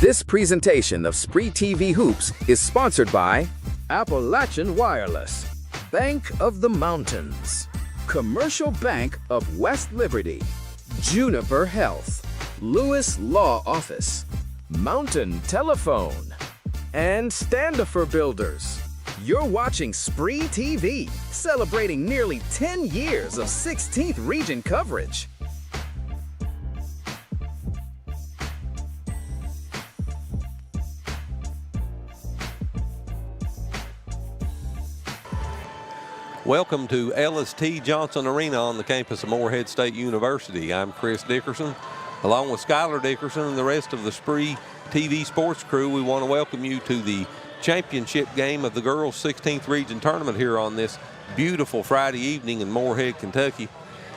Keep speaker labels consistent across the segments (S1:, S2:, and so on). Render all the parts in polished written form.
S1: This presentation of SpreeTV Hoops is sponsored by Appalachian Wireless, Bank of the Mountains, Commercial Bank of West Liberty, Juniper Health, Lewis Law Office, Mountain Telephone, and Standifer Builders. You're watching SpreeTV, celebrating nearly 10 years of 16th region coverage.
S2: Welcome to LST Johnson Arena on the campus of Morehead State University. I'm Chris Dickerson. Along with Skylar Dickerson and the rest of the Spree TV sports crew, we want to welcome you to the championship game of the girls 16th region tournament here on this beautiful Friday evening in Morehead, Kentucky.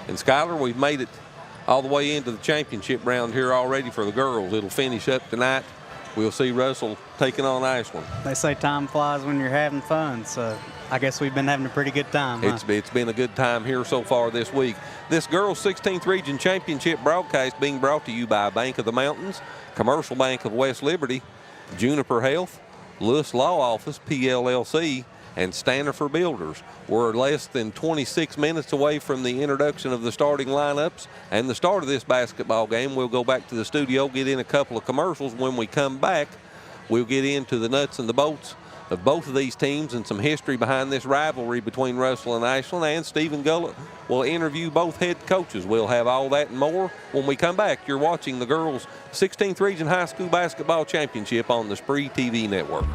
S2: And Skylar, we've made it all the way into the championship round here already for the girls. It'll finish up tonight. We'll see Russell taking on Ashland.
S3: They say time flies when you're having fun, so I guess we've been having a pretty good time. Huh?
S2: It's been a good time here so far this week. This girls 16th region championship broadcast being brought to you by Bank of the Mountains, Commercial Bank of West Liberty, Juniper Health, Lewis Law Office, PLLC, and Standifer Builders. We're less than 26 minutes away from the introduction of the starting lineups and the start of this basketball game. We'll go back to the studio, get in a couple of commercials. When we come back, we'll get into the nuts and the bolts of both of these teams and some history behind this rivalry between Russell and Ashland, and Stephen Gullett will interview both head coaches. We'll have all that and more when we come back. You're watching the girls 16th Region High School Basketball Championship on the Spree TV network.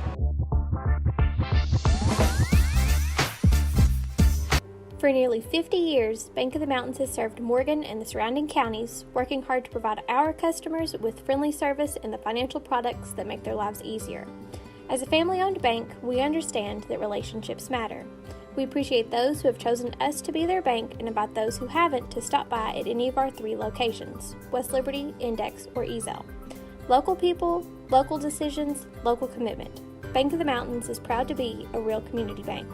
S4: For nearly 50 years, Bank of the Mountains has served Morgan and the surrounding counties, working hard to provide our customers with friendly service and the financial products that make their lives easier. As a family-owned bank, we understand that relationships matter. We appreciate those who have chosen us to be their bank and invite those who haven't to stop by at any of our 3 locations, West Liberty, Index, or Ezel. Local people, local decisions, local commitment. Bank of the Mountains is proud to be a real community bank.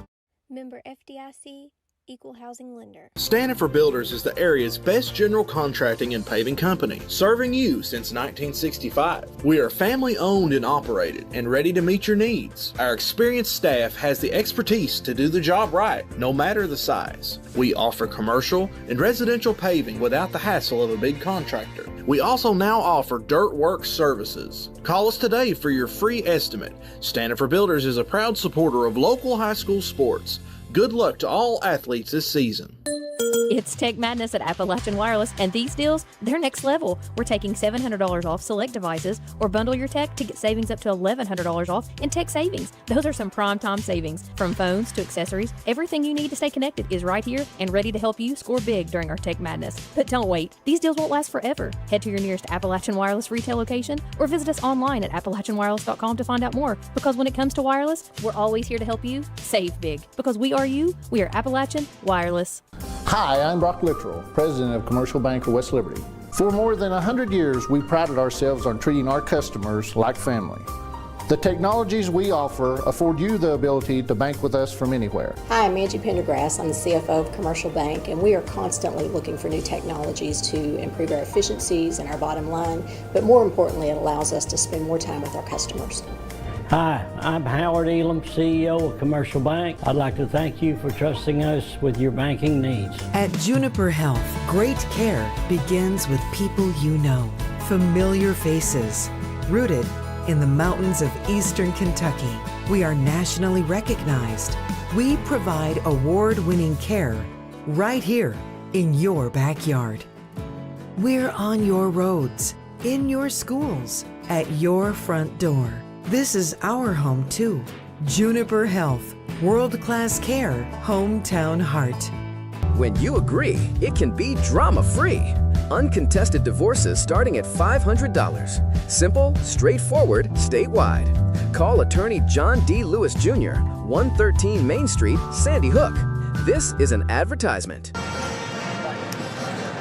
S4: Member FDIC, Equal Housing Lender.
S5: Standifer Builders is the area's best general contracting and paving company, serving you since 1965. We are family owned and operated and ready to meet your needs. Our experienced staff has the expertise to do the job right, no matter the size. We offer commercial and residential paving without the hassle of a big contractor. We also now offer dirt work services. Call us today for your free estimate. Standifer Builders is a proud supporter of local high school sports. Good luck to all athletes this season.
S6: It's Tech Madness at Appalachian Wireless, and these deals, they're next level. We're taking $700 off select devices, or bundle your tech to get savings up to $1,100 off in tech savings. Those are some prime time savings. From phones to accessories, everything you need to stay connected is right here and ready to help you score big during our Tech Madness. But don't wait. These deals won't last forever. Head to your nearest Appalachian Wireless retail location or visit us online at appalachianwireless.com to find out more. Because when it comes to wireless, we're always here to help you save big. Because we are you, we are Appalachian Wireless.
S7: Hi, I'm Brock Littrell, President of Commercial Bank of West Liberty. For more than 100 years, we prided ourselves on treating our customers like family. The technologies we offer afford you the ability to bank with us from anywhere.
S8: Hi, I'm Angie Pendergrass. I'm the CFO of Commercial Bank, and we are constantly looking for new technologies to improve our efficiencies and our bottom line, but more importantly, it allows us to spend more time with our customers.
S9: Hi, I'm Howard Elam, CEO of Commercial Bank. I'd like to thank you for trusting us with your banking needs.
S10: At Juniper Health, great care begins with people you know, familiar faces, rooted in the mountains of eastern Kentucky. We are nationally recognized. We provide award-winning care right here in your backyard. We're on your roads, in your schools, at your front door. This is our home too. Juniper Health, world-class care, hometown heart.
S1: When you agree, it can be drama-free. Uncontested divorces starting at $500. Simple, straightforward, statewide. Call attorney John D. Lewis Jr., 113 Main Street, Sandy Hook. This is an advertisement.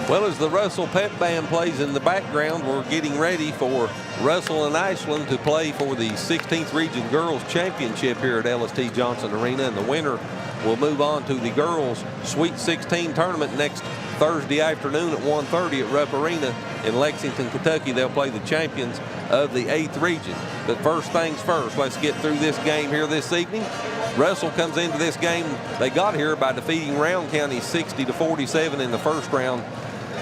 S2: Well, as the Russell Pep Band plays in the background, we're getting ready for Russell and Ashland to play for the 16th Region Girls Championship here at LST Johnson Arena, and the winner will move on to the Girls Sweet 16 tournament next Thursday afternoon at 1:30 at Rupp Arena in Lexington, Kentucky. They'll play the champions of the 8th region. But first things first, let's get through this game here this evening. Russell comes into this game. They got here by defeating Round County 60-47 in the first round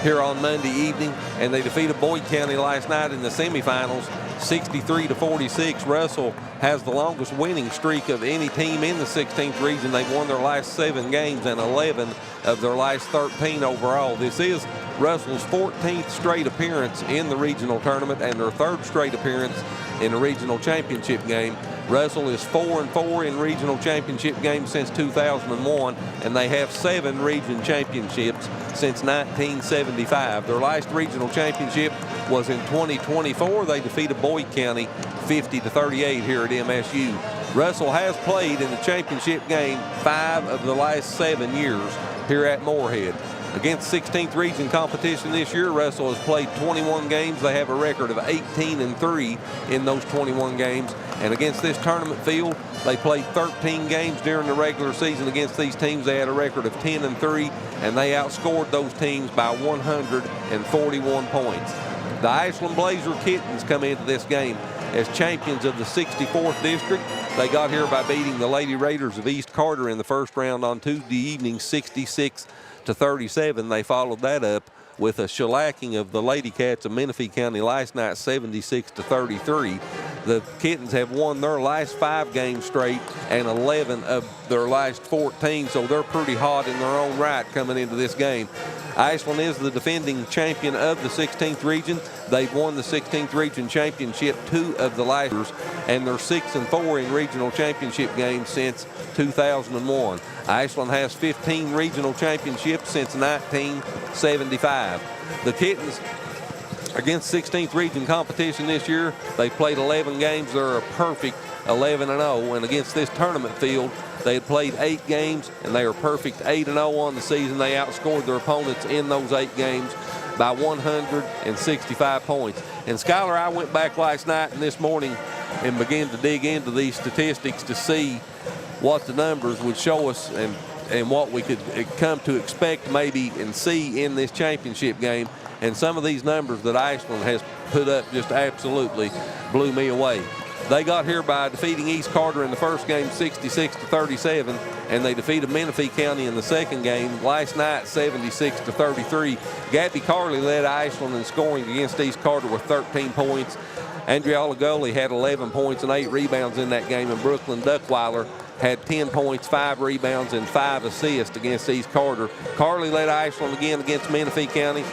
S2: here on Monday evening, and they defeated Boyd County last night in the semifinals 63-46. Russell has the longest winning streak of any team in the 16th region. They've won their last 7 games and 11 of their last 13 overall. This is Russell's 14th straight appearance in the regional tournament and their 3rd straight appearance in a regional championship game. Russell is 4-4 in regional championship games since 2001, and they have 7 region championships since 1975. Their last regional championship was in 2024. They defeated Boyd County 50-38 here at MSU. Russell has played in the championship game 5 of the last 7 years here at Moorhead. Against 16th region competition this year, Russell has played 21 games. They have a record of 18-3 in those 21 games. And against this tournament field, they played 13 games during the regular season. Against these teams, they had a record of 10-3, and they outscored those teams by 141 points. The Ashland Blazer Kittens come into this game as champions of the 64th district. They got here by beating the Lady Raiders of East Carter in the first round on Tuesday evening, 66-37. They followed that up with a shellacking of the Lady Cats of Menifee County last night, 76-33. The Kittens have won their last 5 games straight and 11 of their last 14, so they're pretty hot in their own right coming into this game. Ashland is the defending champion of the 16th region. They've won the 16th region championship 2 of the last years, and they're 6-4 in regional championship games since 2001. Ashland has 15 regional championships since 1975. The Kittens, against 16th region competition this year, they played 11 games. They're a perfect 11-0, and against this tournament field, they had played 8 games, and they are perfect 8-0 on the season. They outscored their opponents in those 8 games by 165 points. And Skylar, I went back last night and this morning and began to dig into these statistics to see what the numbers would show us and what we could come to expect maybe and see in this championship game. And some of these numbers that Ashland has put up just absolutely blew me away. They got here by defeating East Carter in the first game 66-37, and they defeated Menifee County in the second game last night 76-33. Gabby Carley led Ashland in scoring against East Carter with 13 points. Andrea Oligoli had 11 points and 8 rebounds in that game, and Brooklyn Duckweiler had 10 points, 5 rebounds, and 5 assists against East Carter. Carley led Ashland again against Menifee County.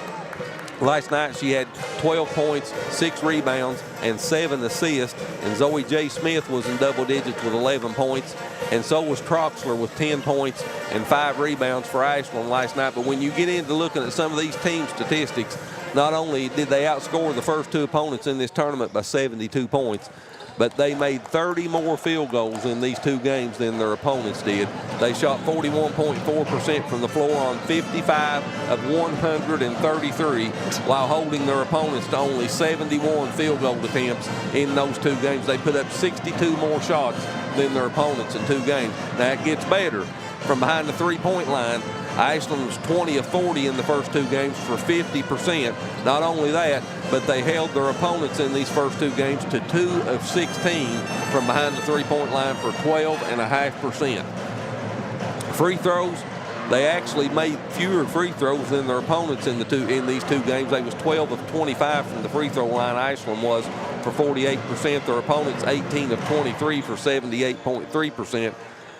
S2: Last night she had 12 points, 6 rebounds, and 7 assists. And Zoe J. Smith was in double digits with 11 points. And so was Troxler with 10 points and 5 rebounds for Ashland last night. But when you get into looking at some of these team statistics, not only did they outscore the first 2 opponents in this tournament by 72 points, but they made 30 more field goals in these 2 games than their opponents did. They shot 41.4% from the floor on 55 of 133, while holding their opponents to only 71 field goal attempts in those 2 games. They put up 62 more shots than their opponents in 2 games. Now it gets better. From behind the 3-point line, Ashland was 20 of 40 in the first 2 games for 50%. Not only that, but they held their opponents in these first 2 games to 2 of 16 from behind the 3-point line for 12.5%. Free throws, they actually made fewer free throws than their opponents in these 2 games. They was 12 of 25 from the free throw line. Ashland was for 48%. Their opponents 18 of 23 for 78.3%.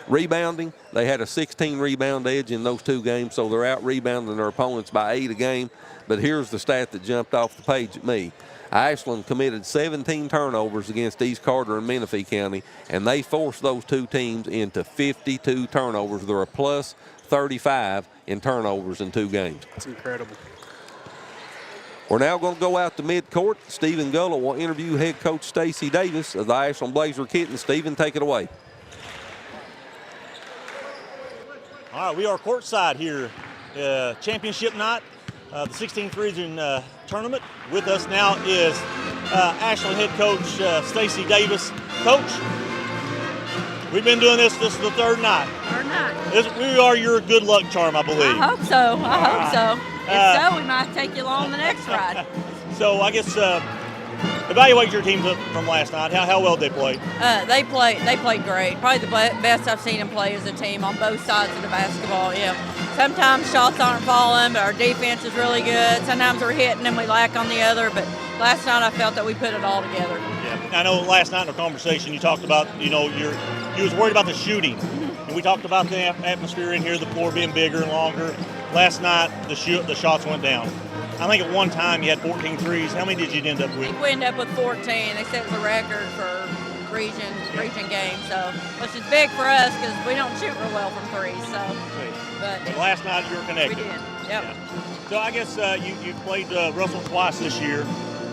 S2: Rebounding, they had a 16 rebound edge in those 2 games, so they're out rebounding their opponents by 8 a game. But here's the stat that jumped off the page at me. Ashland committed 17 turnovers against East Carter and Menifee County, and they forced those 2 teams into 52 turnovers. They're a plus 35 in turnovers in 2 games.
S3: That's incredible.
S2: We're now going to go out to midcourt. Stephen Gullo will interview head coach Stacy Davis of the Ashland Blazer Kittens. Stephen, take it away.
S11: All right, we are courtside here, championship night, the 16th region tournament. With us now is Ashland head coach Stacy Davis. Coach, we've been doing this is the 3rd night.
S12: Third night.
S11: We are your good luck charm, I believe.
S12: I hope so. I hope so. If so, we might take you along the next ride.
S11: So I guess evaluate your team from last night. How well did they play?
S12: They played great. Probably the best I've seen them play as a team on both sides of the basketball. Sometimes shots aren't falling, but our defense is really good. Sometimes we're hitting and we lack on the other, but last night I felt that we put it all together.
S11: Yeah, I know last night in our conversation you talked about, you was worried about the shooting. And we talked about the atmosphere in here, the floor being bigger and longer. Last night the shots went down. I think at one time you had 14 threes. How many did you end up with?
S12: I think we ended up with 14. They set the record for region game, which is big for us because we don't shoot real well from threes. But
S11: last night you were connected.
S12: We did. Yep.
S11: Yeah. So I guess you played Russell twice this year.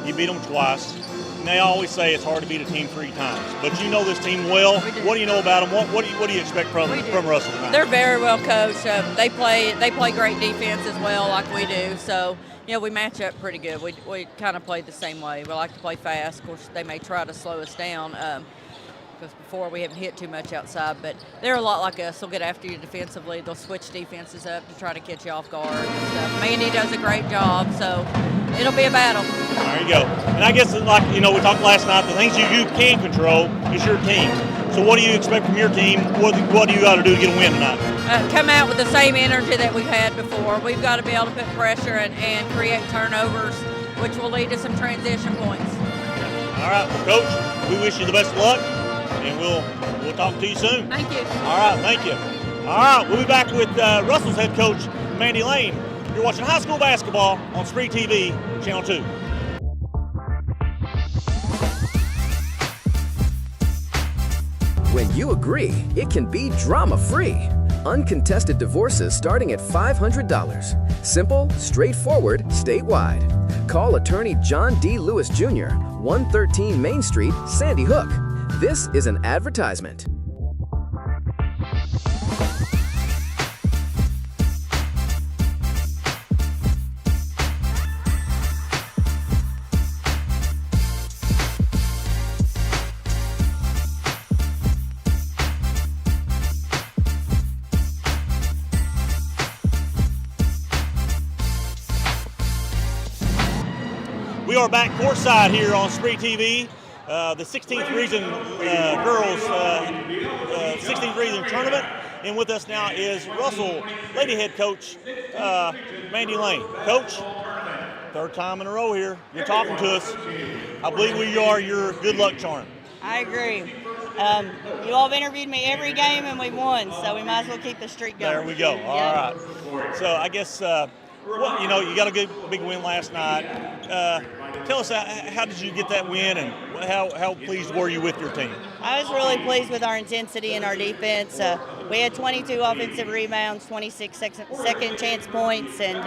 S11: You beat them twice. And they always say it's hard to beat a team 3 times, but you know this team well. What do you know about them? What do you expect from Russell tonight?
S12: They're very well coached. They play great defense as well, like we do. So we match up pretty good. We kind of play the same way. We like to play fast. Of course, they may try to slow us down because before we haven't hit too much outside. But they're a lot like us. They'll get after you defensively. They'll switch defenses up to try to catch you off guard and stuff. Mandy does a great job, so it'll be a battle.
S11: There you go. And I guess, we talked last night, the things you can control is your team. So what do you expect from your team? What do you got to do to get a win tonight?
S12: Come out with the same energy that we've had before. We've got to be able to put pressure and create turnovers, which will lead to some transition points.
S11: All right, well, Coach, we wish you the best of luck, and we'll talk to you soon.
S12: Thank you.
S11: All right, thank you. All right, we'll be back with Russell's head coach, Mandy Lane. You're watching high school basketball on SpreeTV, Channel 2.
S1: When you agree, it can be drama-free. Uncontested divorces starting at $500. Simple, straightforward, statewide. Call attorney John D. Lewis Jr., 113 Main Street, Sandy Hook. This is an advertisement.
S11: We are back courtside here on SpreeTV. The 16th region girls 16th region tournament. And with us now is Russell Lady head coach Mandy Lane. Coach, third time in a row here. You're talking to us. I believe we are your good luck charm.
S13: I agree. You all have interviewed me every game and we won, so we might as well keep the streak going.
S11: There we go. All right. So I guess, you got a good big win last night. Tell us, how did you get that win, and how pleased were you with your team?
S13: I was really pleased with our intensity and our defense. We had 22 offensive rebounds, 26 second chance points, and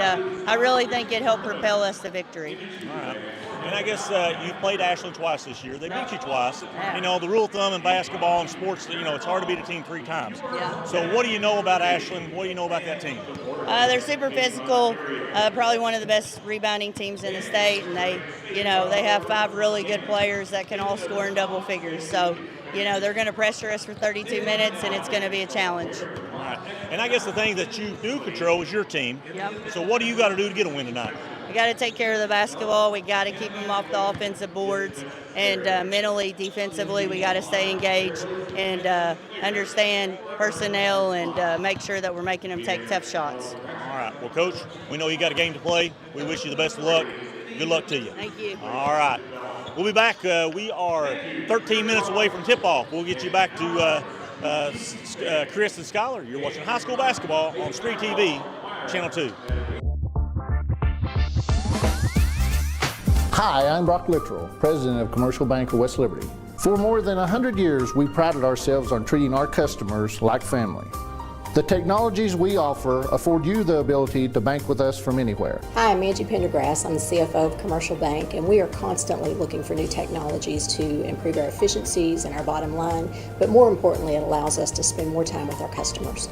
S13: I really think it helped propel us to victory.
S11: All right. And I guess you played Ashland twice this year. They beat you twice. Yeah. The rule of thumb in basketball and sports, it's hard to beat a team 3 times.
S13: Yeah.
S11: So what do you know about Ashland? What do you know about that team?
S13: They're super physical, probably one of the best rebounding teams in the state, and they have 5 really good players that can all score in double figures. So, they're going to pressure us for 32 minutes, and it's going to be a challenge.
S11: All right. And I guess the thing that you do control is your team.
S13: Yep.
S11: So what do you got to do to get a win tonight?
S13: We got to take care of the basketball. We got to keep them off the offensive boards, and mentally, defensively, we got to stay engaged and understand personnel and make sure that we're making them take tough shots.
S11: All right. Well, Coach, we know you got a game to play. We wish you the best of luck. Good luck to you.
S13: Thank you.
S11: All right. We'll be back. We are 13 minutes away from tip-off. We'll get you back to Chris and Skylar. You're watching high school basketball on SpreeTV, Channel 2.
S7: Hi, I'm Brock Littrell, President of Commercial Bank of West Liberty. For more than 100 years, we prided ourselves on treating our customers like family. The technologies we offer afford you the ability to bank with us from anywhere.
S8: Hi, I'm Angie Pendergrass. I'm the CFO of Commercial Bank, and we are constantly looking for new technologies to improve our efficiencies and our bottom line, but more importantly, it allows us to spend more time with our customers.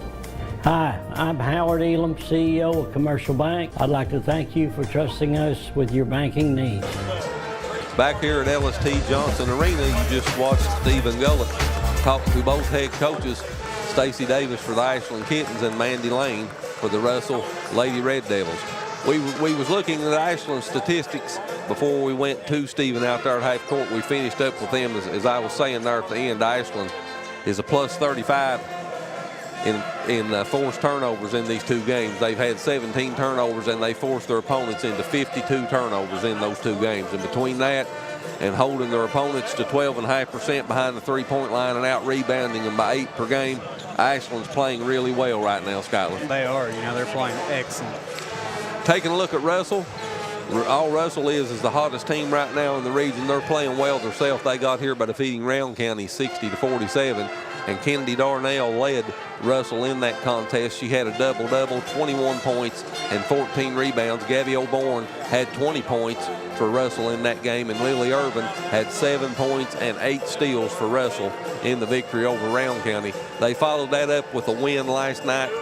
S9: Hi, I'm Howard Elam, CEO of Commercial Bank. I'd like to thank you for trusting us with your banking needs.
S2: Back here at LST Johnson Arena, you just watched Stephen Gullett talk to both head coaches, Stacy Davis for the Ashland Kittens and Mandy Lane for the Russell Lady Red Devils. We was looking at Ashland statistics before we went to Stephen out there at half court. We finished up with them, as I was saying there at the end. Ashland is a plus 35 in forced turnovers in these two games. They've had 17 turnovers, and they forced their opponents into 52 turnovers in those two games. And between that and holding their opponents to 12.5% behind the three-point line and out-rebounding them by 8 per game, Ashland's playing really well right now, Skyler.
S3: They are. They're playing excellent.
S2: Taking a look at Russell. All Russell is the hottest team right now in the region. They're playing well themselves. They got here by defeating Round County 60-47. And Kennedy Darnell led Russell in that contest. She had a double-double, 21 points and 14 rebounds. Gabby O'Born had 20 points for Russell in that game, and Lily Irvin had 7 points and 8 steals for Russell in the victory over Round County. They followed that up with a win last night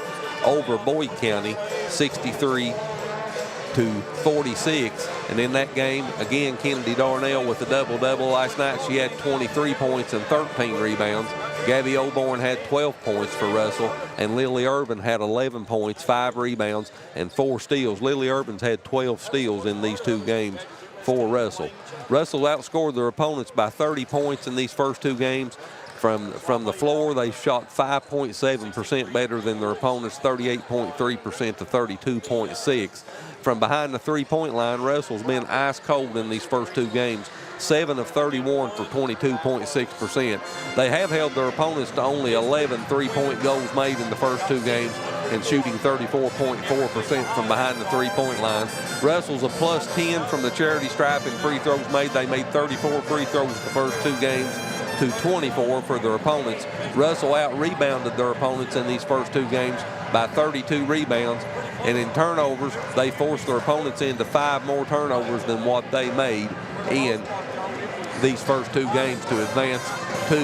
S2: over Boyd County, 63-46. And in that game, again, Kennedy Darnell with a double-double. Last night she had 23 points and 13 rebounds. Gabby O'Born had 12 points for Russell, and Lily Irvin had 11 points, 5 rebounds, and 4 steals. Lily Irvin's had 12 steals in these two games for Russell. Russell outscored their opponents by 30 points in these first two games. From the floor, they shot 5.7% better than their opponents, 38.3% to 32.6%. From behind the three-point line, Russell's been ice cold in these first two games, 7 of 31 for 22.6%. They have held their opponents to only 11 three-point goals made in the first two games and shooting 34.4% from behind the three-point line. Russell's a plus 10 from the charity stripe in free throws made. They made 34 free throws the first two games to 24 for their opponents. Russell out-rebounded their opponents in these first two games by 32 rebounds. And in turnovers, they forced their opponents into 5 more turnovers than what they made in these first two games to advance to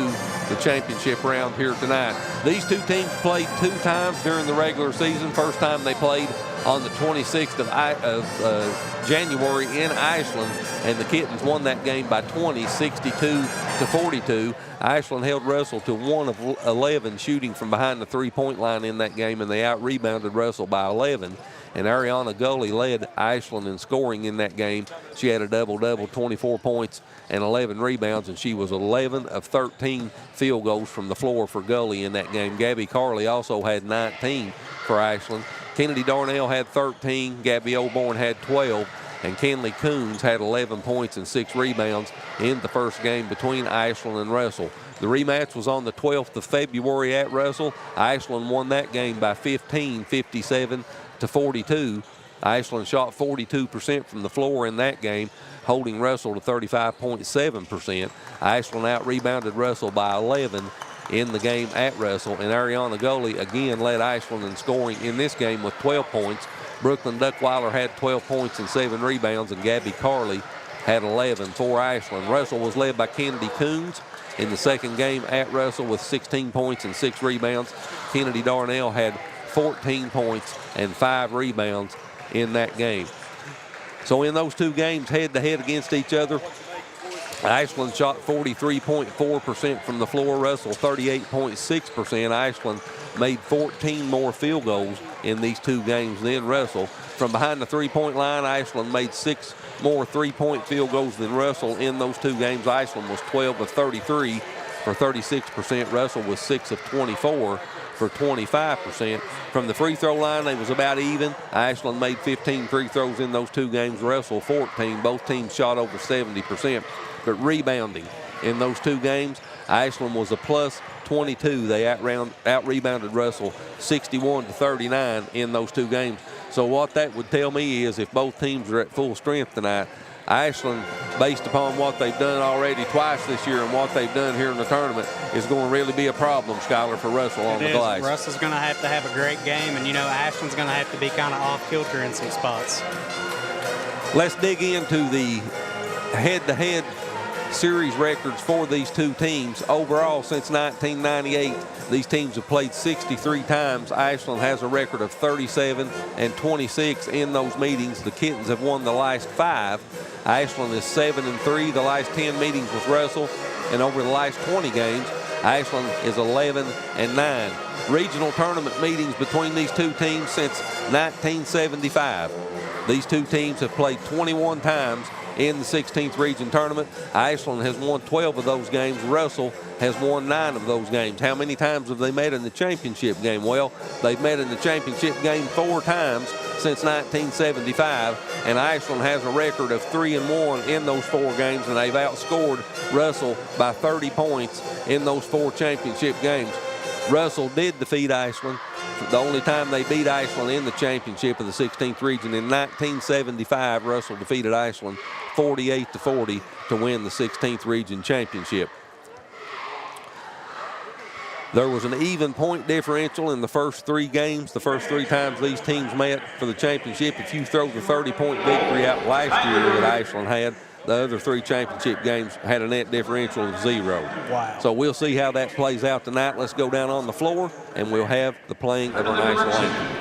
S2: the championship round here tonight. These two teams played 2 times during the regular season. First time they played on the 26th of January in Ashland, and the Kittens won that game by 20, 62-42. Ashland held Russell to 1 of 11 shooting from behind the three-point line in that game, and they out-rebounded Russell by 11. And Ariana Gully led Ashland in scoring in that game. She had a double-double, 24 points and 11 rebounds, and she was 11 of 13 field goals from the floor for Gully in that game. Gabby Carley also had 19 for Ashland. Kennedy Darnell had 13, Gabby O'Born had 12, and Kenley Coons had 11 points and 6 rebounds in the first game between Ashland and Russell. The rematch was on the 12th of February at Russell. Ashland won that game by 15, 57-42. Ashland shot 42% from the floor in that game, holding Russell to 35.7%. Ashland out-rebounded Russell by 11 in the game at Russell, and Ariana Gully again led Ashland in scoring in this game with 12 points. Brooklyn Duckweiler had 12 points and 7 rebounds, and Gabby Carley had 11 for Ashland. Russell was led by Kennedy Coons in the second game at Russell with 16 points and 6 rebounds. Kennedy Darnell had 14 points and 5 rebounds in that game. So in those two games head-to-head against each other, Ashland shot 43.4% from the floor, Russell 38.6%. Ashland made 14 more field goals in these two games than Russell. From behind the three-point line, Ashland made 6 more three-point field goals than Russell in those two games. Ashland was 12 of 33 for 36%. Russell was 6 of 24 for 25%. From the free throw line, they was about even. Ashland made 15 free throws in those two games, Russell 14. Both teams shot over 70%. But rebounding in those two games, Ashland was a plus 22. They out-rebounded Russell 61-39 in those two games. So what that would tell me is if both teams are at full strength tonight, Ashland, based upon what they've done already twice this year and what they've done here in the tournament, is going to really be a problem, Skyler, for Russell on the glass.
S3: Russell's going to have a great game, and, Ashland's going to have to be kind of off-kilter in some spots.
S2: Let's dig into the head-to-head series records for these two teams. Overall, since 1998, these teams have played 63 times. Ashland has a record of 37-26 in those meetings. The Kittens have won the last 5. Ashland is 7-3 the last 10 meetings with Russell. and over the last 20 games, Ashland is 11-9. Regional tournament meetings between these two teams since 1975. These two teams have played 21 times in the 16th Region Tournament. Ashland has won 12 of those games. Russell has won 9 of those games. How many times have they met in the championship game? Well, they've met in the championship game 4 times since 1975, and Ashland has a record of 3-1 in those 4 games, and they've outscored Russell by 30 points in those 4 championship games. Russell did defeat Ashland. The only time they beat Ashland in the championship of the 16th Region in 1975, Russell defeated Ashland 48-40 to win the 16th Region Championship. There was an even point differential in the first 3 games, the first 3 times these teams met for the championship. If you throw the 30-point victory out last year that Ashland had, the other 3 championship games had a net differential of 0.
S14: Wow.
S2: So we'll see how that plays out tonight. Let's go down on the floor, and we'll have the playing of our national anthem.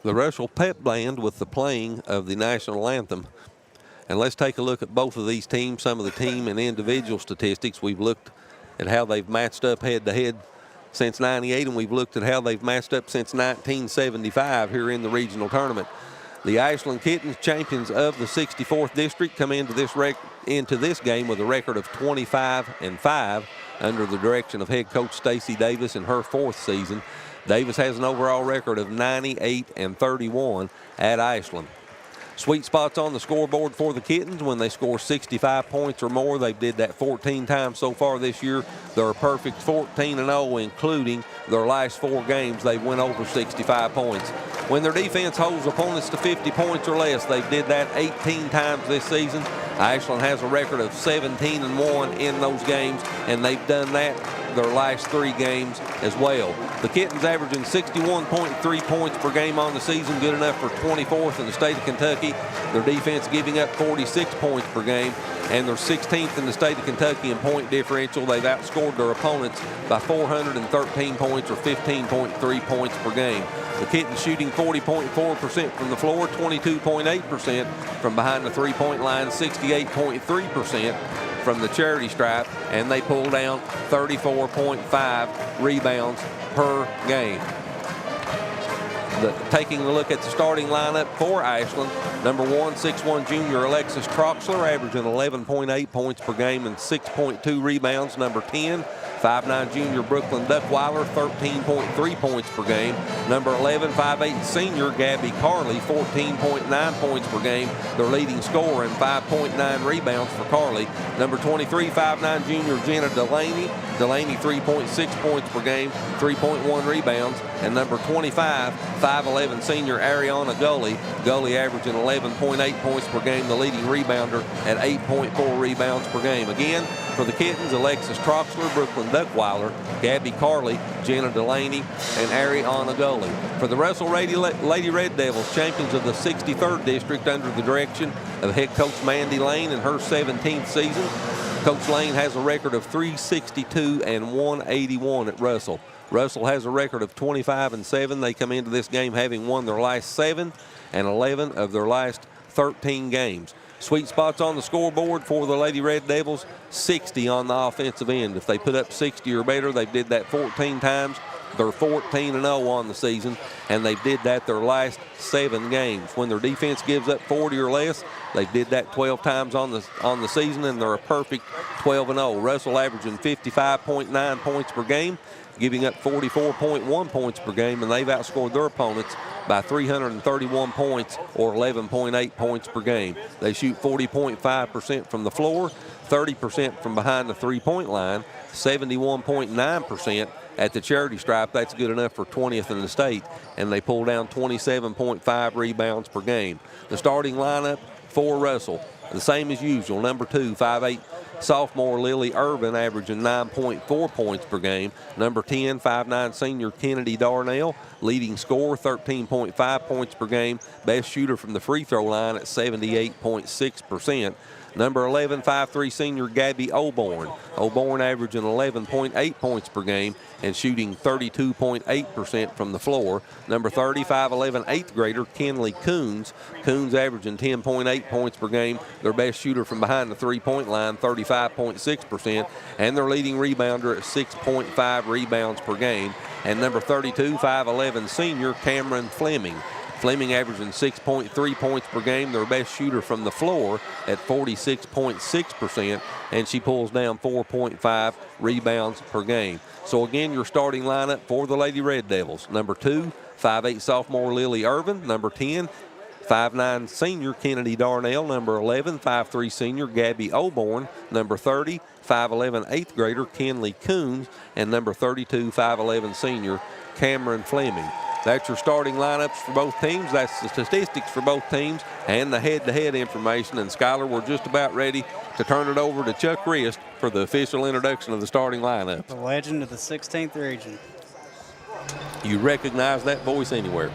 S2: The Russell Pep Band with the playing of the national anthem. And let's take a look at both of these teams, some of the team and individual statistics. We've looked at how they've matched up head-to-head since '98, and we've looked at how they've matched up since 1975 here in the regional tournament. The Ashland Kittens, champions of the 64th district, come into this game with a record of 25-5 under the direction of head coach Stacy Davis in her 4th season. Davis has an overall record of 98-31 at Ashland. Sweet spots on the scoreboard for the Kittens when they score 65 points or more. They did that 14 times so far this year. They're a perfect 14-0, including their last 4 games. They went over 65 points. When their defense holds opponents to 50 points or less, they did that 18 times this season. Ashland has a record of 17-1 in those games, and they've done that their last 3 games as well. The Kittens averaging 61.3 points per game on the season, good enough for 24th in the state of Kentucky. Their defense giving up 46 points per game, and they're 16th in the state of Kentucky in point differential. They've outscored their opponents by 413 points or 15.3 points per game. The Kittens shooting 40.4% from the floor, 22.8% from behind the 3-point line, 68.3% from the charity stripe, and they pull down 34.5 rebounds per game. Taking a look at the starting lineup for Ashland, number 1, 6'1" junior Alexis Troxler, averaging 11.8 points per game and 6.2 rebounds. Number 10, 5'9" junior Brooklyn Duckweiler, 13.3 points per game. Number 11, 5'8" senior Gabby Carley, 14.9 points per game. Their leading scorer and 5.9 rebounds for Carley. Number 23, 5'9" junior Jenna Delaney, 3.6 points per game, 3.1 rebounds. And number 25, 5'11" senior Ariana Gully averaging 11.8 points per game, the leading rebounder at 8.4 rebounds per game. Again, for the Kittens, Alexis Troxler, Brooklyn Duckweiler, Gabby Carley, Jenna Delaney, and Ariana Gully. For the Russell Lady Red Devils, champions of the 63rd district under the direction of head coach Mandy Lane in her 17th season, Coach Lane has a record of 362-181 at Russell. Russell has a record of 25-7. They come into this game having won their last 7 and 11 of their last 13 games. Sweet spots on the scoreboard for the Lady Red Devils, 60 on the offensive end. If they put up 60 or better, they did that 14 times. They're 14-0 on the season, and they did that their last 7 games. When their defense gives up 40 or less, they did that 12 times on the season, and they're a perfect 12-0. Russell averaging 55.9 points per game, giving up 44.1 points per game, and they've outscored their opponents by 331 points or 11.8 points per game. They shoot 40.5% from the floor, 30% from behind the three-point line, 71.9% at the charity stripe. That's good enough for 20th in the state, and they pull down 27.5 rebounds per game. The starting lineup for Russell, the same as usual. Number 2, 5'8", sophomore Lily Irvin, averaging 9.4 points per game. Number 10, 5'9", senior Kennedy Darnell, leading scorer, 13.5 points per game. Best shooter from the free throw line at 78.6%. Number 11, 5'3", senior Gabby Oborn. Oborn averaging 11.8 points per game and shooting 32.8% from the floor. Number 30, 5'11", 8th grader Kenley Coons. Coons averaging 10.8 points per game. Their best shooter from behind the three-point line, 35.6%. And their leading rebounder at 6.5 rebounds per game. And number 32, 5'11", senior Cameron Fleming. Fleming averaging 6.3 points per game, their best shooter from the floor at 46.6%, and she pulls down 4.5 rebounds per game. So again, your starting lineup for the Lady Red Devils. Number 2, 5'8", sophomore Lily Irvin. Number 10, 5'9", senior Kennedy Darnell. Number 11, 5'3", senior Gabby Oborn. Number 30, 5'11", 8th grader Kenley Coons. And number 32, 5'11", senior Cameron Fleming. That's your starting lineups for both teams. That's the statistics for both teams and the head-to-head information. And Skylar, we're just about ready to turn it over to Chuck Rist for the official introduction of the starting lineups.
S3: The legend of the 16th region.
S2: You recognize that voice anywhere.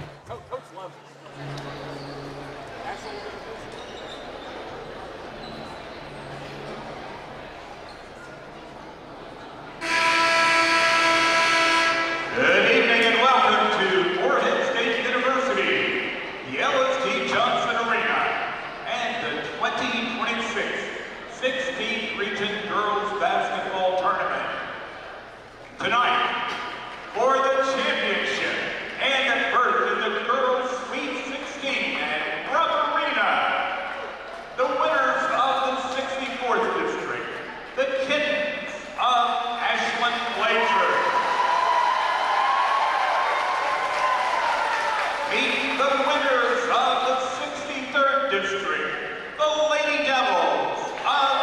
S14: Tonight, for the championship and the birth of the girls' Sweet 16 at Brook Arena, the winners of the 64th District, the Kittens of Ashland Glacier. Meet the winners of the 63rd District, the Lady Devils of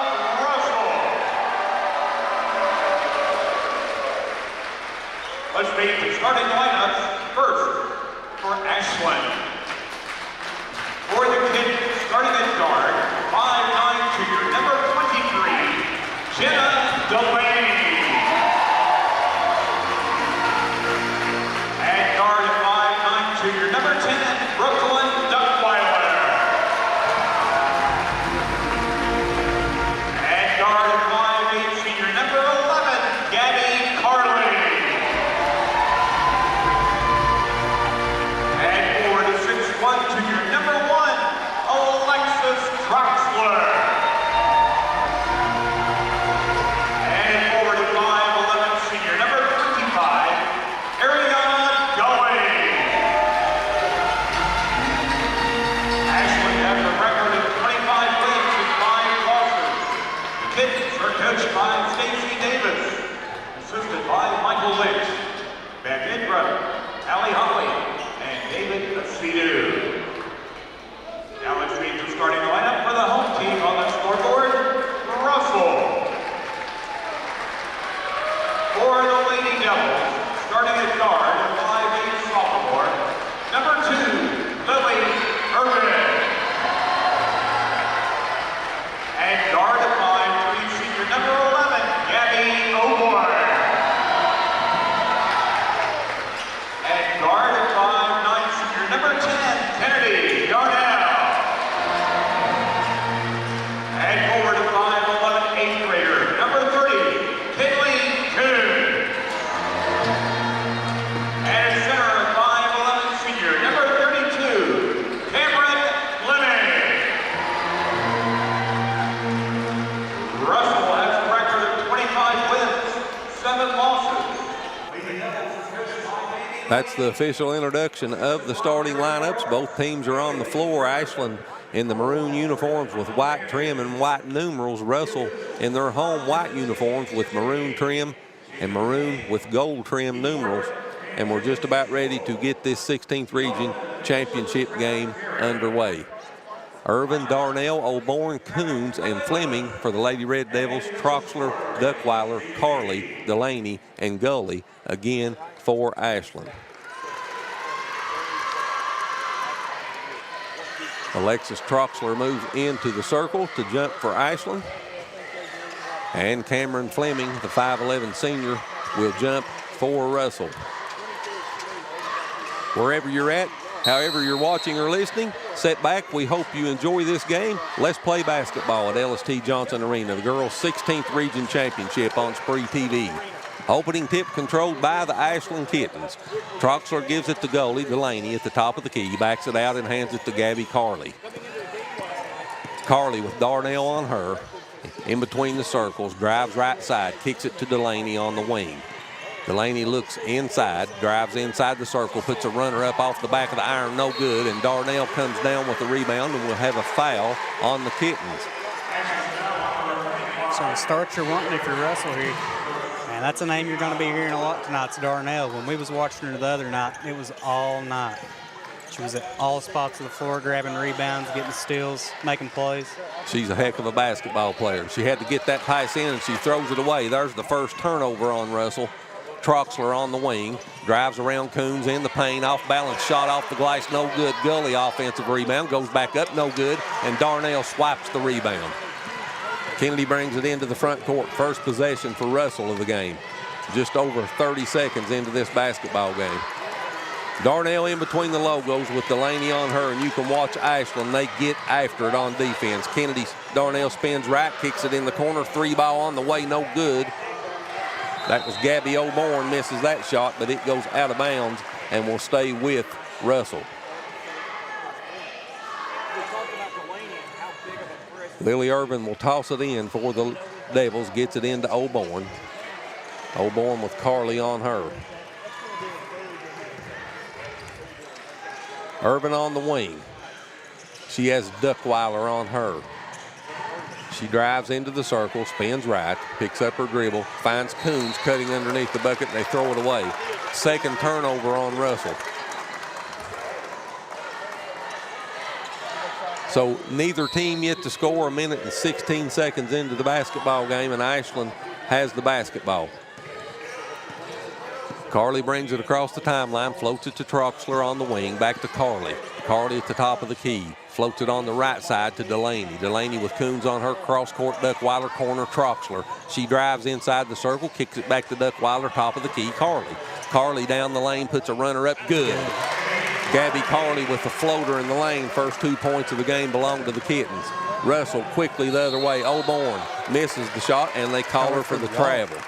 S14: Russell. Let's meet the starting lineups first for Ashland. For the Kittens, starting at guard, 5'9" junior, number 23, Jenna Delaney. At guard, 5'9" junior, number 10, Brooklyn Duckweiler. At guard, 5'8" senior, number 11, Gabby Carley. Junior, number 1, Alexis
S2: That's the official introduction of the starting lineups. Both teams are on the floor. Ashland in the maroon uniforms with white trim and white numerals. Russell in their home white uniforms with maroon trim and maroon with gold trim numerals. And we're just about ready to get this 16th Region Championship game underway. Irvin, Darnell, O'Born, Coons, and Fleming for the Lady Red Devils. Troxler, Duckweiler, Carley, Delaney, and Gully again for Ashland. Alexis Troxler moves into the circle to jump for Ashland. And Cameron Fleming, the 5'11 senior, will jump for Russell. Wherever you're at, however you're watching or listening, sit back. We hope you enjoy this game. Let's play basketball at LST Johnson Arena, the girls' 16th Region Championship on SpreeTV. Opening tip controlled by the Ashland Kittens. Troxler gives it to goalie Delaney at the top of the key, backs it out and hands it to Gabby Carley. Carley with Darnell on her, in between the circles, drives right side, kicks it to Delaney on the wing. Delaney looks inside, drives inside the circle, puts a runner up off the back of the iron, no good, and Darnell comes down with the rebound and will have a foul on the Kittens.
S3: So start your wanting if you're Russell here. And that's a name you're going to be hearing a lot tonight. It's Darnell. When we was watching her the other night, it was all night. She was at all spots of the floor, grabbing rebounds, getting steals, making plays.
S2: She's a heck of a basketball player. She had to get that pass in, and she throws it away. There's the first turnover on Russell. Troxler on the wing, drives around Coons in the paint, off balance shot off the glass, no good. Gully offensive rebound, goes back up, no good, and Darnell swipes the rebound. Kennedy brings it into the front court. First possession for Russell of the game. Just over 30 seconds into this basketball game. Darnell in between the logos with Delaney on her, and you can watch Ashland. They get after it on defense. Darnell spins right, kicks it in the corner. 3-ball on the way, no good. That was Gabby O'Born, misses that shot, but it goes out of bounds and will stay with Russell. Lily Irvin will toss it in for the Devils, gets it into O'Born. O'Born with Carley on her. Irvin on the wing. She has Duckweiler on her. She drives into the circle, spins right, picks up her dribble, finds Coons cutting underneath the bucket, and they throw it away. Second turnover on Russell. So neither team yet to score. A minute and 16 seconds into the basketball game, and Ashland has the basketball. Carley brings it across the timeline, floats it to Troxler on the wing, back to Carley. Carley at the top of the key, floats it on the right side to Delaney. Delaney with Coons on her, cross court, Duckweiler, corner, Troxler. She drives inside the circle, kicks it back to Duckweiler, top of the key, Carley. Carley down the lane, puts a runner up, good. Gabby Carley with the floater in the lane. First 2 points of the game belong to the Kittens. Russell quickly the other way. O'Born misses the shot, and they call her for the travel.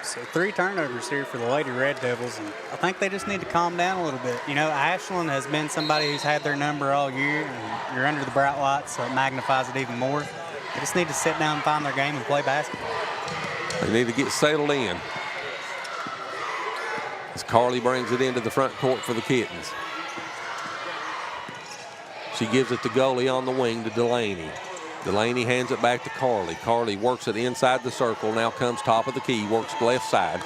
S3: So 3 turnovers here for the Lady Red Devils, and I think they just need to calm down a little bit. You know, Ashland has been somebody who's had their number all year, and you're under the bright lights, so it magnifies it even more. They just need to sit down and find their game and play basketball.
S2: They need to get settled in. As Carley brings it into the front court for the Kittens. She gives it to goalie on the wing to Delaney. Delaney hands it back to Carley. Carley works it inside the circle, now comes top of the key, works left side.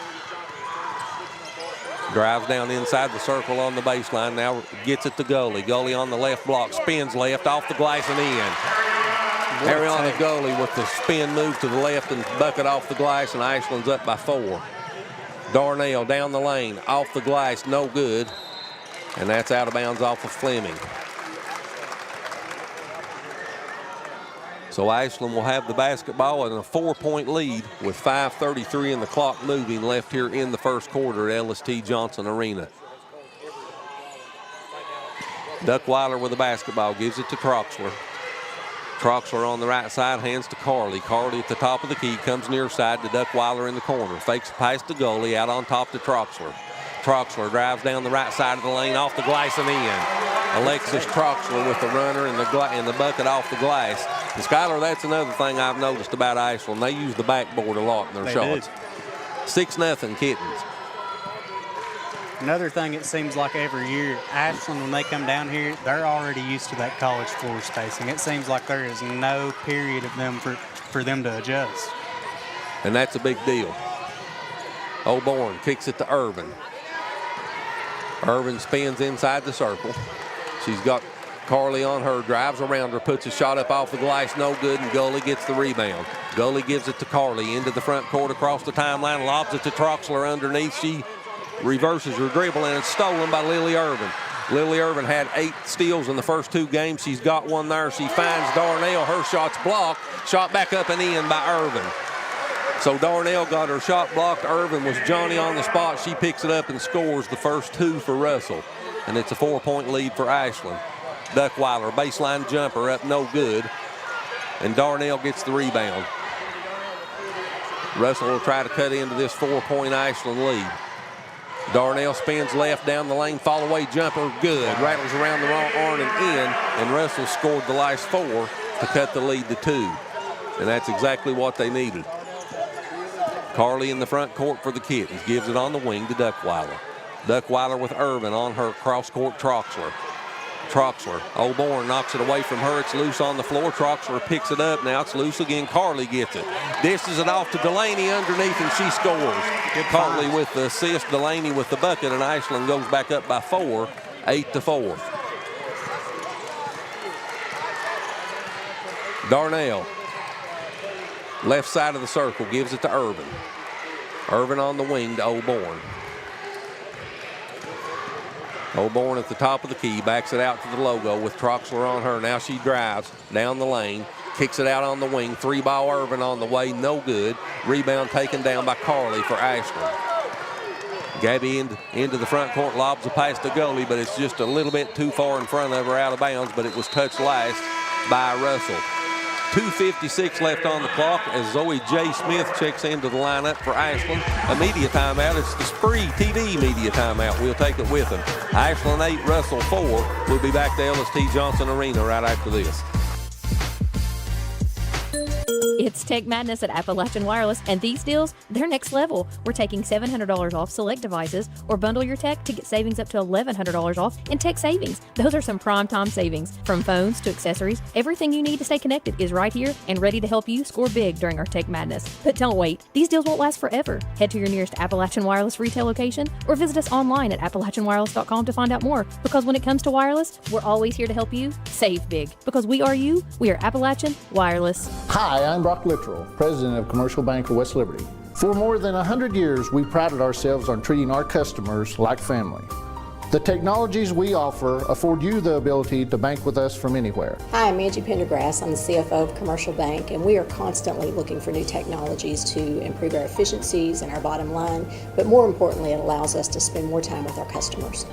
S2: Drives down inside the circle on the baseline, now gets it to goalie. Goalie on the left block, spins left, off the glass and in. Ariana Goalie with the spin move to the left and bucket off the glass, and Ashland's up by 4. Darnell down the lane, off the glass, no good. And that's out of bounds off of Fleming. So Ashland will have the basketball and a 4-point lead with 5:33 in the clock moving left here in the first quarter at LST Johnson Arena. Duckweiler with the basketball, gives it to Troxler. Troxler on the right side, hands to Carley. Carley at the top of the key, comes near side to Duckweiler in the corner. Fakes a pass to goalie, out on top to Troxler. Troxler drives down the right side of the lane, off the glass and in. Alexis Troxler with the runner and the bucket off the glass. And Skylar, that's another thing I've noticed about Ashland. They use the backboard a lot in their shots. 6-0 Kittens.
S3: Another thing, it seems like every year, Ashland, when they come down here, they're already used to that college floor spacing. It seems like there is no period of them for them to adjust.
S2: And that's a big deal. O'Born kicks it to Irvin. Irvin spins inside the circle. She's got Carly on her, drives around her, puts a shot up off the glass, no good, and Gully gets the rebound. Gully gives it to Carly into the front court across the timeline, lobs it to Troxler underneath. She reverses her dribble, and it's stolen by Lily Irvin. Lily Irvin had 8 steals in the first 2 games. She's got one there. She finds Darnell. Her shot's blocked. Shot back up and in by Irvin. So Darnell got her shot blocked. Irvin was Johnny on the spot. She picks it up and scores the first 2 for Russell. And it's a 4-point lead for Ashland. Duckweiler, baseline jumper up, no good. And Darnell gets the rebound. Russell will try to cut into this 4-point Ashland lead. Darnell spins left down the lane, fall away jumper, good. Rattles around the wrong arm and in, and Russell scored the last 4 to cut the lead to 2. And that's exactly what they needed. Carly in the front court for the Kittens, gives it on the wing to Duckweiler. Duckweiler with Irvin on her cross-court Troxler. Troxler, O'Born knocks it away from her. It's loose on the floor. Troxler picks it up. Now it's loose again. Carly gets it. Dishes it off to Delaney underneath, and she scores. Carly with the assist, Delaney with the bucket, and Ashland goes back up by 4, 8-4. Darnell, left side of the circle, gives it to Irvin. Irvin on the wing to O'Born. O'Born at the top of the key, backs it out to the logo with Troxler on her. Now she drives down the lane, kicks it out on the wing. 3-ball Irvin on the way, no good. Rebound taken down by Carly for Ashland. Gabby into the front court, lobs a pass to Gully, but it's just a little bit too far in front of her, out of bounds, but it was touched last by Russell. 2:56 left on the clock as Zoe J. Smith checks into the lineup for Ashland. A media timeout. It's the SpreeTV media timeout. We'll take it with them. Ashland 8, Russell 4. We'll be back to LST Johnson Arena right after this.
S6: It's Tech Madness at Appalachian Wireless, and these deals, they're next level. We're taking $700 off select devices, or bundle your tech to get savings up to $1,100 off in tech savings. Those are some prime time savings. From phones to accessories, everything you need to stay connected is right here and ready to help you score big during our Tech Madness. But don't wait. These deals won't last forever. Head to your nearest Appalachian Wireless retail location or visit us online at AppalachianWireless.com to find out more. Because when it comes to wireless, we're always here to help you save big. Because we are you, we are Appalachian Wireless.
S7: Hi, I'm Brock Littrell, President of Commercial Bank of West Liberty. For more than 100 years, we prided ourselves on treating our customers like family. The technologies we offer afford you the ability to bank with us from anywhere.
S8: Hi, I'm Angie Pendergrass. I'm the CFO of Commercial Bank, and we are constantly looking for new technologies to improve our efficiencies and our bottom line, but more importantly, it allows us to spend more time with our customers.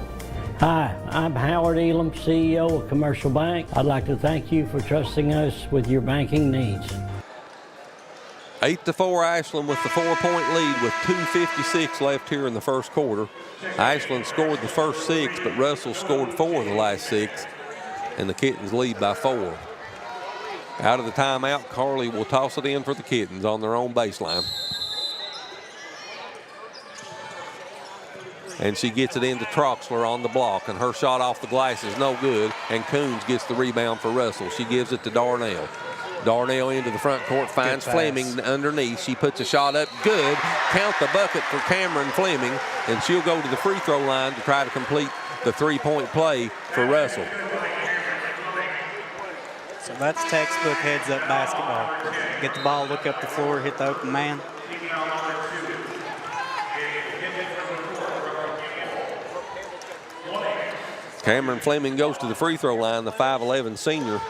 S9: Hi, I'm Howard Elam, CEO of Commercial Bank. I'd like to thank you for trusting us with your banking needs.
S2: 8-4 Ashland with the 4-point lead with 2:56 left here in the first quarter. Ashland scored the first 6, but Russell scored 4 of the last 6, and the Kittens lead by 4. Out of the timeout, Carly will toss it in for the Kittens on their own baseline. And she gets it into Troxler on the block, and her shot off the glass is no good, and Coons gets the rebound for Russell. She gives it to Darnell. Darnell into the front court, finds Fleming underneath. She puts a shot up, good. Count the bucket for Cameron Fleming, and she'll go to the free throw line to try to complete the 3-point play for Russell.
S3: So that's textbook heads-up basketball. Get the ball, look up the floor, hit the open man.
S2: Cameron Fleming goes to the free throw line, the 5'11 senior.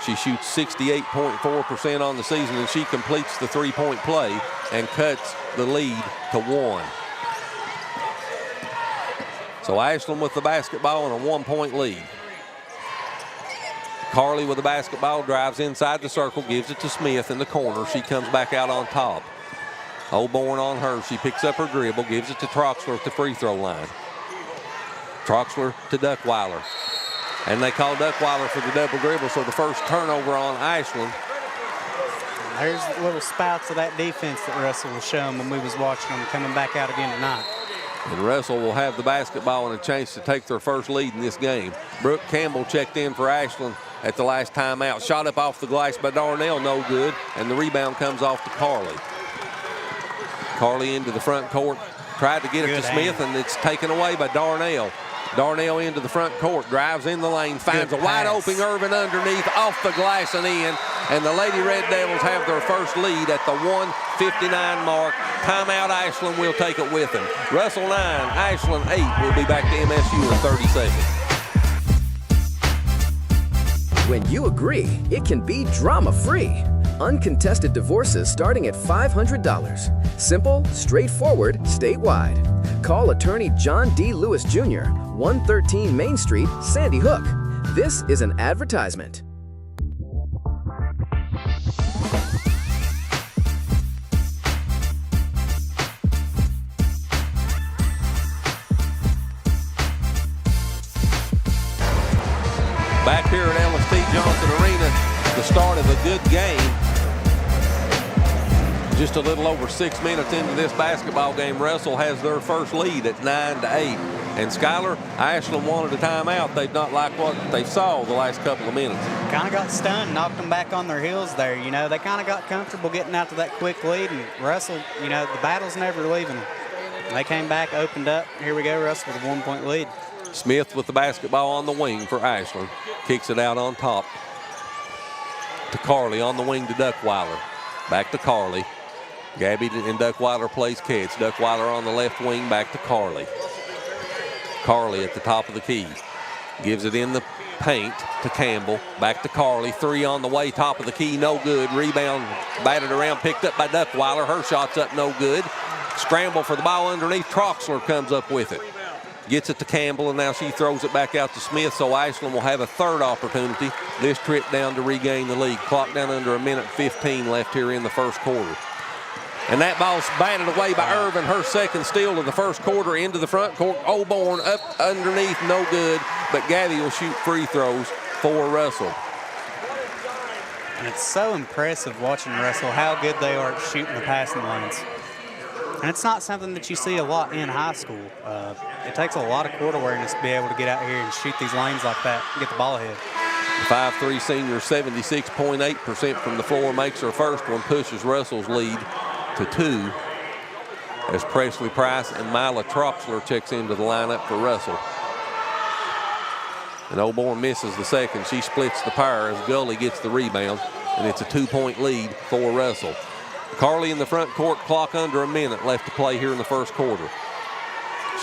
S2: She shoots 68.4% on the season, and she completes the 3-point play and cuts the lead to 1. So Ashland with the basketball and a 1-point lead. Carly with the basketball, drives inside the circle, gives it to Smith in the corner. She comes back out on top. O'Born on her. She picks up her dribble, gives it to Troxler at the free throw line. Troxler to Duckweiler. And they call Duckweiler for the double dribble, so the first turnover on Ashland.
S3: There's the little spouts of that defense that Russell was showing when we was watching them coming back out again tonight.
S2: And Russell will have the basketball and a chance to take their first lead in this game. Brooke Campbell checked in for Ashland at the last timeout. Shot up off the glass by Darnell, no good. And the rebound comes off to Carly. Carly into the front court. Tried to get it to Smith, and it's taken away by Darnell. Darnell into the front court, drives in the lane, finds a wide open Irvin underneath, off the glass and in. And the Lady Red Devils have their first lead at the 1:59 mark. Timeout, Ashland will take it with them. Russell 9, Ashland 8. We'll be back to MSU in 30 seconds.
S1: When you agree, it can be drama-free. Uncontested divorces starting at $500. Simple, straightforward, statewide. Call attorney John D. Lewis Jr., 113 Main Street, Sandy Hook. This is an advertisement.
S2: Back here at LST Johnson Arena, the start of a good game. Just a little over 6 minutes into this basketball game, Russell has their first lead at 9-8. And Skylar, Ashland wanted a timeout. They've not liked what they saw the last couple of minutes.
S3: Kind of got stunned, knocked them back on their heels there. You know, they kind of got comfortable getting out to that quick lead. And Russell, you know, the battle's never leaving them. They came back, opened up. Here we go, Russell with a 1-point lead.
S2: Smith with the basketball on the wing for Ashland. Kicks it out on top to Carly on the wing to Duckweiler. Back to Carly. Gabby and Duckweiler plays catch. Duckweiler on the left wing, back to Carly. Carly at the top of the key. Gives it in the paint to Campbell. Back to Carly. 3 on the way, top of the key, no good. Rebound batted around, picked up by Duckweiler. Her shot's up, no good. Scramble for the ball underneath. Troxler comes up with it. Gets it to Campbell, and now she throws it back out to Smith, so Ashland will have a third opportunity this trip down to regain the lead. Clock down under 1:15 left here in the first quarter. And that ball's batted away by Irvin, her second steal of the first quarter, into the front court. Oborn up underneath, no good, but Gabby will shoot free throws for Russell.
S3: And it's so impressive watching Russell how good they are at shooting the passing lanes. And it's not something that you see a lot in high school. It takes a lot of court awareness to be able to get out here and shoot these lanes like that and get the ball ahead.
S2: The 5'3" senior, 76.8% from the floor, makes her first one, pushes Russell's lead to 2 as Presley Price and Mila Troxler checks into the lineup for Russell. And Oborn misses the second. She splits the pair as Gully gets the rebound, and it's a 2-point lead for Russell. Carly in the front court, clock under a minute left to play here in the first quarter.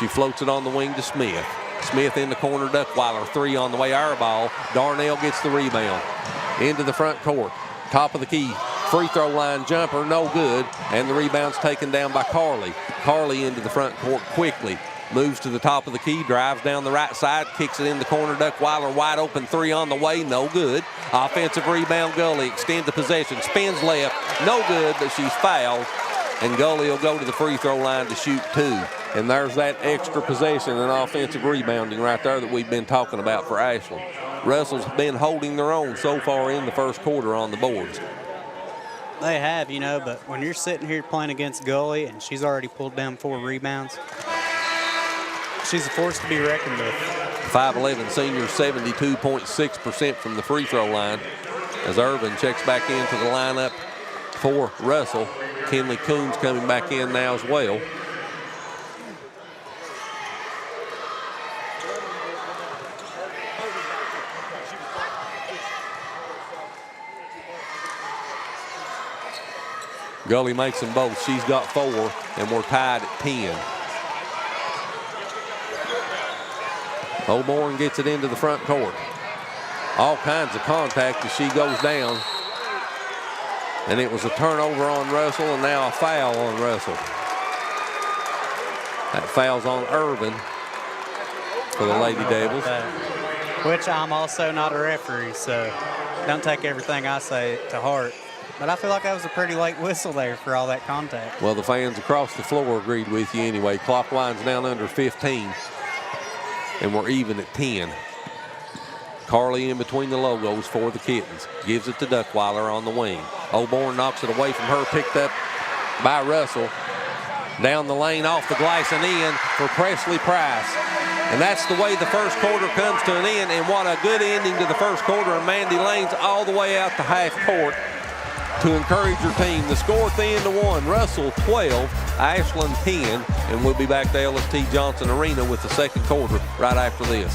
S2: She floats it on the wing to Smith. Smith in the corner, Duckweiler, 3 on the way, our ball. Darnell gets the rebound. Into the front court, top of the key, free throw line jumper, no good, and the rebound's taken down by Carly. Carly into the front court quickly. Moves to the top of the key, drives down the right side, kicks it in the corner. Duckweiler wide open, 3 on the way, no good. Offensive rebound, Gully, extend the possession, spins left, no good, but she's fouled. And Gully will go to the free throw line to shoot 2. And there's that extra possession and offensive rebounding right there that we've been talking about for Ashland. Russell's been holding their own so far in the first quarter on the boards.
S3: They have, you know, but when you're sitting here playing against Gully and she's already pulled down 4 rebounds, she's a force to be reckoned with.
S2: 5'11" senior, 72.6% from the free throw line as Irvin checks back into the lineup for Russell. Kinley Coons coming back in now as well. Gully makes them both. She's got 4, and we're tied at 10. Oborn gets it into the front court. All kinds of contact as she goes down. And it was a turnover on Russell and now a foul on Russell. That foul's on Irvin for the Lady Devils.
S3: Which I'm also not a referee, so don't take everything I say to heart. But I feel like that was a pretty late whistle there for all that contact.
S2: Well, the fans across the floor agreed with you anyway. Clock winds down under 15. And we're even at 10. Carly in between the logos for the Kittens. Gives it to Duckweiler on the wing. Oborn knocks it away from her, picked up by Russell. Down the lane, off the glass and in for Presley Price. And that's the way the first quarter comes to an end, and what a good ending to the first quarter. And Mandy Lane's all the way out to half court to encourage her team. The score at the end of 1, Russell 12, Ashland 10, and we'll be back to LST Johnson Arena with the second quarter right after this.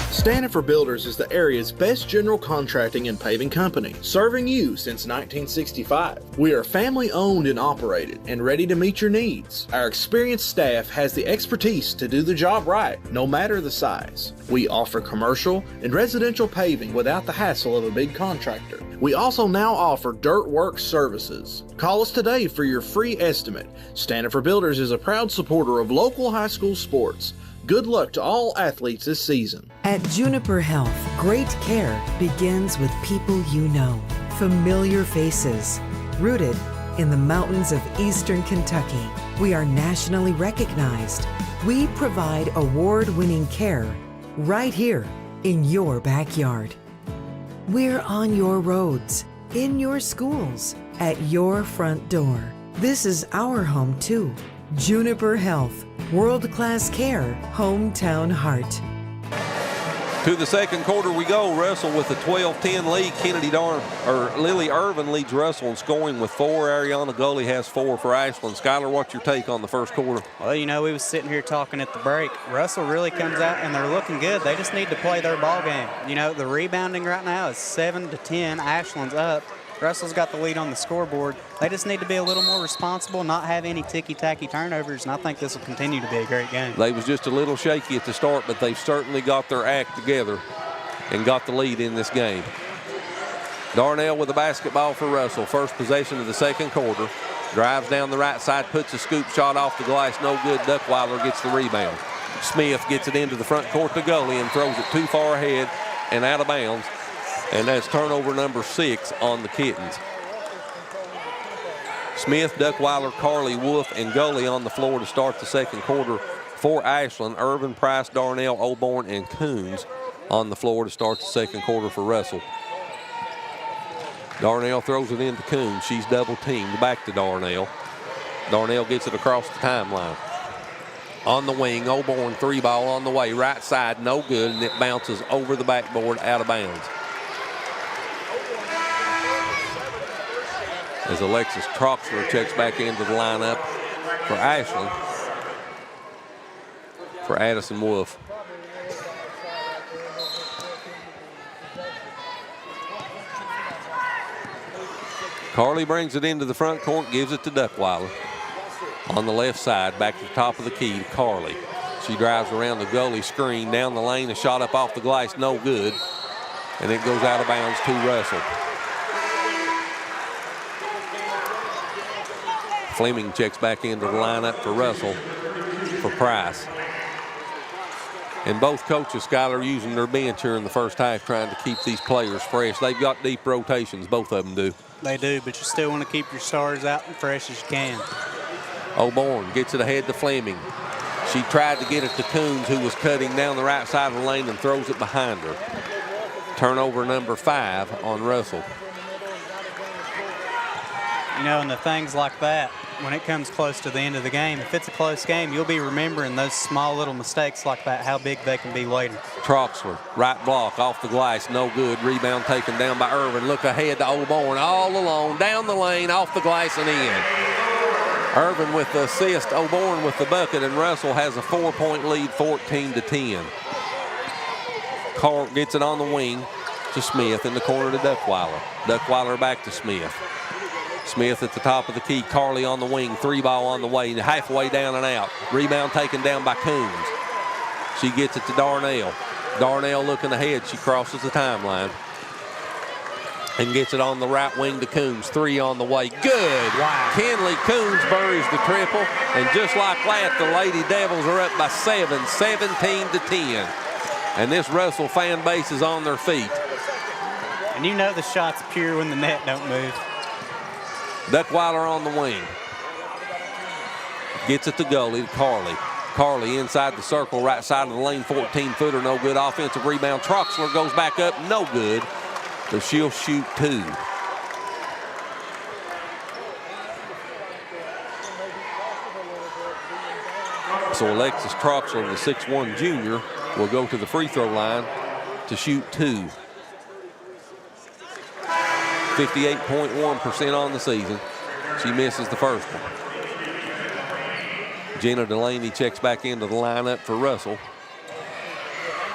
S5: Stanifer Builders is the area's best general contracting and paving company, serving you since 1965. We are family owned and operated and ready to meet your needs. Our experienced staff has the expertise to do the job right, no matter the size. We offer commercial and residential paving without the hassle of a big contractor. We also now offer dirt work services. Call us today for your free estimate. Stanifer Builders is a proud supporter of local high school sports. Good luck to all athletes this season.
S10: At Juniper Health, great care begins with people you know, familiar faces. Rooted in the mountains of eastern Kentucky, we are nationally recognized. We provide award-winning care right here in your backyard. We're on your roads, in your schools, at your front door. This is our home too. Juniper Health, world-class care, hometown heart.
S2: To the second quarter we go. Russell with a 12-10 lead. Lily Irvin leads Russell in scoring with 4. Ariana Gully has 4 for Ashland. Skylar, what's your take on the first quarter?
S3: Well, you know, we was sitting here talking at the break. Russell really comes out, and they're looking good. They just need to play their ball game. You know, the rebounding right now is 7-10. Ashland's up. Russell's got the lead on the scoreboard. They just need to be a little more responsible, not have any ticky-tacky turnovers, and I think this will continue to be a great game.
S2: They was just a little shaky at the start, but they've certainly got their act together and got the lead in this game. Darnell with the basketball for Russell. First possession of the second quarter. Drives down the right side, puts a scoop shot off the glass. No good. Duckweiler gets the rebound. Smith gets it into the front court to Gully and throws it too far ahead and out of bounds. And that's turnover number 6 on the Kittens. Smith, Duckweiler, Carly, Wolf, and Gully on the floor to start the second quarter for Ashland. Irvin, Price, Darnell, Oborn, and Coons on the floor to start the second quarter for Russell. Darnell throws it into Coons. She's double teamed. Back to Darnell. Darnell gets it across the timeline. On the wing, Oborn 3-ball on the way. Right side, no good, and it bounces over the backboard out of bounds. As Alexis Troxler checks back into the lineup for Ashland for Addison Wolf. Carly brings it into the front court, gives it to Duckweiler. On the left side, back to the top of the key to Carly. She drives around the Gully screen, down the lane, a shot up off the glass, no good. And it goes out of bounds to Russell. Fleming checks back into the lineup for Russell for Price. And both coaches, Skylar, using their bench here in the first half, trying to keep these players fresh. They've got deep rotations, both of them do.
S3: They do, but you still want to keep your stars out and fresh as you can.
S2: Oborn gets it ahead to Fleming. She tried to get it to Coons, who was cutting down the right side of the lane, and throws it behind her. Turnover number 5 on Russell.
S3: You know, and the things like that, when it comes close to the end of the game, if it's a close game, you'll be remembering those small little mistakes like that, how big they can be later.
S2: Troxler, right block, off the glass, no good. Rebound taken down by Irvin. Look ahead to Oborn, all alone, down the lane, off the glass and in. Irvin with the assist, Oborn with the bucket, and Russell has a 4-point lead, 14-10. Carl gets it on the wing to Smith, in the corner to Duckweiler. Duckweiler back to Smith. Smith at the top of the key. Carly on the wing. 3-ball on the way. Halfway down and out. Rebound taken down by Coons. She gets it to Darnell. Darnell looking ahead. She crosses the timeline and gets it on the right wing to Coons. 3 on the way. Good. Wow. Kenley Coons buries the triple. And just like that, the Lady Devils are up by 7, 17-10. And this Russell fan base is on their feet.
S3: And you know the shot's pure when the net don't move.
S2: Duckweiler on the wing. Gets it to Gully to Carly. Carly inside the circle, right side of the lane, 14-footer, no good. Offensive rebound. Troxler goes back up, no good. So she'll shoot 2. So Alexis Troxler, the 6'1 junior, will go to the free throw line to shoot 2. 58.1% on the season. She misses the first one. Jenna Delaney checks back into the lineup for Russell.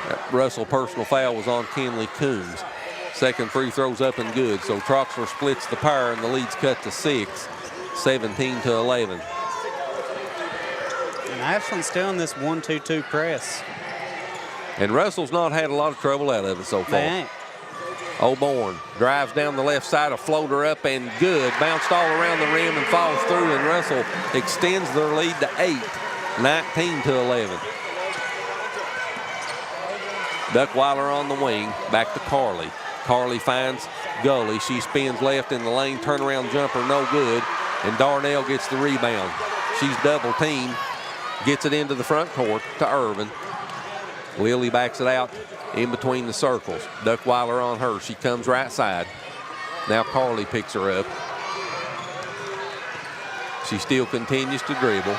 S2: That Russell personal foul was on Kenley Coombs. Second free throw's up and good. So Troxler splits the pair and the lead's cut to 6, 17-11.
S3: And Ashland's still in this 1-2-2 press.
S2: And Russell's not had a lot of trouble out of it so far.
S3: They ain't.
S2: O'Bourne drives down the left side, a floater up and good. Bounced all around the rim and falls through, and Russell extends their lead to 8, 19-11. Duckweiler on the wing, back to Carly. Carly finds Gully. She spins left in the lane, turnaround jumper, no good. And Darnell gets the rebound. She's double teamed, gets it into the front court to Irvin. Lily backs it out in between the circles. Duckweiler on her. She comes right side. Now Carly picks her up. She still continues to dribble.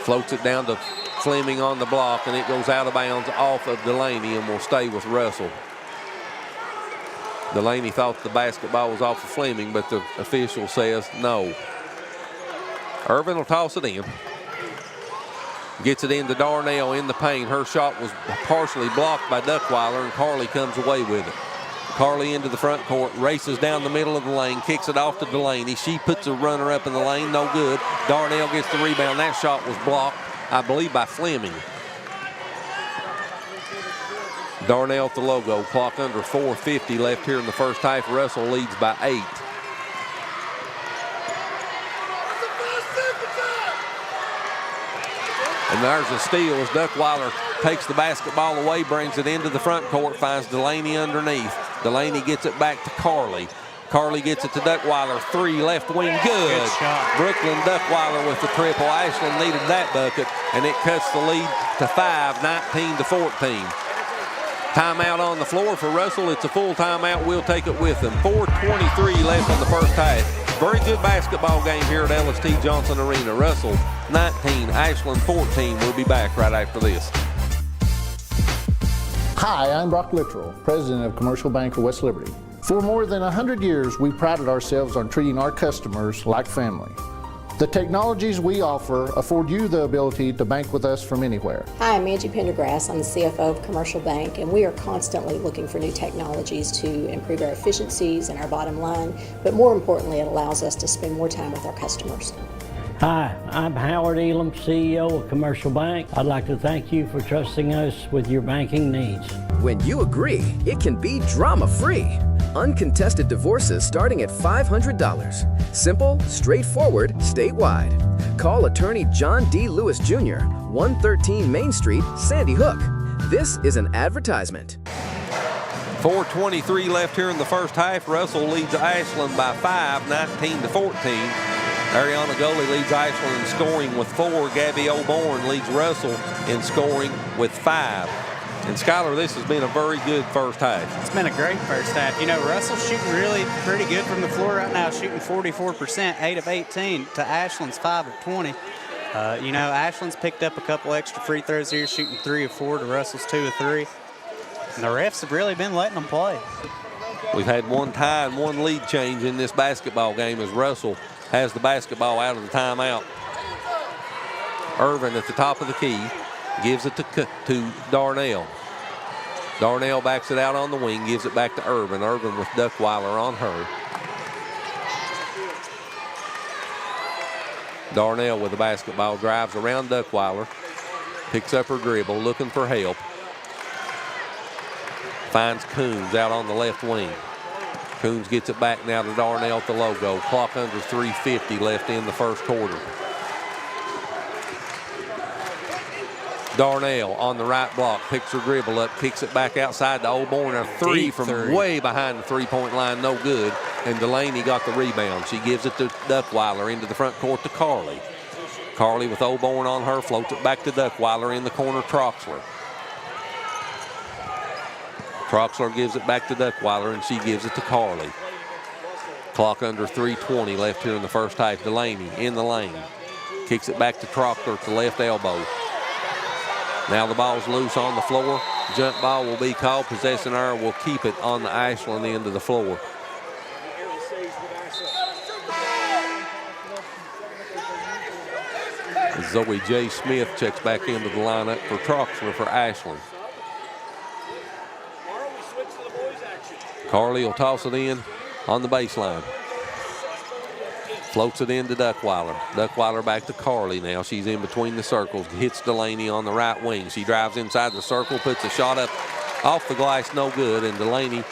S2: Floats it down to Fleming on the block, and it goes out of bounds off of Delaney and will stay with Russell. Delaney thought the basketball was off of Fleming, but the official says no. Irvin will toss it in. Gets it into Darnell in the paint. Her shot was partially blocked by Duckweiler, and Carly comes away with it. Carly into the front court, races down the middle of the lane, kicks it off to Delaney. She puts a runner up in the lane, no good. Darnell gets the rebound. That shot was blocked, I believe, by Fleming. Darnell at the logo. Clock under 4:50 left here in the first half. Russell leads by 8. And there's a steal as Duckweiler takes the basketball away, brings it into the front court, finds Delaney underneath. Delaney gets it back to Carly. Carly gets it to Duckweiler. 3, left wing, good. Brooklyn Duckweiler with the triple. Ashland needed that bucket, and it cuts the lead to 5, 19-14. Timeout on the floor for Russell. It's a full timeout. We'll take it with them. 4:23 left in the first half. Very good basketball game here at LST Johnson Arena. Russell 19, Ashland 14. We'll be back right after this.
S7: Hi, I'm Brock Littrell, President of Commercial Bank of West Liberty. For more than 100 years, we prided ourselves on treating our customers like family. The technologies we offer afford you the ability to bank with us from anywhere.
S8: Hi, I'm Angie Pendergrass. I'm the CFO of Commercial Bank, and we are constantly looking for new technologies to improve our efficiencies and our bottom line, but more importantly, it allows us to spend more time with our customers.
S9: Hi, I'm Howard Elam, CEO of Commercial Bank. I'd like to thank you for trusting us with your banking needs.
S1: When you agree, it can be drama-free. Uncontested divorces starting at $500. Simple, straightforward, statewide. Call attorney John D. Lewis Jr., 113 Main Street, Sandy Hook. This is an advertisement.
S2: 4:23 left here in the first half. Russell leads Ashland by 5, 19-14. Ariana Goley leads Ashland in scoring with 4. Gabby O'Bourne leads Russell in scoring with 5. And Skylar, this has been a very good first half.
S3: It's been a great first half. You know, Russell's shooting really pretty good from the floor right now, shooting 44%, 8 of 18 to Ashland's 5 of 20. You know, Ashland's picked up a couple extra free throws here, shooting 3 of 4 to Russell's 2 of 3. And the refs have really been letting them play.
S2: We've had one tie and one lead change in this basketball game as Russell has the basketball out of the timeout. Irvin at the top of the key gives it to Darnell. Darnell backs it out on the wing, gives it back to Irvin. Irvin with Duckweiler on her. Darnell with the basketball, drives around Duckweiler, picks up her dribble, looking for help. Finds Coombs out on the left wing. Coombs gets it back now to Darnell at the logo. Clock under 3:50 left in the first quarter. Darnell on the right block, picks her dribble up, kicks it back outside to O'Bourne. A 3 from way behind the three-point line, no good. And Delaney got the rebound. She gives it to Duckweiler into the front court to Carly. Carly with O'Bourne on her, floats it back to Duckweiler in the corner, Troxler. Troxler gives it back to Duckweiler, and she gives it to Carly. Clock under 3:20 left here in the first half. Delaney in the lane. Kicks it back to Trockler at the left elbow. Now the ball's loose on the floor. Jump ball will be called. Possession error will keep it on the Ashland end of the floor. Zoe J. Smith checks back into the lineup for Troxler for Ashland. Carly will toss it in on the baseline. Floats it into Duckweiler. Duckweiler back to Carly now. She's in between the circles. Hits Delaney on the right wing. She drives inside the circle, puts a shot up off the glass, no good, and Delaney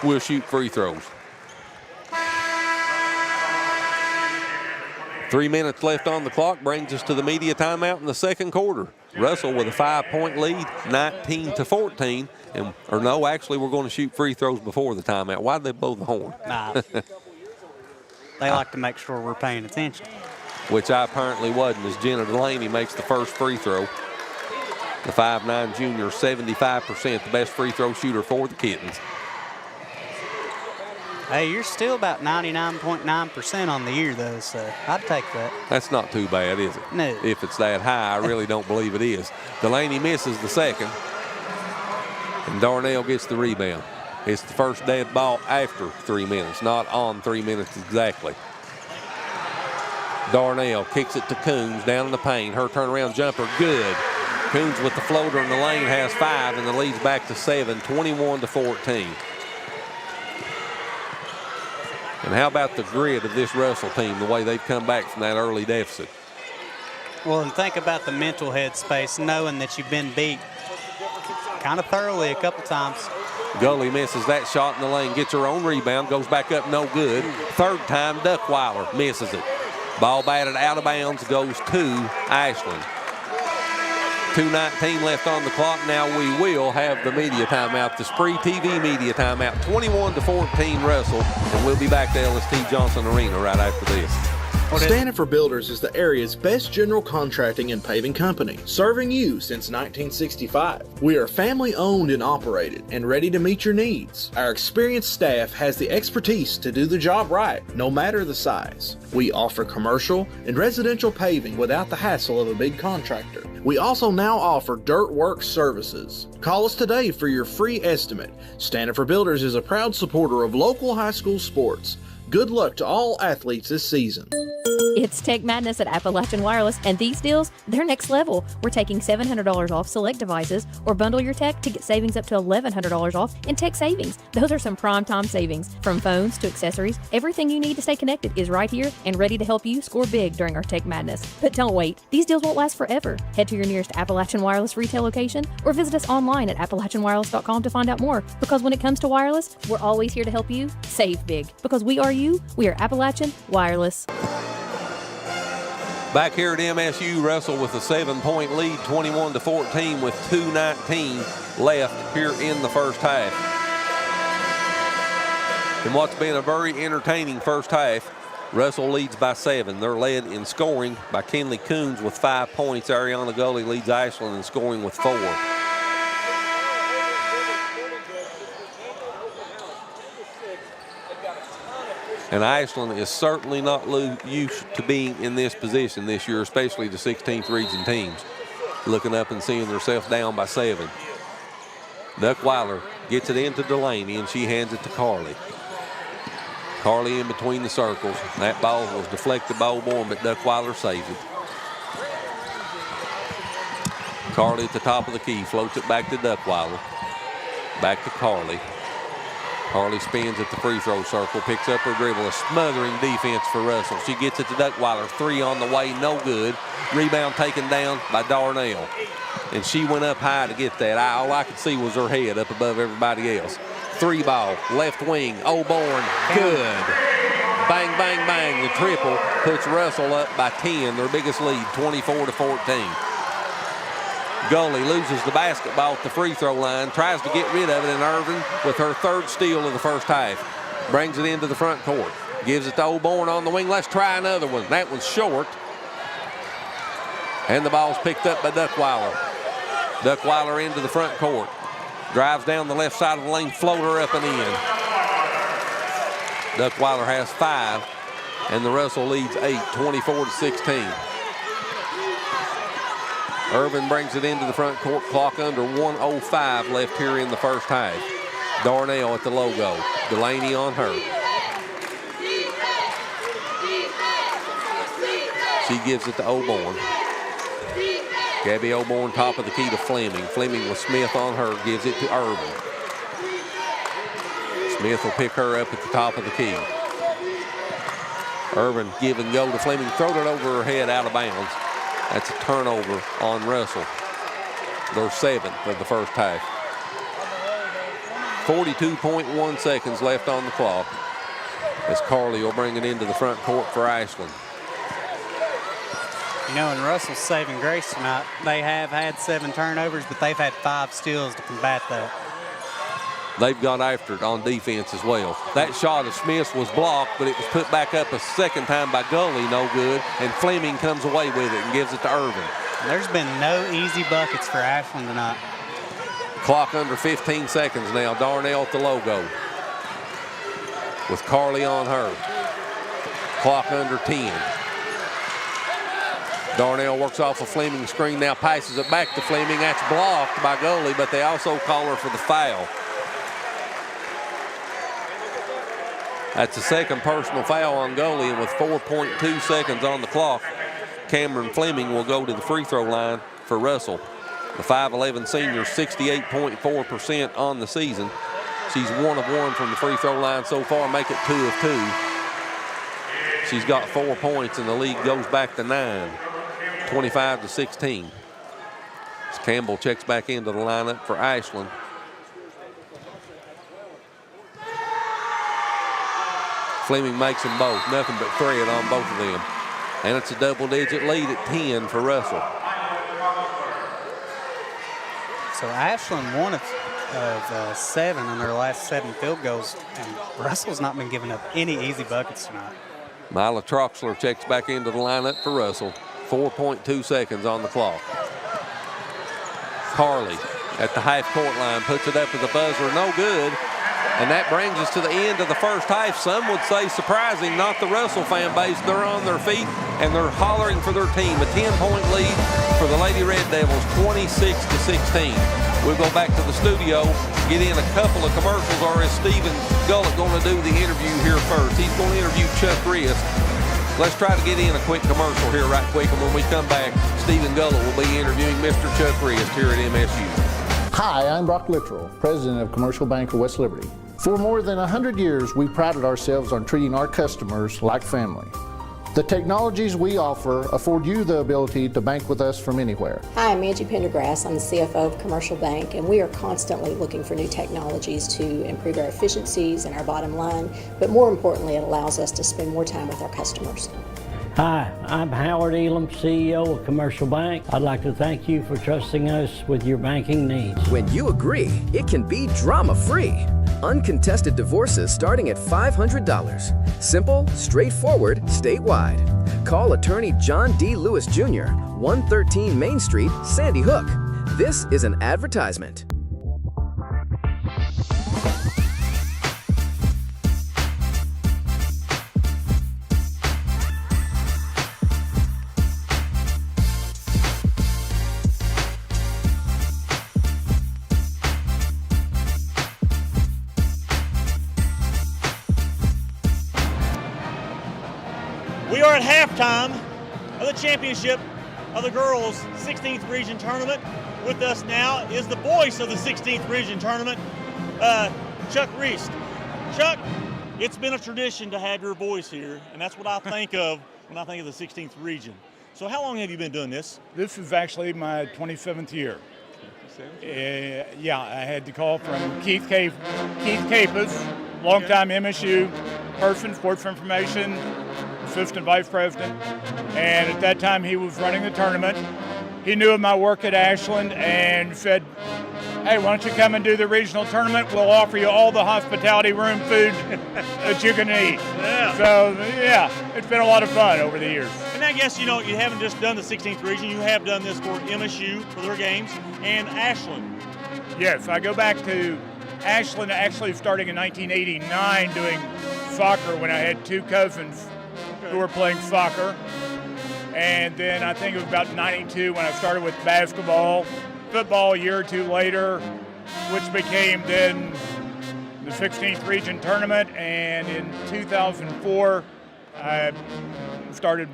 S2: will shoot free throws. 3 minutes left on the clock brings us to the media timeout in the second quarter. Russell with a 5-point lead, 19-14. Or no, actually, we're going to shoot free throws before the timeout. Why did they blow the horn?
S3: Nah. They like to make sure we're paying attention.
S2: Which I apparently wasn't, as Jenna Delaney makes the first free throw. The 5'9" junior, 75%, the best free throw shooter for the Kittens.
S3: Hey, you're still about 99.9% on the year, though, so I'd take that.
S2: That's not too bad, is it?
S3: No.
S2: If it's that high, I really don't believe it is. Delaney misses the second, and Darnell gets the rebound. It's the first dead ball after 3 minutes, not on 3 minutes exactly. Darnell kicks it to Coons down in the paint. Her turnaround jumper, good. Coons with the floater in the lane has 5, and the lead's back to 7, 21-14. And how about the grit of this Russell team, the way they've come back from that early deficit?
S3: Well, and think about the mental headspace, knowing that you've been beat kind of thoroughly a couple times.
S2: Gully misses that shot in the lane, gets her own rebound, goes back up, no good. Third time, Duckweiler misses it. Ball batted out of bounds, goes to Ashland. 2:19 left on the clock. Now we will have the media timeout, the SpreeTV media timeout. 21-14 Russell, and we'll be back to LST Johnson Arena right after this.
S5: Stanford Builders is the area's best general contracting and paving company, serving you since 1965. We are family owned and operated and ready to meet your needs. Our experienced staff has the expertise to do the job right, no matter the size. We offer commercial and residential paving without the hassle of a big contractor. We also now offer dirt work services. Call us today for your free estimate. Stanford Builders is a proud supporter of local high school sports. Good luck to all athletes this season.
S6: It's Tech Madness at Appalachian Wireless, and these deals, they're next level. We're taking $700 off select devices, or bundle your tech to get savings up to $1,100 off in tech savings. Those are some prime-time savings. From phones to accessories, everything you need to stay connected is right here and ready to help you score big during our Tech Madness. But don't wait. These deals won't last forever. Head to your nearest Appalachian Wireless retail location or visit us online at AppalachianWireless.com to find out more. Because when it comes to wireless, we're always here to help you save big. Because we are you, we are Appalachian Wireless.
S2: Back here at MSU, Russell with a 7-point lead, 21-14 with 2:19 left here in the first half. In what's been a very entertaining first half, Russell leads by 7. They're led in scoring by Kenley Coons with 5 points. Ariana Gully leads Ashland in scoring with 4. And Ashland is certainly not used to being in this position this year, especially the 16th region teams. Looking up and seeing themselves down by 7. Duckweiler gets it into Delaney, and she hands it to Carly. Carly in between the circles. That ball was deflected by O'Born, but Duckweiler saves it. Carly at the top of the key, floats it back to Duckweiler. Back to Carly. Carly spins at the free throw circle, picks up her dribble, a smothering defense for Russell. She gets it to Duckweiler, 3 on the way, no good. Rebound taken down by Darnell. And she went up high to get that. All I could see was her head up above everybody else. 3 ball, left wing, O'Born, good. Bang, bang, bang, the triple puts Russell up by 10, their biggest lead, 24-14. Gully loses the basketball at the free throw line, tries to get rid of it, and Irvin, with her 3rd steal of the first half, brings it into the front court. Gives it to O'Born on the wing. Let's try another one. That one's short. And the ball's picked up by Duckweiler. Duckweiler into the front court. Drives down the left side of the lane, floater up and in. Duckweiler has 5, and the Russell leads 8, 24-16. Irvin brings it into the front court. Clock under 1:05 left here in the first half. Darnell at the logo. Delaney on her. She gives it to Oborn. Gabby Oborn, top of the key to Fleming. Fleming with Smith on her, gives it to Irvin. Smith will pick her up at the top of the key. Irvin give and go to Fleming, throwed it over her head out of bounds. That's a turnover on Russell. Their 7th of the first half. 42.1 seconds left on the clock as Carly will bring it into the front court for Ashland.
S3: You know, in Russell's saving grace tonight, they have had 7 turnovers, but they've had 5 steals to combat that.
S2: They've got after it on defense as well. That shot of Smith's was blocked, but it was put back up a second time by Gully, no good, and Fleming comes away with it and gives it to Irvin.
S3: There's been no easy buckets for Ashland tonight.
S2: Clock under 15 seconds now. Darnell at the logo with Carly on her. Clock under 10. Darnell works off a Fleming screen, now passes it back to Fleming. That's blocked by Gully, but they also call her for the foul. That's the second personal foul on Gully, and with 4.2 seconds on the clock, Cameron Fleming will go to the free throw line for Russell. The 5'11 senior, 68.4% on the season. She's 1 of 1 from the free throw line so far, make it 2 of 2. She's got 4 points, and the lead goes back to 9, 25-16. As Campbell checks back into the lineup for Ashland. Fleming makes them both, nothing but thread on both of them. And it's a double-digit lead at 10 for Russell.
S3: So Ashland won of 7 on their last 7 field goals, and Russell's not been giving up any easy buckets tonight.
S2: Mila Troxler checks back into the lineup for Russell. 4.2 seconds on the clock. Carly at the half-court line puts it up at the buzzer, no good. And that brings us to the end of the first half. Some would say surprising, not the Russell fan base. They're on their feet and they're hollering for their team. A 10-point lead for the Lady Red Devils, 26-16. We'll go back to the studio, get in a couple of commercials, or is Stephen Gullett going to do the interview here first? He's going to interview Chuck Rist. Let's try to get in a quick commercial here right quick, and when we come back, Stephen Gullett will be interviewing Mr. Chuck Rist here at MSU.
S7: Hi, I'm Brock Littrell, President of Commercial Bank of West Liberty. For more than 100 years, we prided ourselves on treating our customers like family. The technologies we offer afford you the ability to bank with us from anywhere.
S8: Hi, I'm Angie Pendergrass. I'm the CFO of Commercial Bank, and we are constantly looking for new technologies to improve our efficiencies and our bottom line, but more importantly, it allows us to spend more time with our customers.
S9: Hi, I'm Howard Elam, CEO of Commercial Bank. I'd like to thank you for trusting us with your banking needs.
S1: When you agree, it can be drama-free. Uncontested divorces starting at $500. Simple, straightforward, statewide. Call attorney John D. Lewis Jr., 113 Main Street, Sandy Hook. This is an advertisement.
S11: We are at halftime of the championship of the girls' 16th region tournament. With us now is the voice of the 16th region tournament, Chuck Rist. Chuck, it's been a tradition to have your voice here, and that's what I think of when I think of the 16th region. So how long have you been doing this?
S15: This is actually my 27th year. Yeah, I had the call from Keith Capus, longtime MSU person, sports information, assistant vice president, and at that time he was running the tournament. He knew of my work at Ashland and said, hey, why don't you come and do the regional tournament? We'll offer you all the hospitality room food that you can eat.
S11: Yeah.
S15: So, yeah, it's been a lot of fun over the years.
S11: And I guess, you know, you haven't just done the 16th region, you have done this for MSU, for their games, and Ashland.
S15: Yes, I go back to Ashland actually starting in 1989 doing soccer when I had two cousins who were playing soccer. And then I think it was about 92 when I started with basketball. Football a year or two later, which became then the 16th region tournament. And in 2004, I started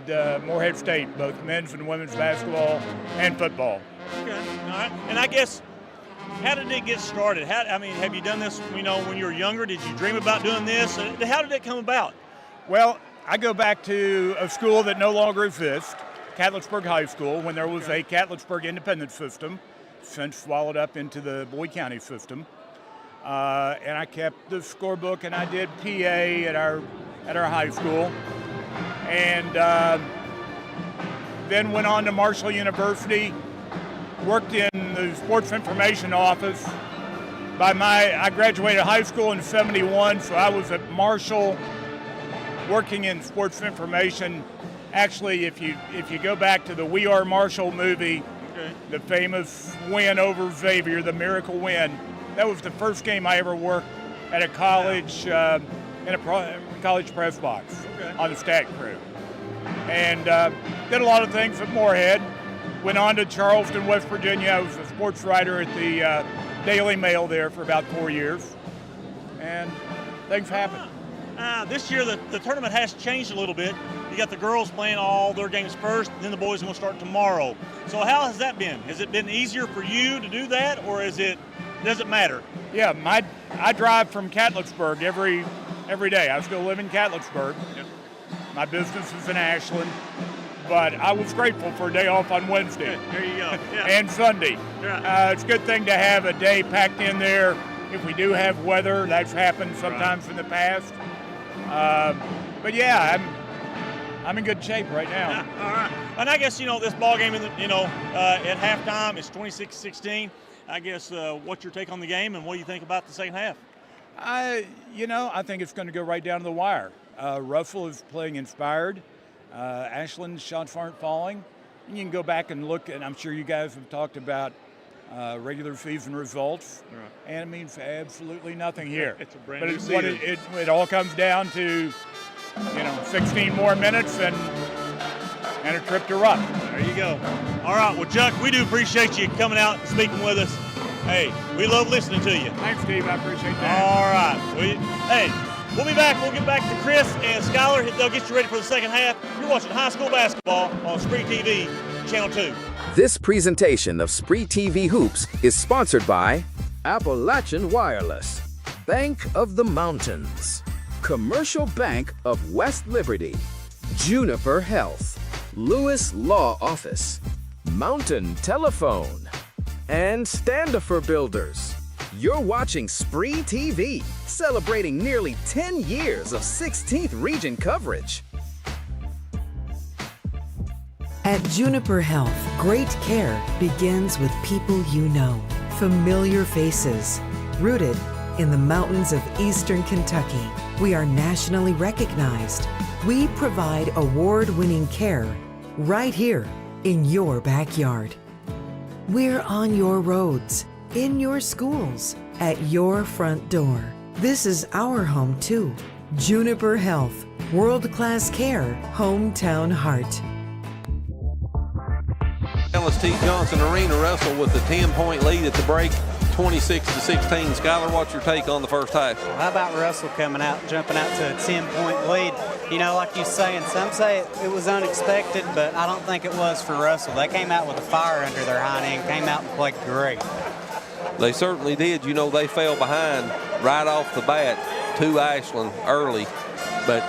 S15: Morehead State, both men's and women's basketball and football.
S11: Okay, all right. And I guess, how did it get started? Have you done this, when you were younger? Did you dream about doing this? How did it come about?
S15: Well, I go back to a school that no longer exists, Catlettsburg High School, when there was a Catlettsburg independent system, since swallowed up into the Bowie County system. And I kept the scorebook, and I did PA at our high school. And then went on to Marshall University, worked in the sports information office. I graduated high school in '71, so I was at Marshall working in sports information. Actually, if you go back to the We Are Marshall movie, the famous win over Xavier, the miracle win, that was the first game I ever worked at a college, in a college press box on the stat crew. And did a lot of things at Morehead. Went on to Charleston, West Virginia. I was a sports writer at the Daily Mail there for about 4 years. And things happened.
S11: This year, the tournament has changed a little bit. You got the girls playing all their games first, then the boys are going to start tomorrow. So how has that been? Has it been easier for you to do that, or does it matter?
S15: Yeah, I drive from Catlettsburg every day. I still live in Catlettsburg.
S11: Yep.
S15: My business is in Ashland, but I was grateful for a day off on Wednesday.
S11: There you go. Yeah.
S15: And Sunday.
S11: Yeah.
S15: It's a good thing to have a day packed in there. If we do have weather, that's happened sometimes in the past. But yeah, I'm in good shape right now.
S11: Yeah, all right. And I guess, this ball game, at halftime, it's 26-16. I guess what's your take on the game, and what do you think about the second half?
S15: I think it's going to go right down to the wire. Russell is playing inspired. Ashland's shots aren't falling. And you can go back and look, and I'm sure you guys have talked about regular season results,
S11: right,
S15: and it means absolutely nothing here.
S11: It's a brand
S15: but
S11: new
S15: it's
S11: season.
S15: It all comes down to 16 more minutes and a trip to Rupp.
S11: There you go. All right, well, Chuck, we do appreciate you coming out and speaking with us. Hey, we love listening to you.
S15: Thanks, Steve. I appreciate that.
S11: All right. We'll be back. We'll get back to Chris and Skylar. They'll get you ready for the second half. You're watching high school basketball on SpreeTV, Channel 2.
S1: This presentation of SpreeTV Hoops is sponsored by Appalachian Wireless, Bank of the Mountains, Commercial Bank of West Liberty, Juniper Health, Lewis Law Office, Mountain Telephone, and Standifer Builders. You're watching SpreeTV, celebrating nearly 10 years of 16th region coverage.
S10: At Juniper Health, great care begins with people you know, familiar faces. Rooted in the mountains of eastern Kentucky, we are nationally recognized. We provide award-winning care right here in your backyard. We're on your roads, in your schools, at your front door. This is our home too. Juniper Health, world-class care, hometown heart.
S2: LST Johnson Arena Russell with the 10-point lead at the break, 26-16. Skylar, what's your take on the first half?
S3: How about Russell jumping out to a 10-point lead? Like you're saying, some say it was unexpected, but I don't think it was for Russell. They came out with a fire under their hind end, came out and played great.
S2: They certainly did. They fell behind right off the bat to Ashland early, but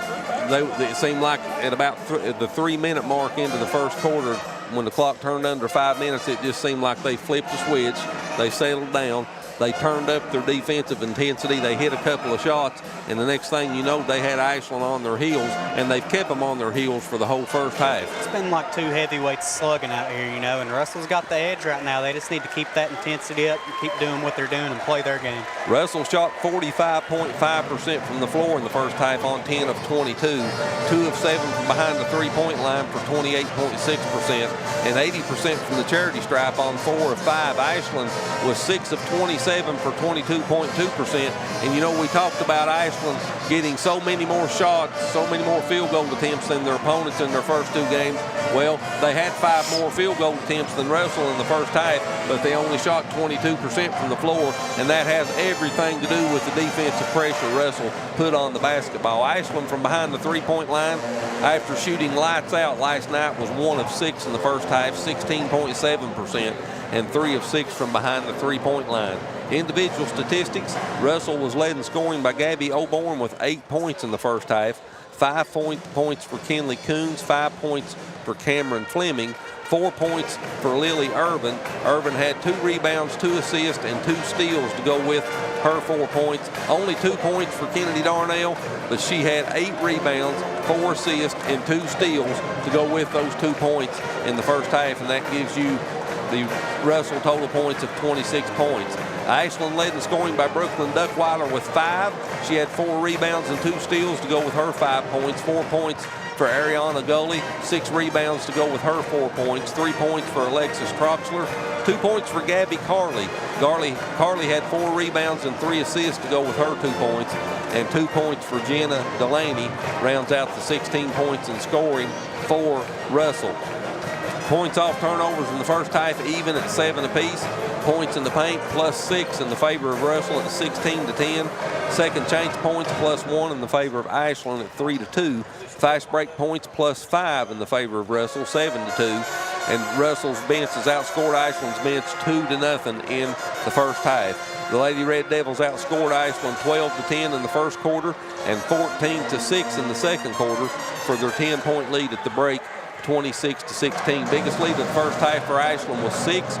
S2: it seemed like at about the 3-minute mark into the first quarter, when the clock turned under 5 minutes, it just seemed like they flipped the switch. They settled down. They turned up their defensive intensity. They hit a couple of shots, and the next thing you know, they had Ashland on their heels, and they've kept them on their heels for the whole first half.
S3: It's been like two heavyweights slugging out here, and Russell's got the edge right now. They just need to keep that intensity up and keep doing what they're doing and play their game.
S2: Russell shot 45.5% from the floor in the first half on 10 of 22, 2 of 7 from behind the three-point line for 28.6%, and 80% from the charity stripe on 4 of 5. Ashland was 6 of 27 for 22.2%. And you know, we talked about Ashland getting so many more shots, so many more field goal attempts than their opponents in their first 2 games. Well, they had 5 more field goal attempts than Russell in the first half, but they only shot 22% from the floor, and that has everything to do with the defensive pressure Russell put on the basketball. Ashland from behind the three-point line, after shooting lights out last night, was 1 of 6 in the first half, 16.7%, and 3 of 6 from behind the three-point line. Individual statistics, Russell was led in scoring by Gabby Oborn with 8 points in the first half, 5 points for Kinley Coons, 5 points for Cameron Fleming, 4 points for Lily Irvin. Irvin had 2 rebounds, 2 assists, and 2 steals to go with her 4 points. Only 2 points for Kennedy Darnell, but she had 8 rebounds, 4 assists, and 2 steals to go with those 2 points in the first half, and that gives you the Russell total points of 26 points. Ashland led in scoring by Brooklyn Duckweiler with 5. She had 4 rebounds and 2 steals to go with her 5 points. 4 points for Ariana Gully, 6 rebounds to go with her 4 points. 3 points for Alexis Troxler, 2 points for Gabby Carley. Carley had 4 rebounds and 3 assists to go with her 2 points. And 2 points for Jenna Delaney rounds out the 16 points in scoring for Russell. Points off turnovers in the first half even at 7 apiece. Points in the paint +6 in the favor of Russell at 16-10. Second chance points +1 in the favor of Ashland at 3-2. Fast break points +5 in the favor of Russell, 7-2. And Russell's bench has outscored Ashland's bench 2-0 in the first half. The Lady Red Devils outscored Ashland 12-10 in the first quarter and 14-6 in the second quarter for their 10-point lead at the break, 26-16. Biggest lead of the first half for Ashland was 6.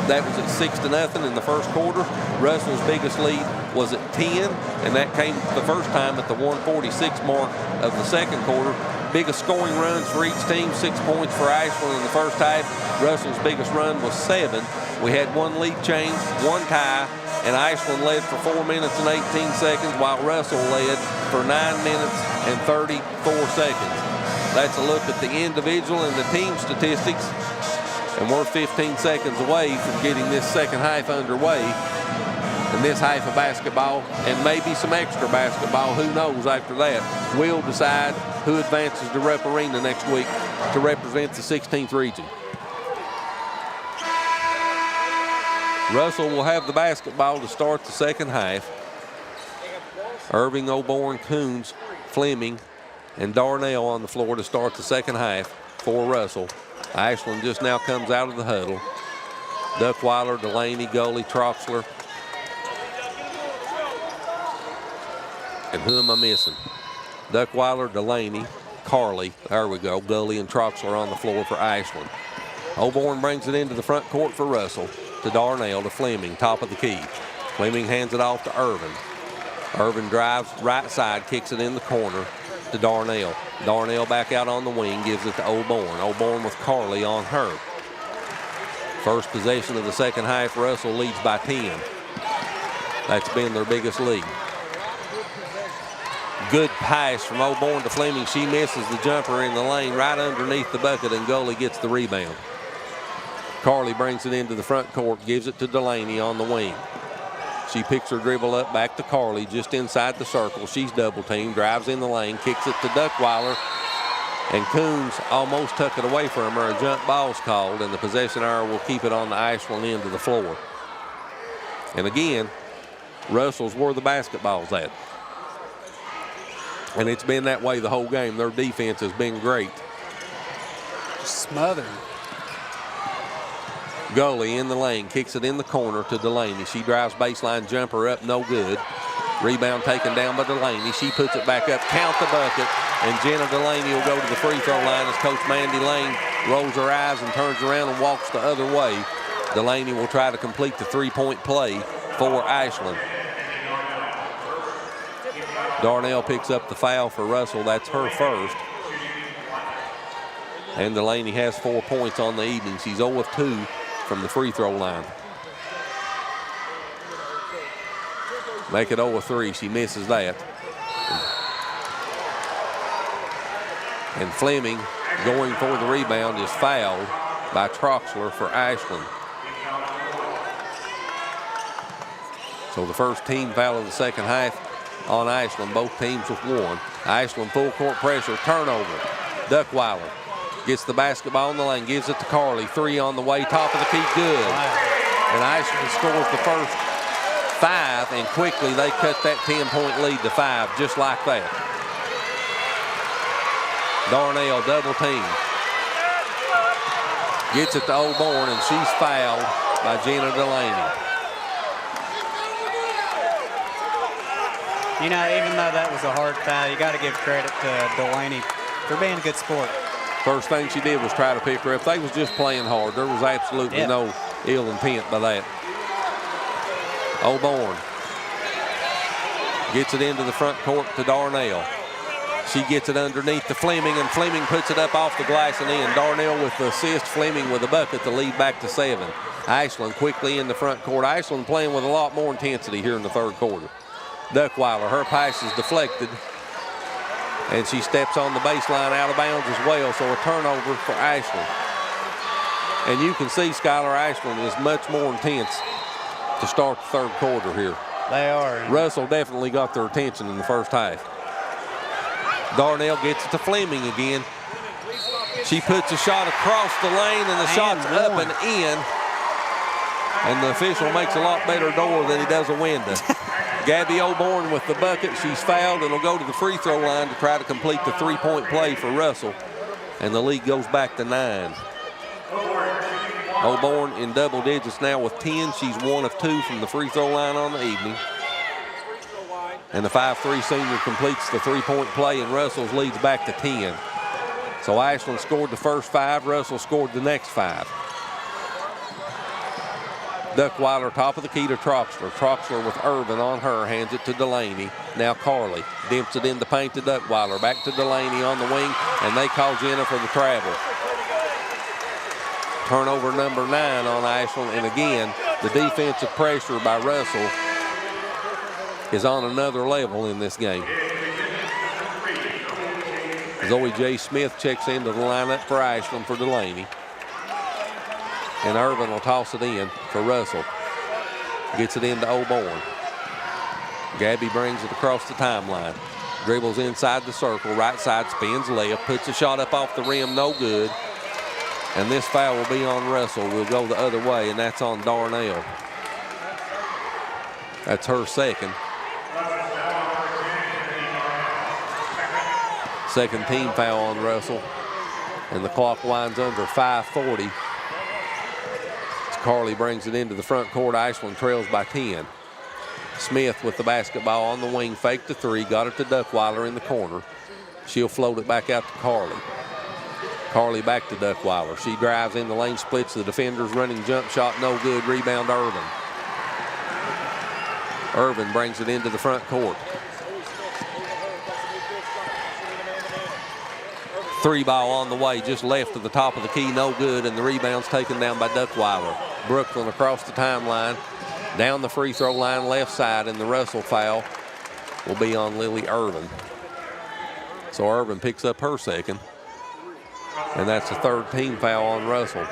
S2: That was at 6-0 in the first quarter. Russell's biggest lead was at 10, and that came the first time at the 146 mark of the second quarter. Biggest scoring runs for each team, 6 points for Ashland in the first half. Russell's biggest run was 7. We had 1 lead change, 1 tie, and Ashland led for 4 minutes and 18 seconds, while Russell led for 9 minutes and 34 seconds. That's a look at the individual and the team statistics, and we're 15 seconds away from getting this second half underway. And this half of basketball, and maybe some extra basketball, who knows after that, will decide who advances to Rupp Arena next week to represent the 16th region. Russell will have the basketball to start the second half. Irving, Oborn, Coons, Fleming, and Darnell on the floor to start the second half for Russell. Ashland just now comes out of the huddle. Duckweiler, Delaney, Gully, Troxler. And who am I missing? Duckweiler, Delaney, Carley. There we go. Gully and Troxler on the floor for Ashland. Oborn brings it into the front court for Russell. To Darnell, to Fleming, top of the key. Fleming hands it off to Irvin. Irvin drives right side, kicks it in the corner to Darnell. Darnell back out on the wing, gives it to Oborn. Oborn with Carley on her. First possession of the second half, Russell leads by 10. That's been their biggest lead. Good pass from Oborn to Fleming. She misses the jumper in the lane right underneath the bucket, and Gully gets the rebound. Carley brings it into the front court, gives it to Delaney on the wing. She picks her dribble up back to Carley just inside the circle. She's double teamed, drives in the lane, kicks it to Duckweiler, and Coons almost tuck it away from her. A jump ball's called, and the possession arrow will keep it on the Ashland end of the floor. And again, Russell's where the basketball's at. And it's been that way the whole game. Their defense has been great.
S3: Smothered.
S2: Gully in the lane, kicks it in the corner to Delaney. She drives baseline jumper up, no good. Rebound taken down by Delaney. She puts it back up, count the bucket, and Jenna Delaney will go to the free throw line as Coach Mandy Lane rolls her eyes and turns around and walks the other way. Delaney will try to complete the three-point play for Ashland. Darnell picks up the foul for Russell. That's her first. And Delaney has 4 points on the evening. She's 0 of 2 from the free throw line. Make it 0 of 3. She misses that. And Fleming, going for the rebound, is fouled. by Troxler for Ashland. So the first team foul of the second half on Ashland, both teams with one. Ashland full court pressure, turnover. Duckweiler gets the basketball in the lane, gives it to Carly. 3 on the way, top of the key, good. And Ashland scores the first 5, and quickly they cut that 10-point lead to 5, just like that. Darnell double team. Gets it to O'Born, and she's fouled by Gina Delaney.
S3: You know, even though that was a hard foul, you got to give credit to Delaney for being a good sport.
S2: First thing she did was try to pick her up. They was just playing hard. There was absolutely no ill intent by that. O'Born gets it into the front court to Darnell. She gets it underneath to Fleming, and Fleming puts it up off the glass and in. Darnell with the assist, Fleming with a bucket to lead back to 7. Ashland quickly in the front court. Ashland playing with a lot more intensity here in the third quarter. Duckweiler, her pass is deflected, and she steps on the baseline out of bounds as well, so a turnover for Ashland. And you can see Skylar Ashland is much more intense to start the third quarter here.
S3: They are.
S2: Russell definitely got their attention in the first half. Darnell gets it to Fleming again. She puts a shot across the lane, and the shot's up and in. And the official makes a lot better door than he does a window. Gabby O'Born with the bucket. She's fouled and will go to the free throw line to try to complete the 3-point play for Russell. And the lead goes back to 9. O'Born in double digits now with 10. She's 1 of 2 from the free throw line on the evening. And the 5'3" senior completes the 3-point play, and Russell's leads back to 10. So Ashland scored the first 5. Russell scored the next 5. Duckweiler top of the key to Troxler. Troxler with Irvin on her, hands it to Delaney. Now Carly dimps it in the paint to Duckweiler. Back to Delaney on the wing, and they call Jenna for the travel. Turnover number 9 on Ashland, and again, the defensive pressure by Russell is on another level in this game. Zoe J. Smith checks into the lineup for Ashland for Delaney. And Irvin will toss it in for Russell. Gets it into O'Born. Gabby brings it across the timeline. Dribbles inside the circle, right side, spins left, puts a shot up off the rim, no good. And this foul will be on Russell. We'll go the other way, and that's on Darnell. That's her second. Second team foul on Russell. And the clock winds under 5:40. Carly brings it into the front court. Ashland trails by 10. Smith with the basketball on the wing, faked the 3, got it to Duckweiler in the corner. She'll float it back out to Carly. Carly back to Duckweiler. She drives in the lane, splits the defenders, running jump shot, no good. Rebound Irvin. Irvin brings it into the front court. 3 ball on the way, just left of the top of the key, no good, and the rebound's taken down by Duckweiler. Brooklyn across the timeline, down the free throw line left side, and the Russell foul will be on Lily Irvin. So Irvin picks up her second, and that's the third team foul on Russell.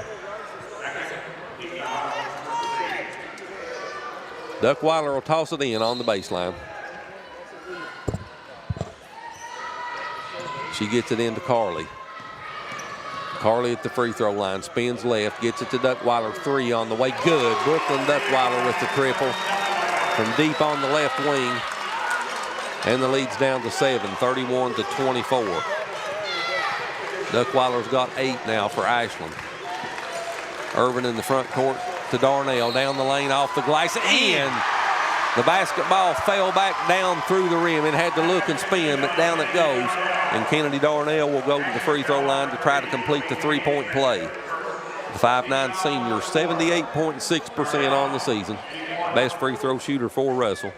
S2: Duckweiler will toss it in on the baseline. She gets it into Carly. Carly at the free throw line, spins left, gets it to Duckweiler, 3 on the way, good. Brooklyn Duckweiler with the triple from deep on the left wing. And the lead's down to 7, 31-24. Duckweiler's got 8 now for Ashland. Irvin in the front court to Darnell, down the lane, off the glass, and the basketball fell back down through the rim. It had to look and spin, but down it goes. And Kennedy Darnell will go to the free throw line to try to complete the 3-point play. The 5'9" senior, 78.6% on the season. Best free throw shooter for Russell.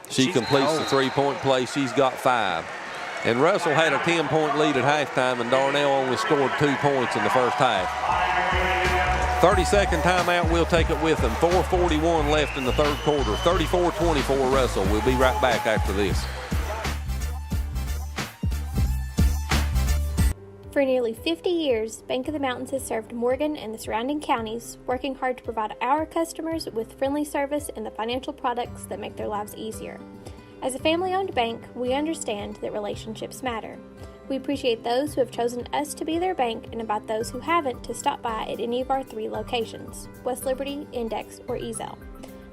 S2: She completes the 3-point play. She's got 5. And Russell had a 10-point lead at halftime, and Darnell only scored 2 points in the first half. 30-second timeout, we'll take it with them. 4:41 left in the third quarter. 34-24 Russell. We'll be right back after this.
S4: For nearly 50 years, Bank of the Mountains has served Morgan and the surrounding counties, working hard to provide our customers with friendly service and the financial products that make their lives easier. As a family-owned bank, we understand that relationships matter. We appreciate those who have chosen us to be their bank and invite those who haven't to stop by at any of our 3 locations, West Liberty, Index, or Ezel.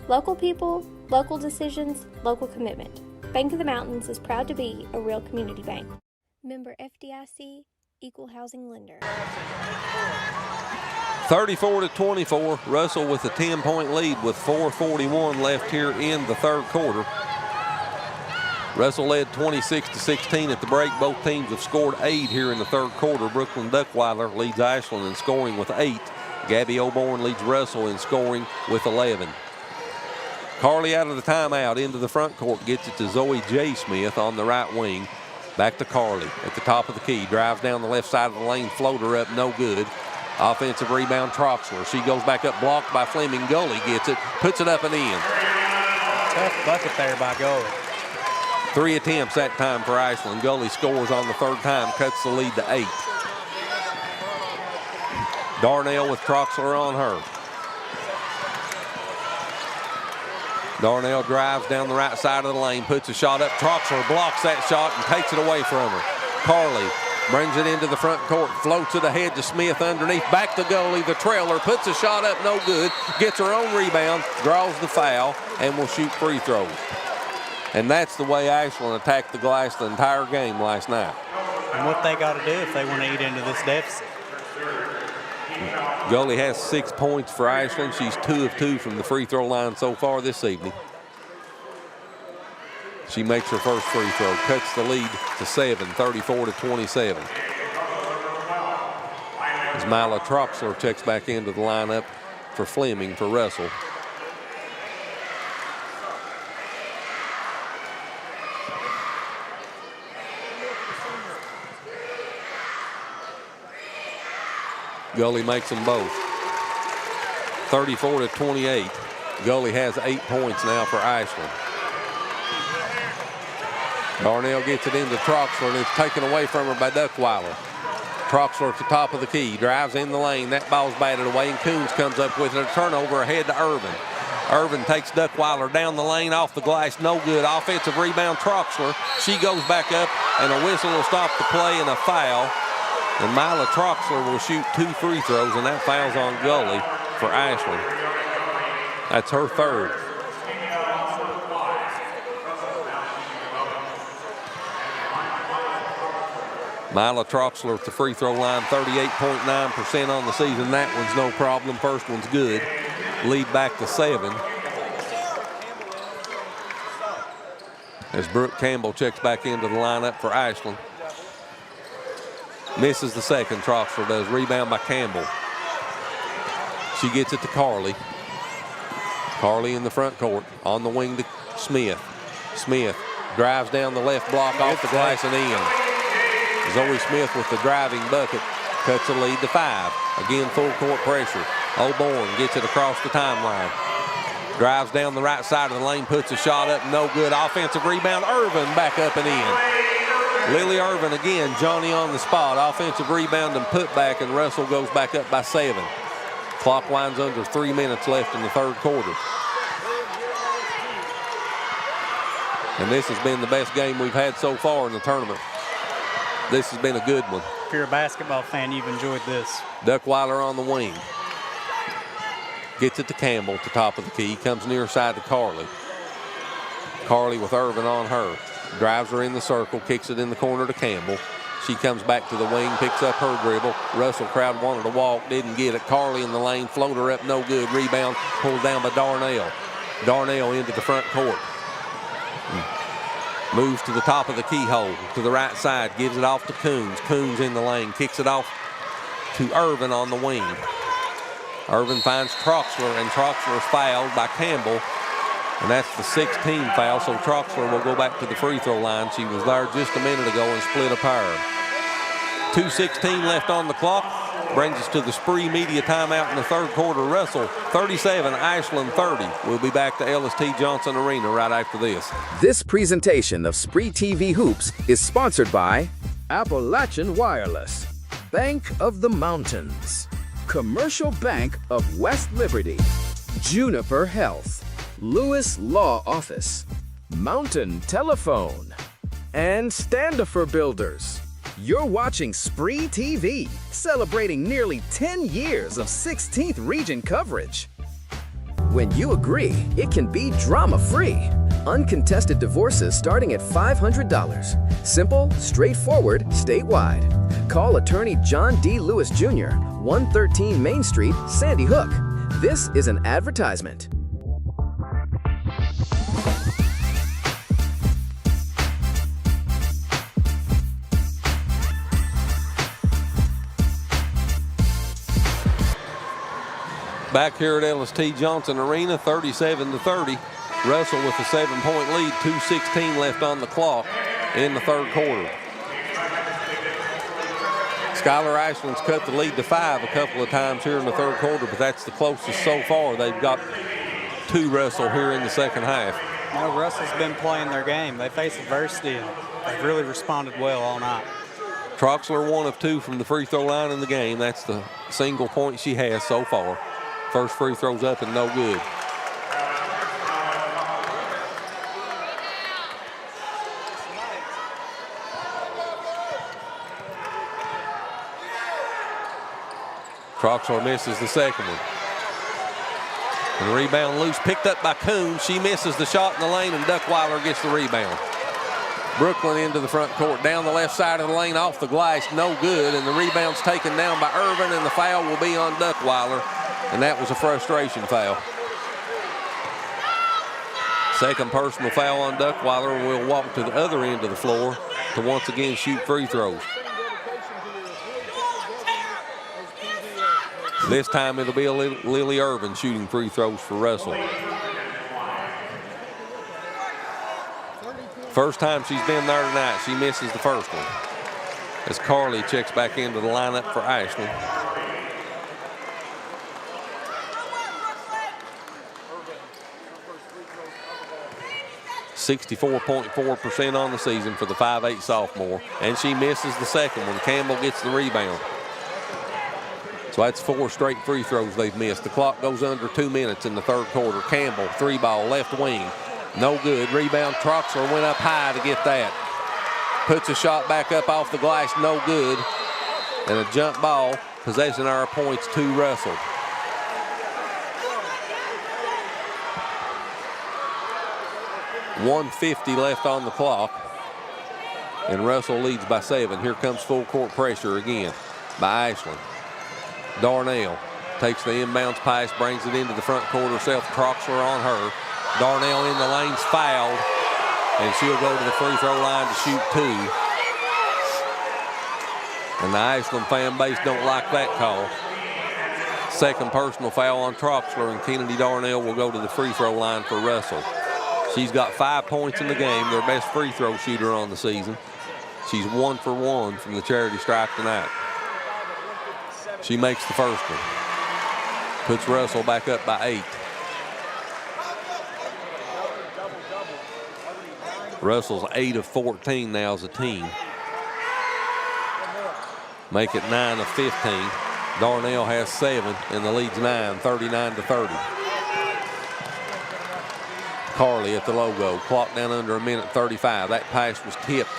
S4: Local people, local decisions, local commitment. Bank of the Mountains is proud to be a real community bank. Member FDIC, Equal Housing Lender.
S2: 34-24, Russell with a 10-point lead with 4:41 left here in the third quarter. Russell led 26-16 at the break. Both teams have scored 8 here in the third quarter. Brooklyn Duckweiler leads Ashland in scoring with 8. Gabby O'Born leads Russell in scoring with 11. Carly out of the timeout into the front court, gets it to Zoe J. Smith on the right wing. Back to Carly at the top of the key. Drives down the left side of the lane. Floater up, no good. Offensive rebound, Troxler. She goes back up, blocked by Fleming. Gully gets it, puts it up and in.
S3: Tough bucket there by Gully.
S2: 3 attempts that time for Ashland. Gully scores on the third time, cuts the lead to 8. Darnell with Troxler on her. Darnell drives down the right side of the lane, puts a shot up. Troxler blocks that shot and takes it away from her. Carly brings it into the front court, floats it ahead to Smith underneath, back to Gully, the trailer, puts a shot up, no good, gets her own rebound, draws the foul, and will shoot free throws. And that's the way Ashland attacked the glass the entire game last night.
S3: And what they got to do if they want to eat into this deficit.
S2: Gully has 6 points for Ashland. She's 2 of 2 from the free throw line so far this evening. She makes her first free throw, cuts the lead to 7, 34-27. As Mila Troxler checks back into the lineup for Fleming for Russell. Gully makes them both. 34-28. Gully has 8 points now for Ashland. Darnell gets it into Troxler, and it's taken away from her by Duckweiler. Troxler at the top of the key, drives in the lane. That ball's batted away, and Coons comes up with it. A turnover ahead to Irvin. Irvin takes Duckweiler down the lane, off the glass, no good. Offensive rebound, Troxler. She goes back up, and a whistle will stop the play and a foul. And Mila Troxler will shoot 2 free throws, and that foul's on Gully for Ashland. That's her third. Mila Troxler at the free throw line, 38.9% on the season. That one's no problem. First one's good. Lead back to 7. As Brooke Campbell checks back into the lineup for Ashland. Misses the second, Troxler does. Rebound by Campbell. She gets it to Carly. Carly in the front court. On the wing to Smith. Smith drives down the left block off the glass and in. Zoe Smith with the driving bucket. Cuts the lead to 5. Again, full court pressure. O'Born gets it across the timeline. Drives down the right side of the lane, puts a shot up, no good. Offensive rebound, Irvin back up and in. Lily Irvin again, Johnny on the spot. Offensive rebound and put back, and Russell goes back up by 7. Clock winds under 3 minutes left in the third quarter. And this has been the best game we've had so far in the tournament. This has been a good one.
S3: If you're a basketball fan, you've enjoyed this.
S2: Duckweiler on the wing. Gets it to Campbell at the top of the key. Comes near side to Carly. Carly with Irvin on her. Drives her in the circle, kicks it in the corner to Campbell. She comes back to the wing, picks up her dribble. Russell crowd wanted to walk, didn't get it. Carly in the lane, floater up, no good. Rebound pulled down by Darnell. Darnell into the front court. Moves to the top of the keyhole, to the right side, gives it off to Coons. Coons in the lane, kicks it off to Irvin on the wing. Irvin finds Troxler, and Troxler is fouled by Campbell. And that's the 16th foul, so Troxler will go back to the free throw line. She was there just a minute ago and split a pair. 2:16 left on the clock. Brings us to the Spree Media timeout in the third quarter. Russell 37, Ashland 30. We'll be back to LST Johnson Arena right after this.
S1: This presentation of SpreeTV Hoops is sponsored by Appalachian Wireless. Bank of the Mountains, Commercial Bank of West Liberty, Juniper Health, Lewis Law Office, Mountain Telephone, and Standifer Builders. You're watching SpreeTV, celebrating nearly 10 years of 16th region coverage. When you agree, it can be drama-free. Uncontested divorces starting at $500. Simple, straightforward, statewide. Call attorney John D. Lewis Jr., 113 Main Street, Sandy Hook. This is an advertisement.
S2: Back here at LST Johnson Arena, 37-30. Russell with a 7-point lead, 2:16 left on the clock in the third quarter. Skylar Ashland's cut the lead to 5 a couple of times here in the third quarter, but that's the closest so far. They've got to Russell here in the second half.
S3: No, Russell's been playing their game. They face adversity, and they've really responded well all night.
S2: Troxler 1 of 2 from the free throw line in the game. That's the single point she has so far. First free throw's up and no good. Troxler misses the second one. And the rebound loose, picked up by Coon. She misses the shot in the lane, and Duckweiler gets the rebound. Brooklyn into the front court, down the left side of the lane, off the glass, no good. And the rebound's taken down by Irvin, and the foul will be on Duckweiler. And that was a frustration foul. Second personal foul on Duckweiler, and we'll walk to the other end of the floor to once again shoot free throws. This time it'll be Lily Irvin shooting free throws for Russell. First time she's been there tonight, she misses the first one. As Carly checks back into the lineup for Ashland. .4% on the season for the 5'8" sophomore. And she misses the second one. Campbell gets the rebound. So that's 4 straight free throws they've missed. The clock goes under 2 minutes in the third quarter. Campbell, 3-ball, left wing. No good. Rebound, Troxler went up high to get that. Puts a shot back up off the glass, no good. And a jump ball, possession our points to Russell. .150 left on the clock. And Russell leads by 7. Here comes full court pressure again by Ashland. Darnell takes the inbounds pass, brings it into the front court herself. Troxler on her. Darnell in the lane's fouled, and she'll go to the free throw line to shoot 2. And the Ashland fan base don't like that call. Second personal foul on Troxler, and Kennedy Darnell will go to the free throw line for Russell. She's got 5 points in the game, their best free throw shooter on the season. She's 1 for 1 from the charity stripe tonight. She makes the first one. Puts Russell back up by 8. Russell's 8 of 14 now as a team. Make it 9 of 15. Darnell has 7, and the lead's 9, 39-30. Carly at the logo. Clock down under 1:35. That pass was tipped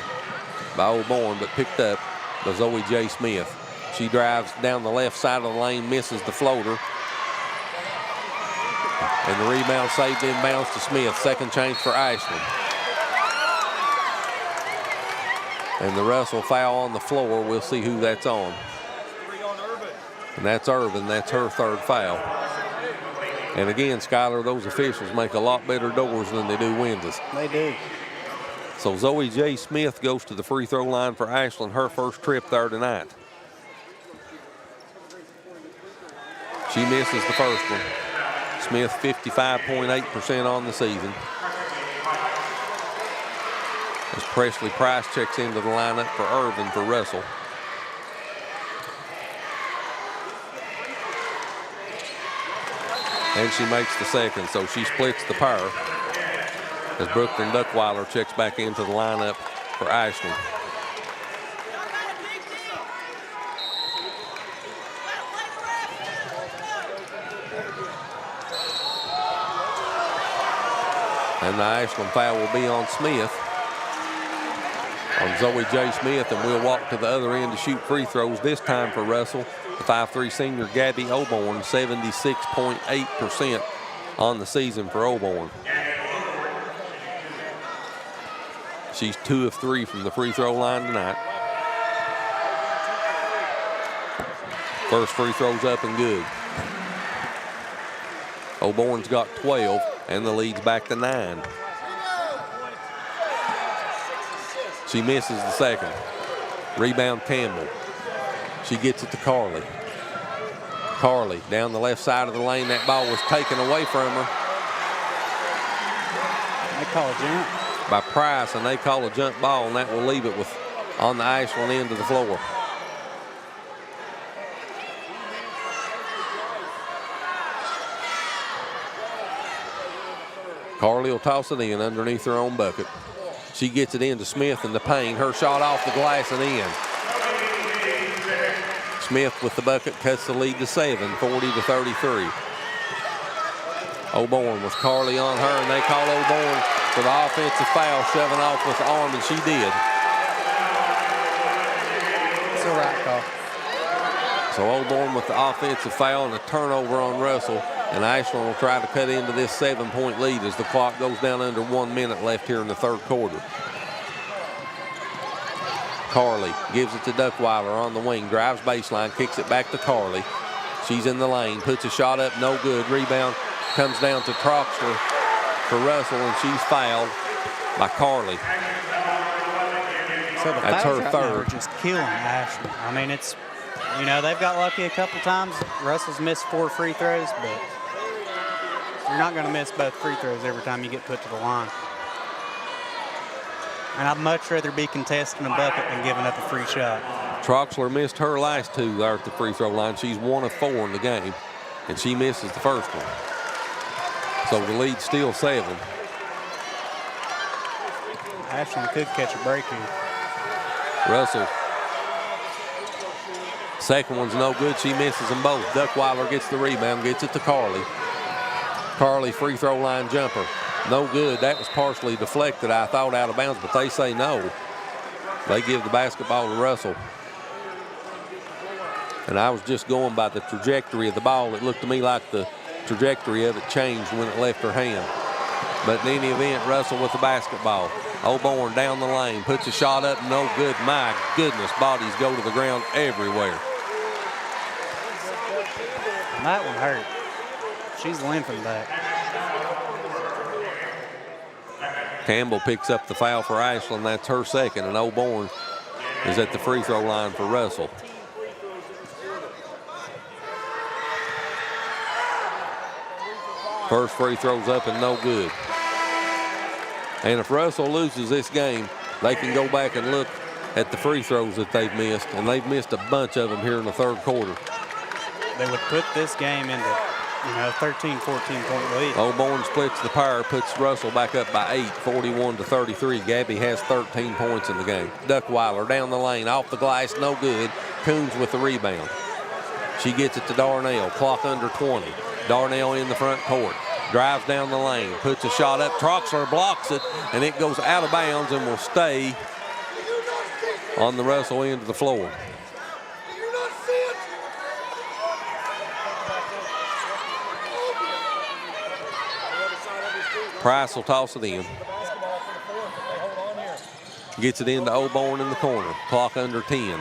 S2: by O'Born, but picked up by Zoe J. Smith. She drives down the left side of the lane, misses the floater. And the rebound saved inbounds to Smith. Second change for Ashland. And the Russell foul on the floor. We'll see who that's on. And that's Irvin. That's her third foul. And again, Skylar, those officials make a lot better doors than they do windows.
S3: They do.
S2: So Zoe J. Smith goes to the free throw line for Ashland, her first trip there tonight. She misses the first one. Smith 55.8% on the season. As Presley Price checks into the lineup for Irvin for Russell. And she makes the second, so she splits the pair. As Brooklyn Duckweiler checks back into the lineup for Ashland. And the Ashland foul will be on Smith, on Zoe J. Smith, and we'll walk to the other end to shoot free throws, this time for Russell. The 5'3" senior Gabby Oborn, 76.8% on the season for Oborn. She's 2 of 3 from the free throw line tonight. First free throw's up and good. Oborn's got 12, and the lead's back to 9. She misses the second. Rebound Campbell. She gets it to Carly. Carly down the left side of the lane. That ball was taken away from her.
S3: They call a jump.
S2: By Price, and they call a jump ball, and that will leave it with on the Ashland end of the floor. Carly will toss it in underneath her own bucket. She gets it into Smith in the paint. Her shot off the glass and in. Smith with the bucket cuts the lead to 7, 40-33. Oborn with Carly on her, and they call Oborn for the offensive foul, shoving off with the arm, and she did.
S3: It's a right call.
S2: So Oborn with the offensive foul and a turnover on Russell, and Ashland will try to cut into this 7-point lead as the clock goes down under 1 minute left here in the third quarter. Carly gives it to Duckweiler on the wing, drives baseline, kicks it back to Carly. She's in the lane, puts a shot up, no good. Rebound comes down to Troxler for Russell, and she's fouled by Carly.
S3: So the
S2: That's
S3: fouls
S2: her
S3: right now are
S2: third.
S3: just killing Ashland. I mean, it's, you know, they've got lucky a couple times. Russell's missed 4 free throws, but you're not going to miss both free throws every time you get put to the line. And I'd much rather be contesting a bucket than giving up a free shot.
S2: Troxler missed her last 2 there at the free throw line. She's 1 of 4 in the game, and she misses the first one. So the lead's still 7.
S3: Ashland could catch a break here.
S2: Russell. Second one's no good. She misses them both. Duckweiler gets the rebound, gets it to Carly. Carly free throw line jumper. No good. That was partially deflected, I thought, out of bounds, but they say no. They give the basketball to Russell. And I was just going by the trajectory of the ball. It looked to me like the trajectory of it changed when it left her hand. But in any event, Russell with the basketball. Oborn down the lane, puts a shot up, no good. My goodness, bodies go to the ground everywhere.
S3: And that one hurt. She's limping back.
S2: Campbell picks up the foul for Ashland. That's her second, and Oborn is at the free throw line for Russell. First free throw's up and no good. And if Russell loses this game, they can go back and look at the free throws that they've missed, and they've missed a bunch of them here in the third quarter.
S3: They would put this game into, you know, 13, 14-point lead.
S2: Oborn splits the power, puts Russell back up by 8, 41-33. Gabby has 13 points in the game. Duckweiler down the lane, off the glass, no good. Coons with the rebound. She gets it to Darnell, clock under 20. Darnell in the front court, drives down the lane, puts a shot up. Troxler blocks it, and it goes out of bounds and will stay on the Russell end of the floor. Price will toss it in. Gets it into Oborn in the corner. Clock under 10.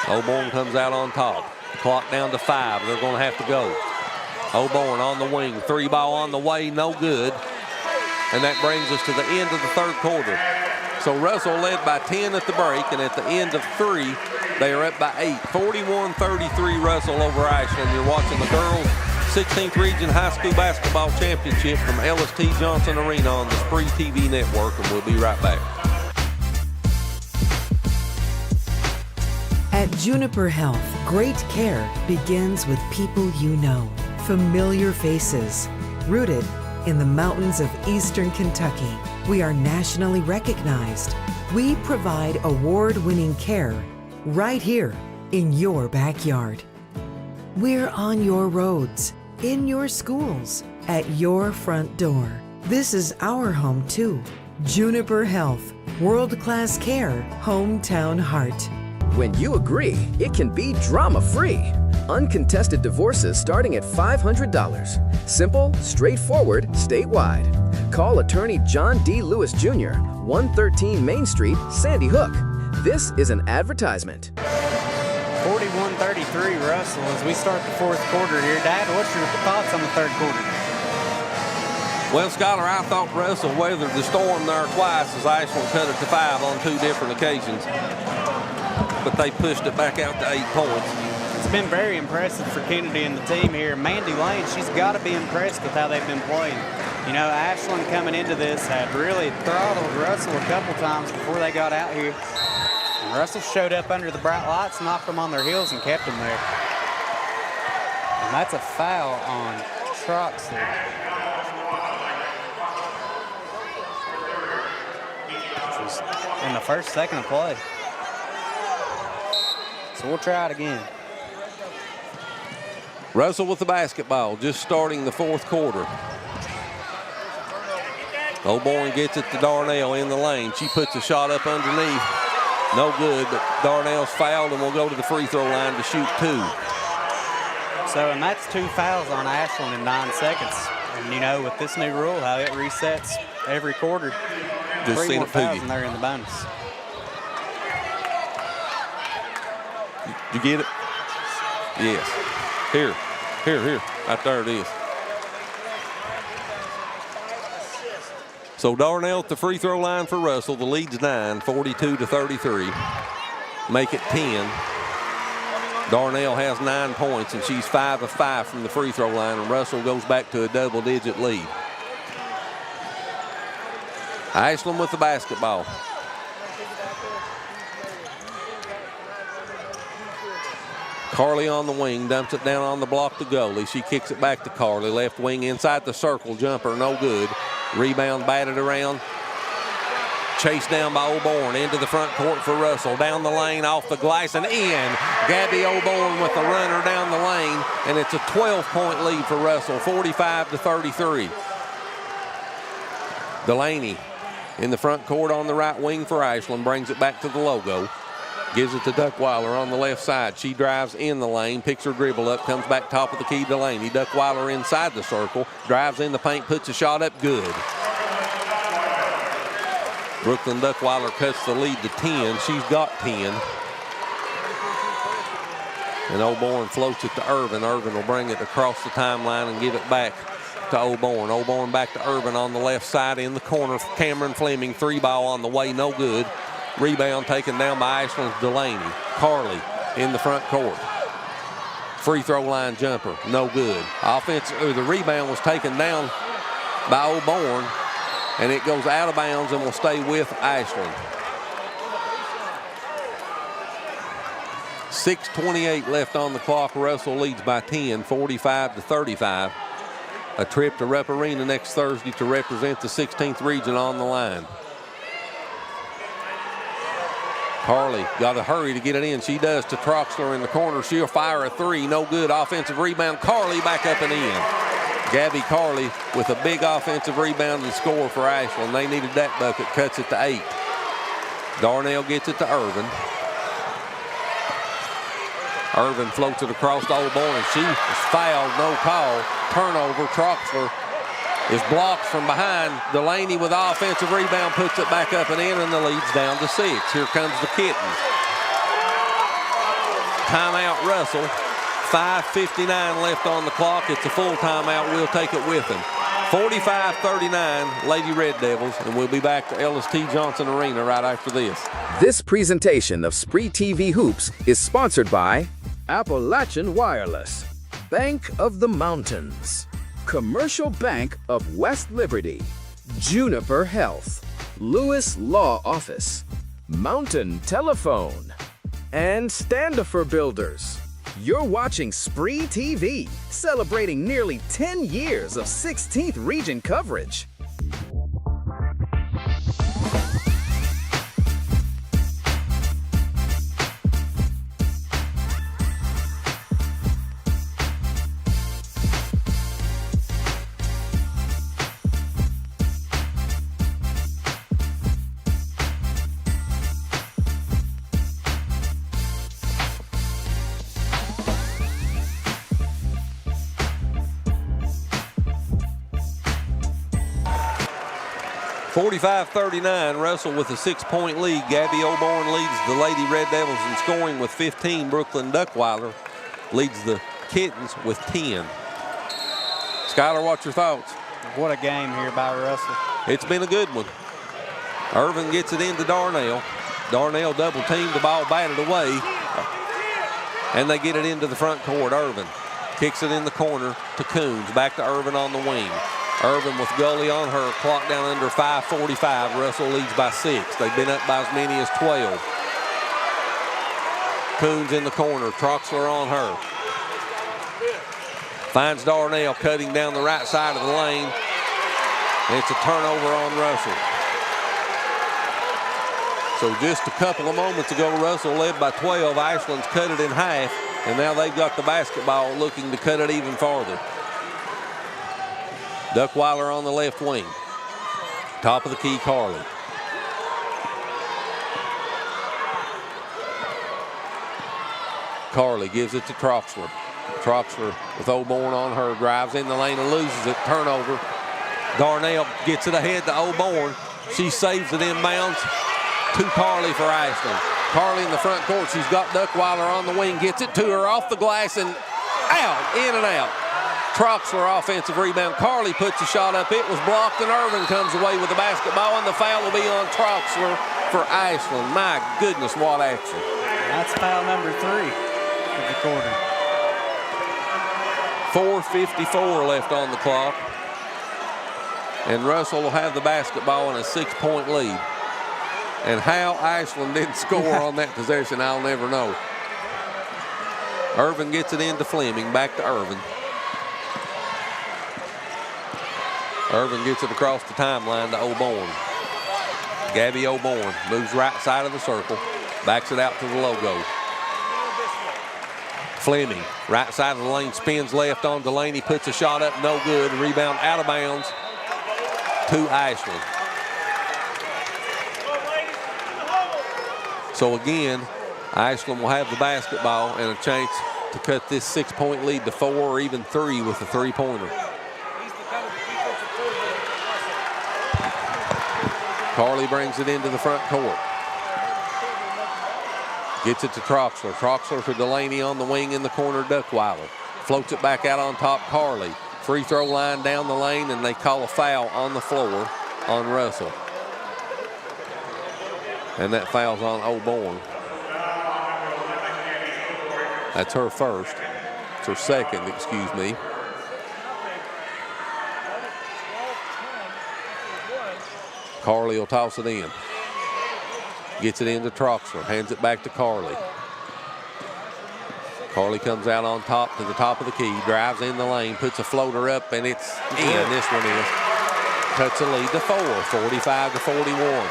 S2: Oborn comes out on top. Clock down to 5. They're going to have to go. Oborn on the wing. 3 ball on the way. No good. And that brings us to the end of the third quarter. So Russell led by 10 at the break, and at the end of 3, they are up by 8. 41-33 Russell over Ashland. You're watching the girls' 16th Region High School Basketball Championship from LST Johnson Arena on the SpreeTV network, and we'll be right back.
S10: At Juniper Health, great care begins with people you know. Familiar faces, rooted in the mountains of eastern Kentucky. We are nationally recognized. We provide award-winning care right here in your backyard. We're on your roads, in your schools, at your front door. This is our home too. Juniper Health, world-class care, hometown heart.
S1: When you agree, it can be drama-free. Uncontested divorces starting at $500. Simple, straightforward, statewide. Call attorney John D. Lewis Jr., 113 Main Street, Sandy Hook. This is an advertisement.
S3: 41-33 Russell as we start the fourth quarter here. Dad, what's your thoughts on the third quarter?
S2: Well, Skylar, I thought Russell weathered the storm there twice as Ashland cut it to 5 on 2 different occasions. But they pushed it back out to 8 points.
S3: It's been very impressive for Kennedy and the team here. Mandy Lane, she's got to be impressed with how they've been playing. You know, Ashland coming into this had really throttled Russell a couple times before they got out here. And Russell showed up under the bright lights, knocked them on their heels, and kept them there. And that's a foul on Troxler. In the first second of play. So we'll try it again.
S2: Russell with the basketball, just starting the fourth quarter. O'Born gets it to Darnell in the lane. She puts a shot up underneath. No good, but Darnell's fouled and will go to the free throw line to shoot 2.
S3: And that's 2 fouls on Ashland in 9 seconds. And you know, with this new rule, how it resets every quarter.
S2: Just
S3: 3
S2: seen
S3: more
S2: it
S3: fouls
S2: you.
S3: and they're in the bonus.
S2: Did you get it? Yes. Here. Right there it is. So Darnell at the free throw line for Russell. The lead's 9, 42-33. Make it 10. Darnell has 9 points, and she's 5 of 5 from the free throw line, and Russell goes back to a double-digit lead. Ashland with the basketball. Carly on the wing, dumps it down on the block to goalie. She kicks it back to Carly. Left wing inside the circle, jumper, no good. Rebound batted around. Chased down by O'Born into the front court for Russell. Down the lane, off the glass, and in. Gabby O'Born with the runner down the lane, and it's a 12-point lead for Russell, 45-33. Delaney in the front court on the right wing for Ashland, brings it back to the logo. Gives it to Duckweiler on the left side. She drives in the lane, picks her dribble up, comes back top of the key, Delaney. Duckweiler inside the circle, drives in the paint, puts a shot up, good. Brooklyn Duckweiler cuts the lead to 10. She's got 10. And O'Born floats it to Irvin. Irvin will bring it across the timeline and give it back to O'Born. O'Born back to Irvin on the left side in the corner. Cameron Fleming, 3-ball on the way, no good. Rebound taken down by Ashland's Delaney. Carly in the front court. Free throw line jumper, no good. The rebound was taken down by O'Born, and it goes out of bounds and will stay with Ashland. 6:28 left on the clock. Russell leads by 10, 45-35. A trip to Rupp Arena next Thursday to represent the 16th region on the line. Carly got to hurry to get it in. She does to Troxler in the corner. She'll fire a 3. No good. Offensive rebound. Carly back up and in. Gabby Carly with a big offensive rebound and score for Ashland. They needed that bucket. Cuts it to 8. Darnell gets it to Irvin. Irvin floats it across to O'Born, and she is fouled. No call. Turnover. Troxler is blocked from behind. Delaney with offensive rebound puts it back up and in, and the lead's down to 6. Here comes the Kittens. Timeout Russell. 5:59 left on the clock. It's a full timeout. We'll take it with them. 45-39 Lady Red Devils, and we'll be back to Ellis T. Johnson Arena right after this.
S1: This presentation of SpreeTV Hoops is sponsored by Appalachian Wireless, Bank of the Mountains, Commercial Bank of West Liberty, Juniper Health, Lewis Law Office, Mountain Telephone, and Standifer Builders. You're watching SpreeTV, celebrating nearly 10 years of 16th region coverage.
S2: 45-39, Russell with a 6-point lead. Gabby Oborn leads the Lady Red Devils in scoring with 15. Brooklyn Duckweiler leads the Kittens with 10. Skylar, what's your thoughts?
S3: What a game here by Russell.
S2: It's been a good one. Irvin gets it into Darnell. Darnell double teamed, the ball batted away. And they get it into the front court. Irvin kicks it in the corner to Coons. Back to Irvin on the wing. Irvin with Gully on her. Clock down under 5:45. Russell leads by 6. They've been up by as many as 12. Coons in the corner. Troxler on her. Finds Darnell cutting down the right side of the lane. And it's a turnover on Russell. So just a couple of moments ago, Russell led by 12. Ashland's cut it in half, and now they've got the basketball looking to cut it even farther. Duckweiler on the left wing. Top of the key, Carly. Carly gives it to Troxler. Troxler with Oborn on her, drives in the lane and loses it. Turnover. Darnell gets it ahead to Oborn. She saves it inbounds to Carly for Ashland. Carly in the front court. She's got Duckweiler on the wing. Gets it to her off the glass and out, in and out. Troxler offensive rebound. Carly puts a shot up. It was blocked, and Irvin comes away with the basketball, and the foul will be on Troxler for Ashland. My goodness, what action.
S3: That's foul number 3 of the quarter.
S2: 4:54 left on the clock. And Russell will have the basketball in a 6-point lead. And how Ashland didn't score on that possession, I'll never know. Irvin gets it into Fleming. Back to Irvin. Irvin gets it across the timeline to Oborn. Gabby Oborn moves right side of the circle. Backs it out to the logo. Fleming, right side of the lane, spins left on Delaney. Puts a shot up, no good. Rebound out of bounds to Ashland. So again, Ashland will have the basketball and a chance to cut this 6-point lead to 4 or even 3 with a 3-pointer. Carly brings it into the front court. Gets it to Troxler. Troxler for Delaney on the wing in the corner, Duckweiler. Floats it back out on top, Carly. Free throw line down the lane, and they call a foul on the floor on Russell. And that foul's on Oborn. That's her first. It's her second, excuse me. Carly will toss it in. Gets it into Troxler. Hands it back to Carly. Carly comes out on top to the top of the key. Drives in the lane. Puts a floater up, and it's in. This one is. Cuts the lead to 4. 45-41.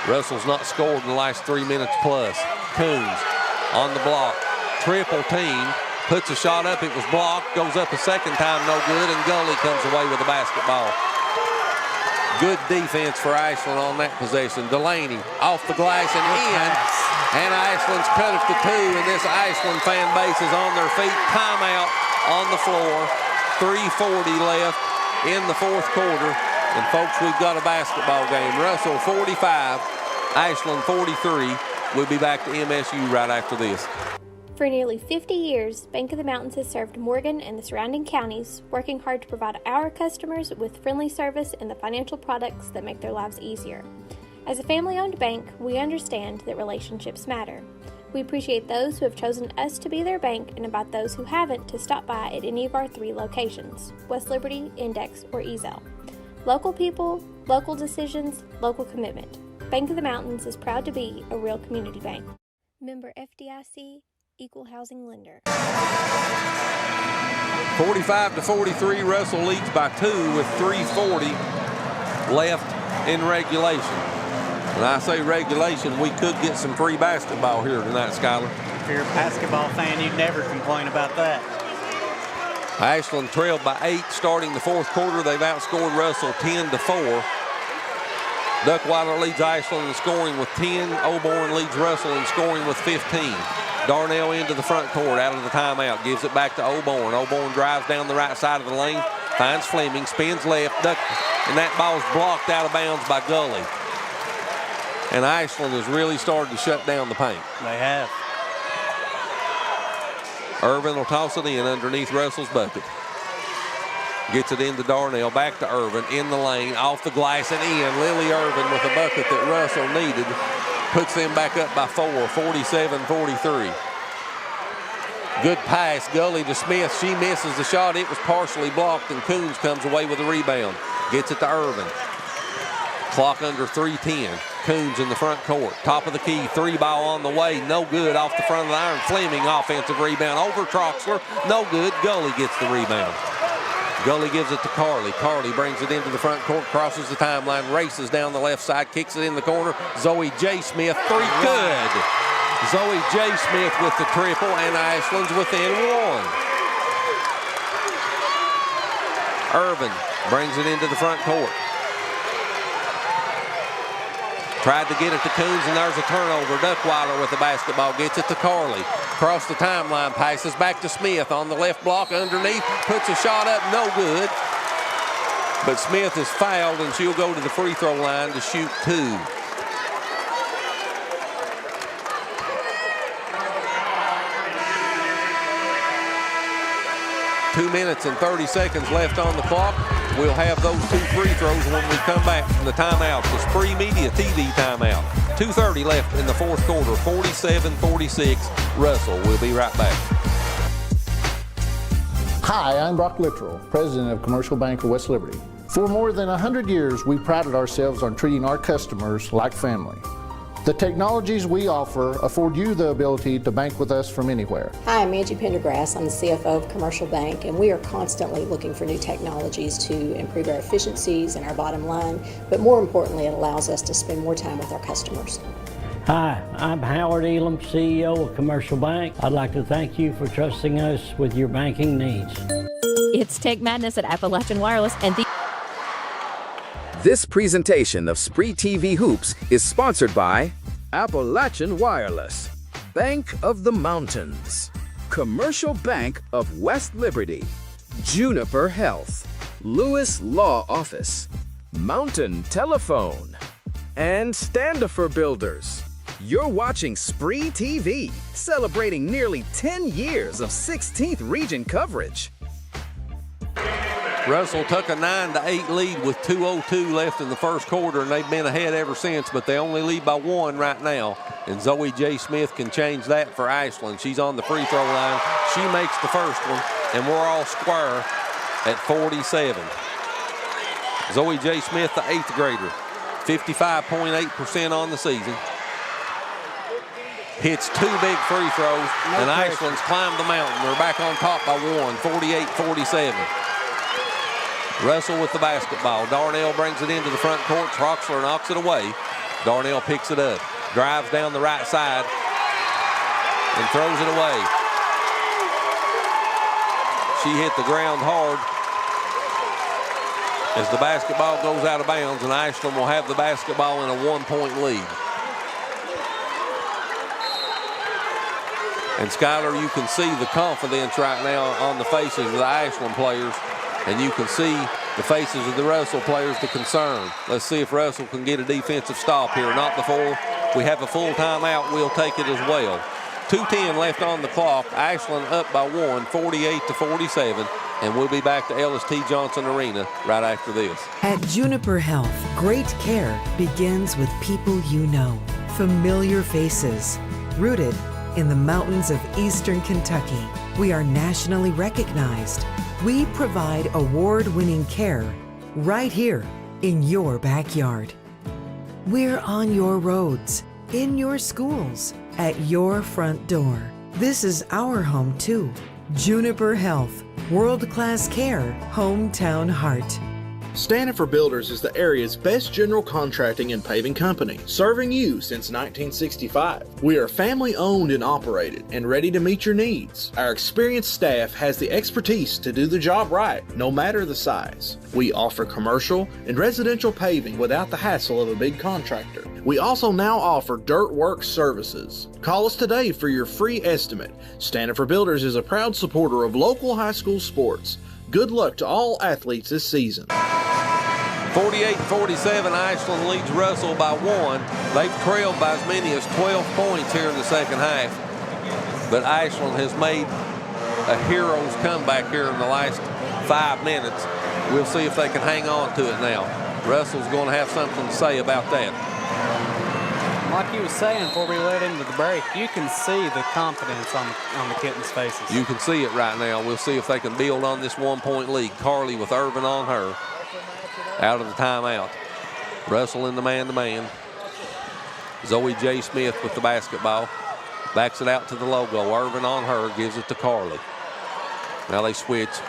S2: Russell's not scored in the last 3 minutes plus. Coons on the block. Triple team. Puts a shot up. It was blocked. Goes up a second time. No good. And Gully comes away with the basketball. Good defense for Ashland on that possession. Delaney off the glass and in. And Ashland's cut it to 2. And this Ashland fan base is on their feet. Timeout on the floor. 3:40 left in the fourth quarter. And folks, we've got a basketball game. Russell 45, Ashland 43. We'll be back to MSU right after this.
S4: For nearly 50 years, Bank of the Mountains has served Morgan and the surrounding counties, working hard to provide our customers with friendly service and the financial products that make their lives easier. As a family-owned bank, we understand that relationships matter. We appreciate those who have chosen us to be their bank and invite those who haven't to stop by at any of our 3 locations, West Liberty, Index, or Ezel. Local people, local decisions, local commitment. Bank of the Mountains is proud to be a real community bank. Member FDIC, Equal Housing Lender.
S2: 45-43, Russell leads by 2 with 3:40 left in regulation. When I say regulation, we could get some free basketball here tonight, Skylar.
S3: If you're a basketball fan, you'd never complain about that.
S2: Ashland trailed by 8 starting the fourth quarter. They've outscored Russell 10-4. Duckweiler leads Ashland in scoring with 10. Oborn leads Russell in scoring with 15. Darnell into the front court out of the timeout. Gives it back to Oborn. Oborn drives down the right side of the lane. finds Fleming, spins left, duck, and that ball's blocked out of bounds by Gully. And Ashland has really started to shut down the paint.
S3: They have.
S2: Irvin will toss it in underneath Russell's bucket. Gets it into Darnell, back to Irvin, in the lane, off the glass and in. Lily Irvin with a bucket that Russell needed. Puts them back up by 4, 47-43. Good pass, Gully to Smith. She misses the shot. It was partially blocked, and Coons comes away with a rebound. Gets it to Irvin. Clock under 3:10. Coons in the front court. Top of the key, 3-ball on the way. No good off the front of the iron. Fleming offensive rebound over Troxler. No good. Gully gets the rebound. Gully gives it to Carly. Carly brings it into the front court, crosses the timeline, races down the left side, kicks it in the corner. Zoe J. Smith, 3 good. Zoe J. Smith with the triple, and Ashland's within 1. Irvin brings it into the front court. Tried to get it to Coons, and there's a turnover. Duckweiler with the basketball, gets it to Carly. Across the timeline, passes back to Smith on the left block underneath, puts a shot up, no good. But Smith is fouled, and she'll go to the free throw line to shoot 2. Two minutes and 30 seconds left on the clock. We'll have those 2 free throws when we come back from the timeout. The Spree Media TV timeout. 2:30 left in the fourth quarter. 47-46. Russell. We'll be right back.
S7: Hi, I'm Brock Littrell, President of Commercial Bank of West Liberty. For more than 100 years, we prided ourselves on treating our customers like family. The technologies we offer afford you the ability to bank with us from anywhere.
S8: Hi, I'm Angie Pendergrass. I'm the CFO of Commercial Bank, and we are constantly looking for new technologies to improve our efficiencies and our bottom line, but more importantly, it allows us to spend more time with our customers.
S9: Hi, I'm Howard Elam, CEO of Commercial Bank. I'd like to thank you for trusting us with your banking needs.
S6: It's Tech Madness at Appalachian Wireless, and
S1: This presentation of SpreeTV Hoops is sponsored by Appalachian Wireless, Bank of the Mountains, Commercial Bank of West Liberty, Juniper Health, Lewis Law Office, Mountain Telephone, and Standifer Builders. You're watching SpreeTV, celebrating nearly 10 years of 16th region coverage.
S2: Russell took a 9-8 lead with 2:02 left in the first quarter, and they've been ahead ever since, but they only lead by 1 right now. And Zoe J. Smith can change that for Ashland. She's on the free throw line. She makes the first one, and we're all square at 47. Zoe J. Smith, the 8th grader, 55.8% on the season. Hits 2 big free throws, and Ashland's climbed the mountain. They're back on top by 1, 48-47. Russell with the basketball. Darnell brings it into the front court. Troxler knocks it away. Darnell picks it up, drives down the right side, and throws it away. She hit the ground hard as the basketball goes out of bounds, and Ashland will have the basketball in a 1-point lead. And Skylar, you can see the confidence right now on the faces of the Ashland players, and you can see the faces of the Russell players, the concern. Let's see if Russell can get a defensive stop here. Not before we have a full timeout. We'll take it as well. 2:10 left on the clock. Ashland up by 1, 48-47. And we'll be back to Ellis T. Johnson Arena right after this.
S10: At Juniper Health, great care begins with people you know. Familiar faces, rooted in the mountains of eastern Kentucky. We are nationally recognized. We provide award-winning care right here in your backyard. We're on your roads, in your schools, at your front door. This is our home too. Juniper Health, world-class care, hometown heart.
S5: Standifer Builders is the area's best general contracting and paving company, serving you since 1965. We are family owned and operated and ready to meet your needs. Our experienced staff has the expertise to do the job right, no matter the size. We offer commercial and residential paving without the hassle of a big contractor. We also now offer dirt work services. Call us today for your free estimate. Standifer Builders is a proud supporter of local high school sports. Good luck to all athletes this season.
S2: 48-47, Ashland leads Russell by 1. They've trailed by as many as 12 points here in the second half. But Ashland has made a hero's comeback here in the last 5 minutes. We'll see if they can hang on to it now. Russell's going to have something to say about that.
S3: Like he was saying before we led into the break, you can see the confidence on the kittens' faces.
S2: You can see it right now. We'll see if they can build on this 1-point lead. Carly with Irvin on her. Out of the timeout. Russell in the man-to-man. Zoe J. Smith with the basketball. Backs it out to the logo. Irvin on her, gives it to Carly. Now they switch.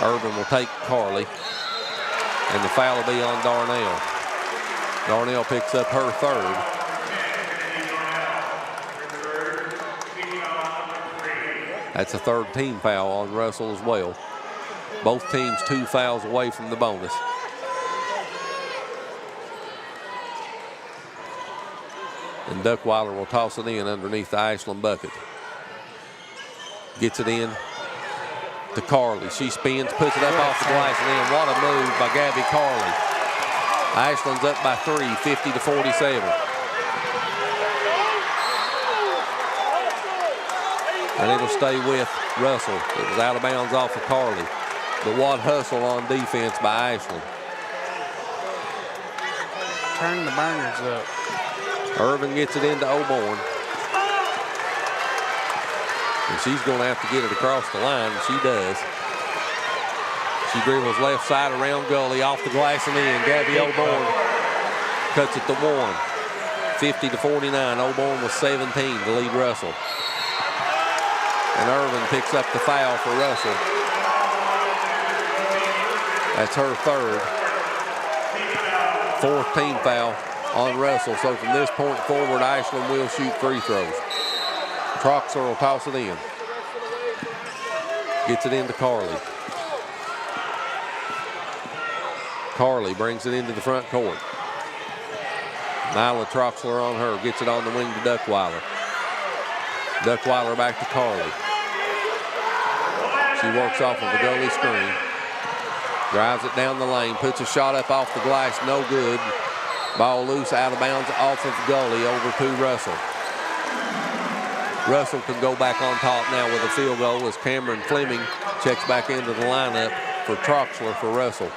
S2: Irvin will take Carly. And the foul will be on Darnell. Darnell picks up her third. That's a third team foul on Russell as well. Both teams 2 fouls away from the bonus. And Duckweiler will toss it in underneath the Ashland bucket. Gets it in to Carly. She spins, puts it up off the glass and in. What a move by Gabby Carly. Ashland's up by 3, 50-47. And it'll stay with Russell. It was out of bounds off of Carly. But what hustle on defense by Ashland.
S3: Turn the burners up.
S2: Irvin gets it into Oborn. And she's going to have to get it across the line, and she does. She dribbles left side around Gully, off the glass and in. Gabby Oborn cuts it to 1. 50-49. Oborn with 17 to lead Russell. And Irvin picks up the foul for Russell. That's her third. 4th team foul on Russell. So from this point forward, Ashland will shoot free throws. Troxler will toss it in. Gets it into Carly. Carly brings it into the front court. Nyla Troxler on her. Gets it on the wing to Duckweiler. Duckweiler back to Carly. She works off of the Gully screen. Drives it down the lane. Puts a shot up off the glass. No good. Ball loose, out of bounds, off of Gully, over to Russell. Russell can go back on top now with a field goal as Cameron Fleming checks back into the lineup for Troxler for Russell.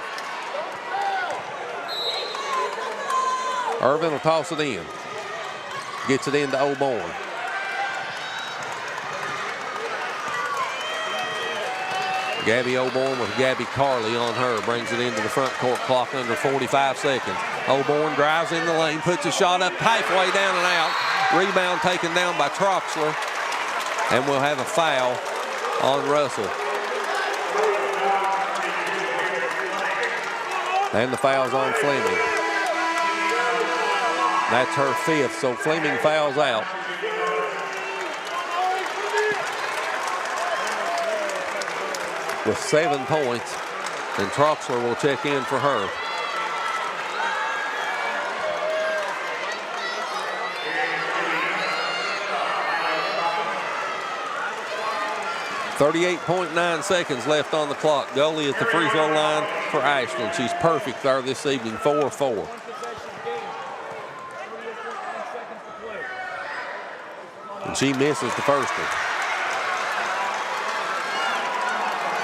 S2: Irvin will toss it in. Gets it into Oborn. Gabby Oborn with Gabby Carly on her. Brings it into the front court. Clock under 45 seconds. Oborn drives in the lane. Puts a shot up halfway down and out. Rebound taken down by Troxler. And we'll have a foul on Russell. And the foul's on Fleming. That's her 5th. So Fleming fouls out. With 7 points, and Troxler will check in for her. .9 seconds left on the clock. Gully at the free throw line for Ashland. She's perfect there this evening, 4-4. And she misses the first one.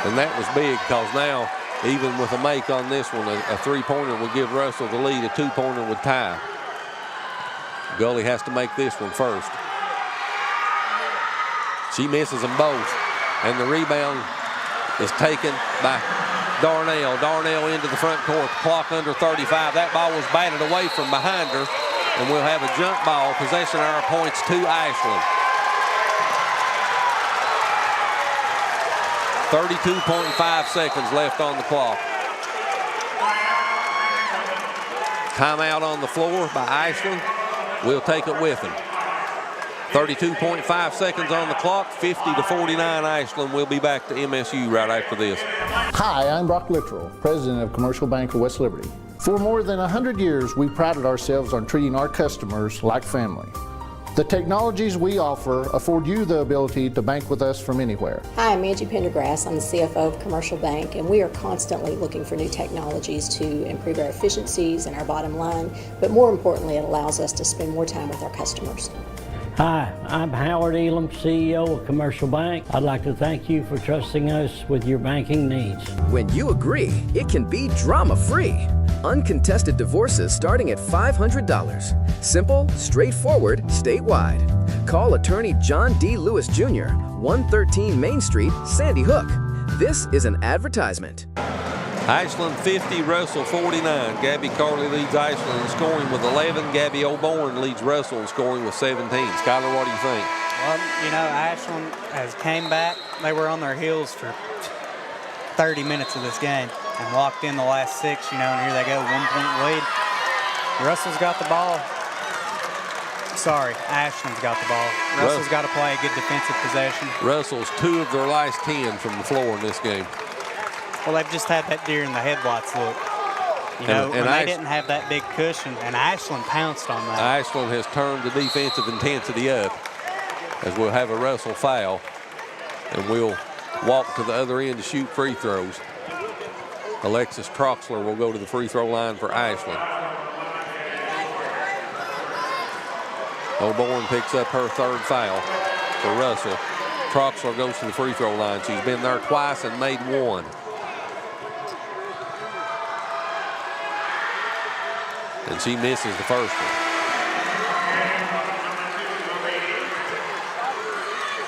S2: And that was big because now, even with a make on this one, a 3-pointer would give Russell the lead. A 2-pointer would tie. Gully has to make this one first. She misses them both. And the rebound is taken by Darnell. Darnell into the front court. Clock under 35. That ball was batted away from behind her. And we'll have a jump ball. Possession arrow points to Ashland. 32.5 seconds left on the clock. Timeout on the floor by Ashland. We'll take it with them. 32.5 seconds on the clock. 50-49 Ashland. We'll be back to MSU right after this.
S7: Hi, I'm Brock Littrell, President of Commercial Bank of West Liberty. For more than 100 years, we prided ourselves on treating our customers like family. The technologies we offer afford you the ability to bank with us from anywhere.
S8: Hi, I'm Mandy Pendergrass. I'm the CFO of Commercial Bank, and we are constantly looking for new technologies to improve our efficiencies and our bottom line, but more importantly, it allows us to spend more time with our customers.
S9: Hi, I'm Howard Elam, CEO of Commercial Bank. I'd like to thank you for trusting us with your banking needs.
S1: When you agree, it can be drama-free. Uncontested divorces starting at $500. Simple, straightforward, statewide. Call attorney John D. Lewis Jr., 113 Main Street, Sandy Hook. This is an advertisement.
S2: Ashland 50, Russell 49. Gabby Carley leads Ashland in scoring with 11. Gabby O'Born leads Russell in scoring with 17. Skylar, what do you think?
S3: Well, you know, Ashland has came back. They were on their heels for 30 minutes of this game and walked in the last 6, you know, and here they go, 1-point lead. Russell's got the ball. Sorry, Ashland's got the ball. Russell's got to play a good defensive possession.
S2: Russell's 2 of their last 10 from the floor in this game.
S3: Well, they've just had that deer in the headlights look. You know, and they didn't have that big cushion, and Ashland pounced on that.
S2: Ashland has turned the defensive intensity up as we'll have a Russell foul, and we'll walk to the other end to shoot free throws. Alexis Troxler will go to the free throw line for Ashland. O'Born picks up her 3rd foul for Russell. Troxler goes to the free throw line. She's been there twice and made 1. And she misses the first one.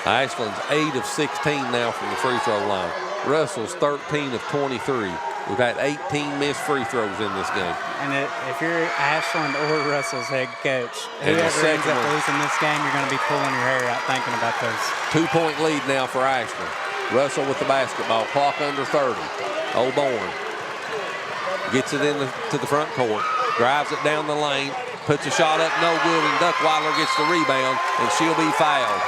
S2: Ashland's 8 of 16 now from the free throw line. Russell's 13 of 23. We've had 18 missed free throws in this game.
S3: And if you're Ashland or Russell's head coach, whoever ends up losing this game, you're going to be pulling your hair out thinking about those.
S2: 2-point lead now for Ashland. Russell with the basketball. Clock under 30. O'Born gets it to the front court. Drives it down the lane. Puts a shot up, no good, and Duckweiler gets the rebound, and she'll be fouled.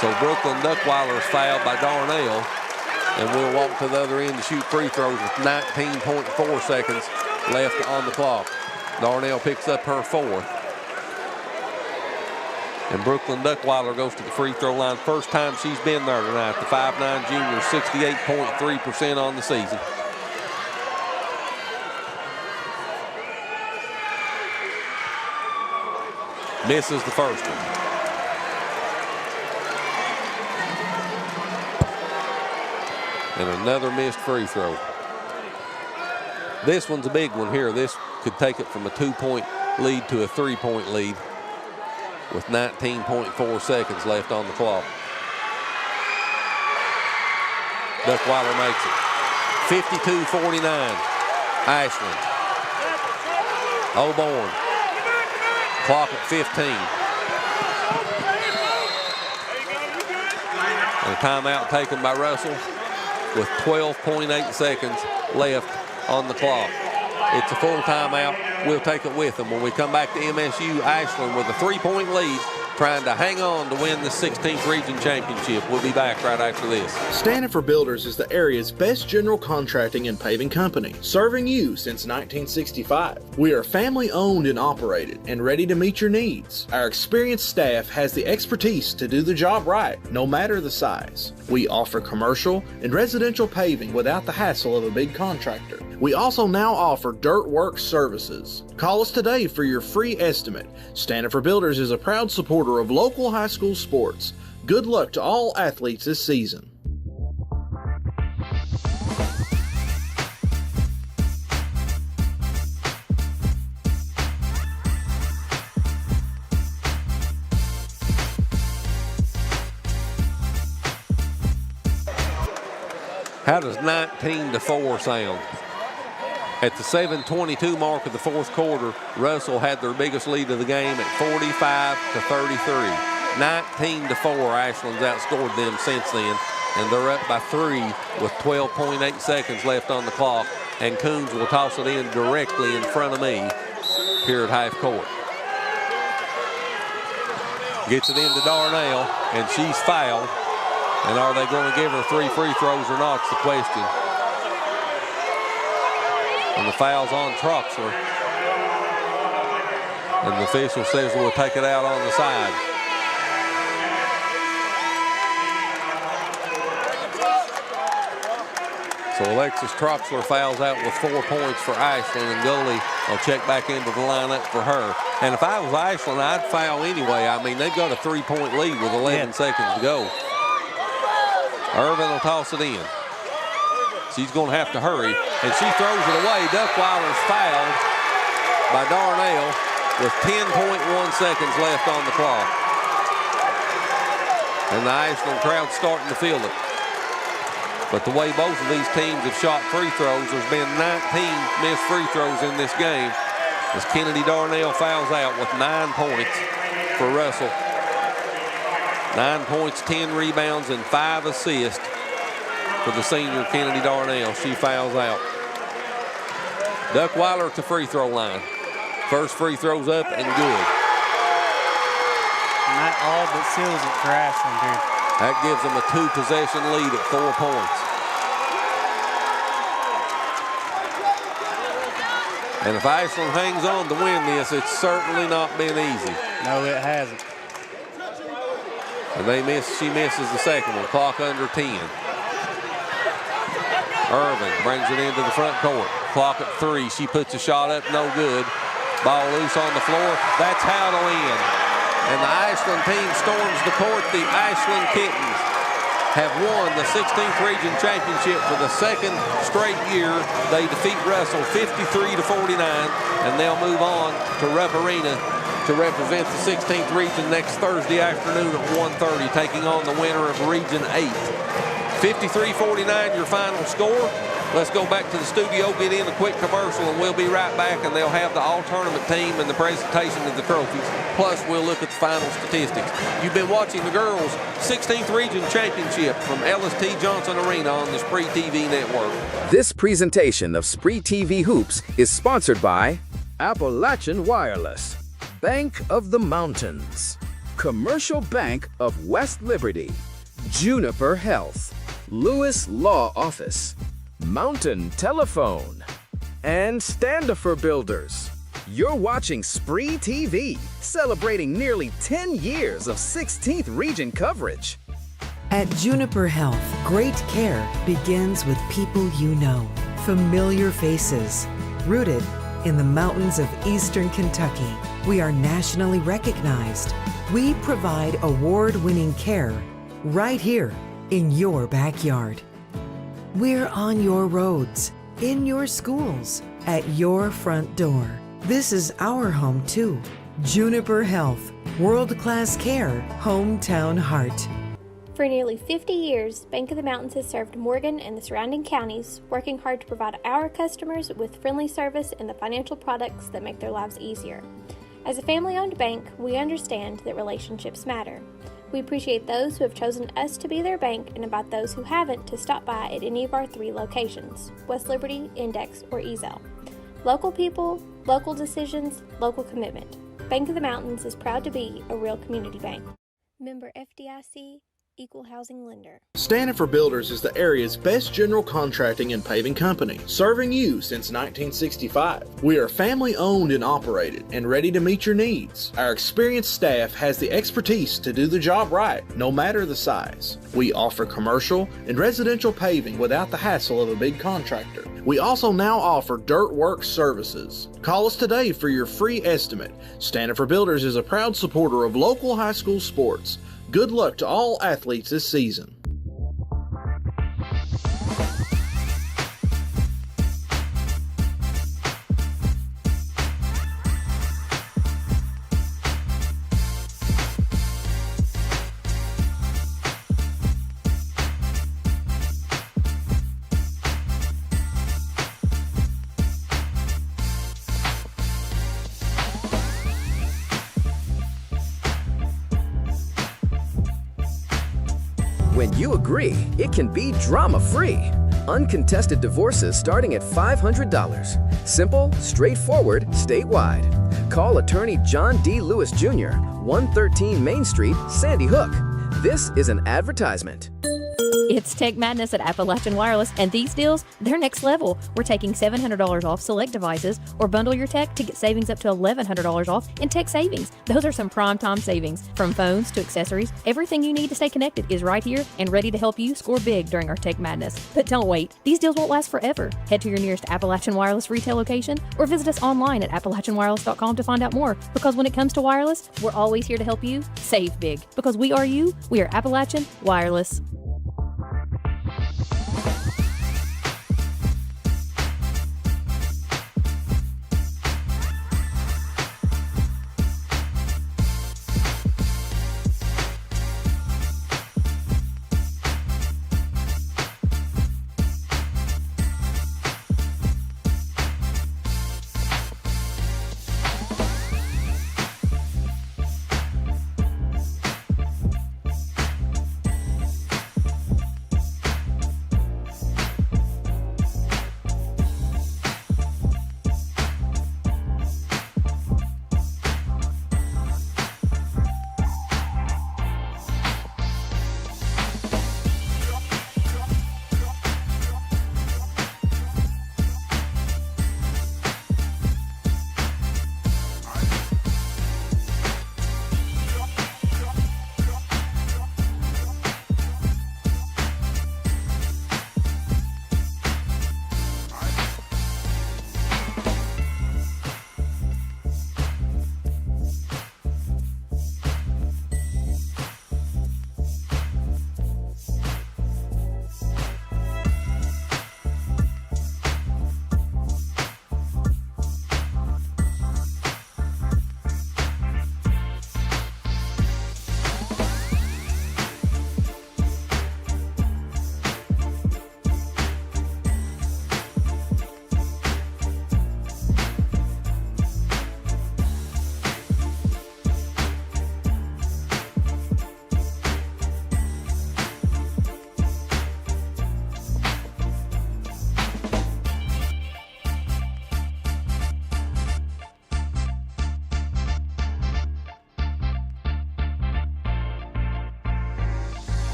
S2: So Brooklyn Duckweiler is fouled by Darnell, and we'll walk to the other end to shoot free throws with 19.4 seconds left on the clock. Darnell picks up her 4th. And Brooklyn Duckweiler goes to the free throw line. First time she's been there tonight. The 5'9" junior, 68.3% on the season. Misses the first one. And another missed free throw. This one's a big one here. This could take it from a 2-point lead to a 3-point lead with 19.4 seconds left on the clock. Duckweiler makes it. 52-49. Ashland. O'Born. Clock at 15. And a timeout taken by Russell with 12.8 seconds left on the clock. It's a full timeout. We'll take it with them. When we come back to MSU, Ashland with a 3-point lead, trying to hang on to win the 16th Region Championship. We'll be back right after this.
S5: Stanford Builders is the area's best general contracting and paving company, serving you since 1965. We are family owned and operated and ready to meet your needs. Our experienced staff has the expertise to do the job right, no matter the size. We offer commercial and residential paving without the hassle of a big contractor. We also now offer dirt work services. Call us today for your free estimate. Stanford Builders is a proud supporter of local high school sports. Good luck to all athletes this season.
S2: How does 19-4 sound? At the 7:22 mark of the 4th quarter, Russell had their biggest lead of the game at 45-33. 19-4, Ashland's outscored them since then, and they're up by 3 with 12.8 seconds left on the clock, and Coons will toss it in directly in front of me here at half court. Gets it into Darnell, and she's fouled. And are they going to give her 3 free throws or not? It's the question. And the foul's on Troxler. And the official says we'll take it out on the side. So Alexis Troxler fouls out with 4 points for Ashland, and goalie will check back into the lineup for her. And if I was Ashland, I'd foul anyway. I mean, they've got a 3-point lead with 11 seconds to go. Irvin will toss it in. She's going to have to hurry, and she throws it away. Duckweiler's fouled by Darnell with 10.1 seconds left on the clock. And the Ashland crowd's starting to feel it. But the way both of these teams have shot free throws, there's been 19 missed free throws in this game as Kennedy Darnell fouls out with 9 points for Russell. 9 points, 10 rebounds, and 5 assists for the senior Kennedy Darnell. She fouls out. Duckweiler at the free throw line. First free throw's up and good.
S3: And that all but seals it for Ashland here.
S2: That gives them a 2-possession lead at 4 points. And if Ashland hangs on to win this, it's certainly not been easy.
S3: No, it hasn't.
S2: And she misses the second one. Clock under 10. Irvin brings it into the front court. Clock at 3. She puts a shot up, no good. Ball loose on the floor. That's how it'll end. And the Ashland team storms the court. The Ashland Kittens have won the 16th Region Championship for the second straight year. They defeat Russell 53-49, and they'll move on to Rupp Arena to represent the 16th Region next Thursday afternoon at 1:30, taking on the winner of Region 8. 53-49 your final score. Let's go back to the studio, get in a quick commercial, and we'll be right back, and they'll have the all-tournament team and the presentation of the trophies. Plus, we'll look at the final statistics. You've been watching the girls' 16th Region Championship from Ellis-T. Johnson Arena on the SpreeTV network.
S1: This presentation of SpreeTV Hoops is sponsored by Appalachian Wireless, Bank of the Mountains, Commercial Bank of West Liberty, Juniper Health, Lewis Law Office, Mountain Telephone, and Standifer Builders. You're watching SpreeTV, celebrating nearly 10 years of 16th Region coverage.
S10: At Juniper Health, great care begins with people you know, familiar faces, rooted in the mountains of Eastern Kentucky. We are nationally recognized. We provide award-winning care right here in your backyard. We're on your roads, in your schools, at your front door. This is our home too. Juniper Health, world-class care, hometown heart.
S4: For nearly 50 years, Bank of the Mountains has served Morgan and the surrounding counties, working hard to provide our customers with friendly service and the financial products that make their lives easier. As a family-owned bank, we understand that relationships matter. We appreciate those who have chosen us to be their bank and invite those who haven't to stop by at any of our 3 locations, West Liberty, Index, or Ezel. Local people, local decisions, local commitment. Bank of the Mountains is proud to be a real community bank. Member FDIC, Equal Housing Lender.
S5: Standifer Builders is the area's best general contracting and paving company, serving you since 1965. We are family owned and operated and ready to meet your needs. Our experienced staff has the expertise to do the job right, no matter the size. We offer commercial and residential paving without the hassle of a big contractor. We also now offer dirt work services. Call us today for your free estimate. Standifer Builders is a proud supporter of local high school sports. Good luck to all athletes this season.
S1: When you agree, it can be drama-free. Uncontested divorces starting at $500. Simple, straightforward, statewide. Call attorney John D. Lewis Jr., 113 Main Street, Sandy Hook. This is an advertisement.
S6: It's Tech Madness at Appalachian Wireless, and these deals, they're next level. We're taking $700 off select devices, or bundle your tech to get savings up to $1,100 off in tech savings. Those are some prime time savings. From phones to accessories, everything you need to stay connected is right here and ready to help you score big during our Tech Madness. But don't wait. These deals won't last forever. Head to your nearest Appalachian Wireless retail location or visit us online at appalachianwireless.com to find out more. Because when it comes to wireless, we're always here to help you save big. Because we are you, we are Appalachian Wireless.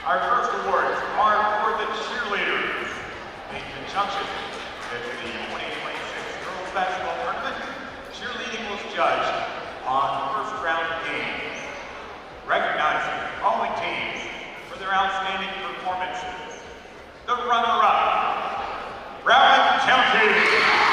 S14: Our first awards are for the cheerleaders. In conjunction with the 2026 Girls Basketball Tournament, cheerleading was judged on the first round games, recognizing the following teams for their outstanding performances. The runner-up, Broward County.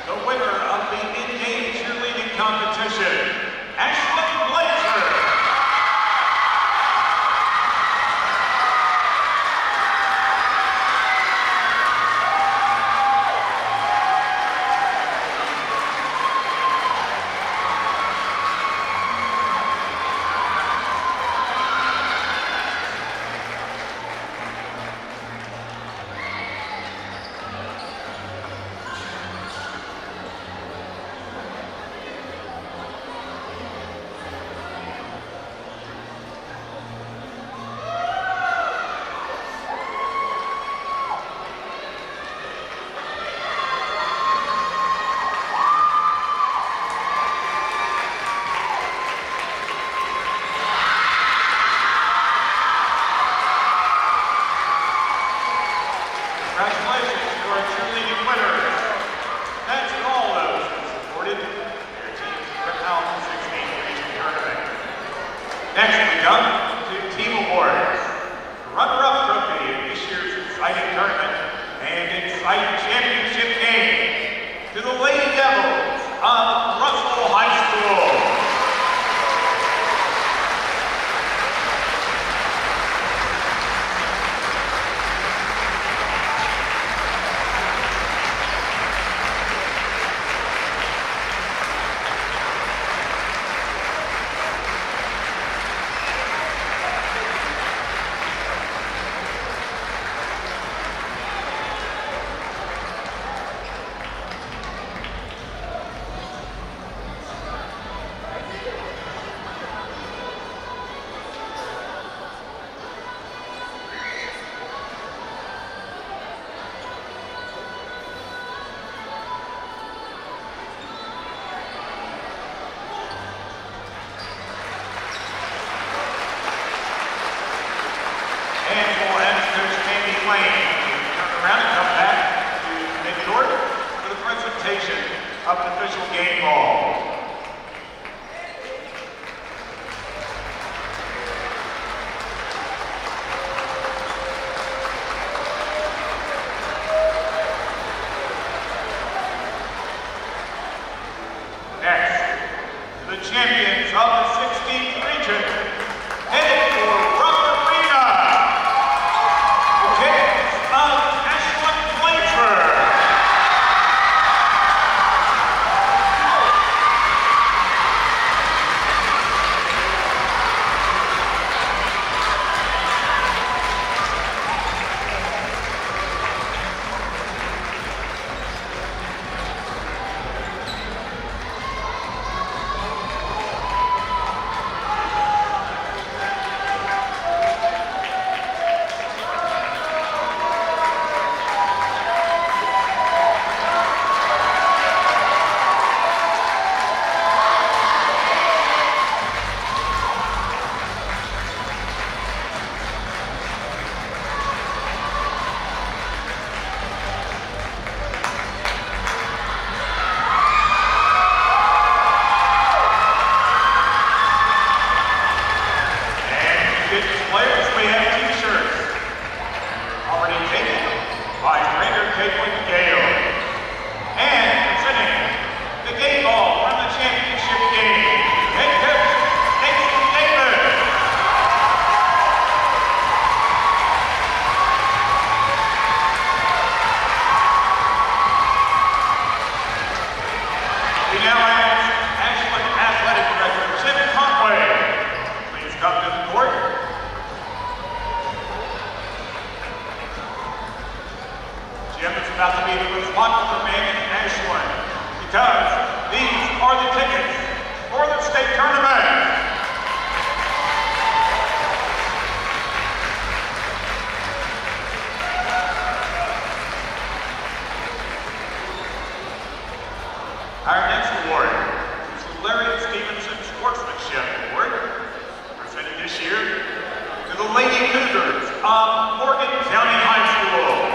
S14: The winner of the in-game cheerleading competition, Ashland. of an official game ball. The champions of the 16th region, headed for Rubber Arena, the Jays of Ashland Blanchard. About to be the most popular man in Ashland because these are the tickets for the state tournament. Our next award is the Larry Stevenson Sportsmanship Award, presented this year to the Lady Cougars of Morgan County High School.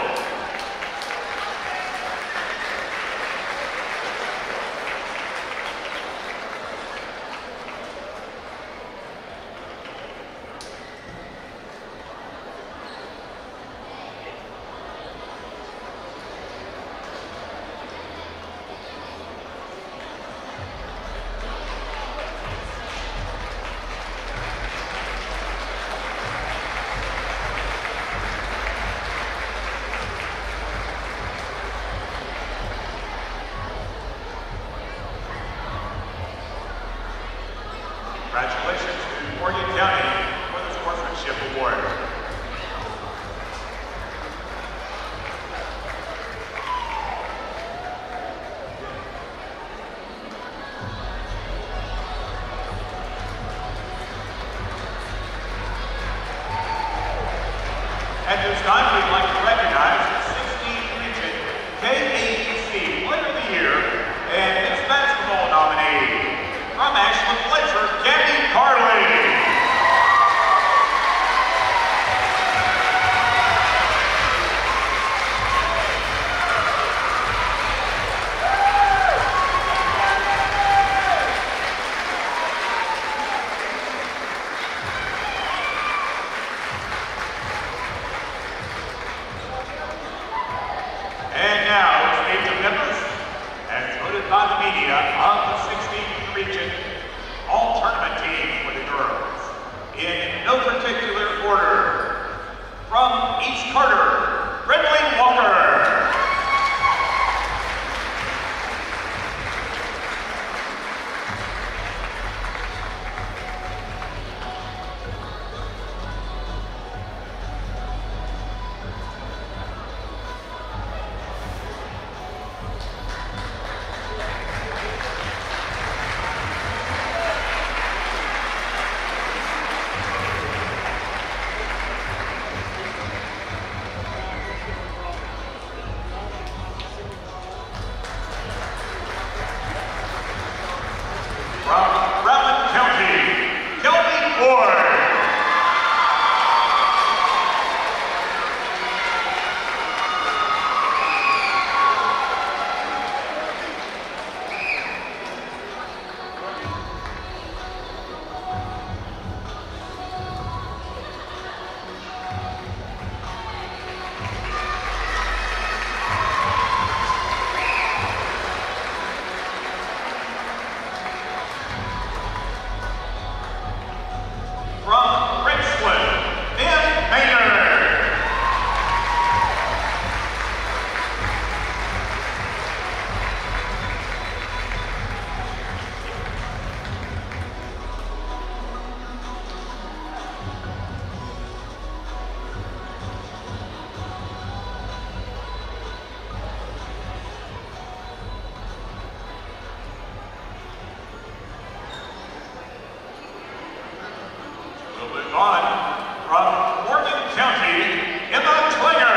S14: on from Morgan County, Emma Klinger.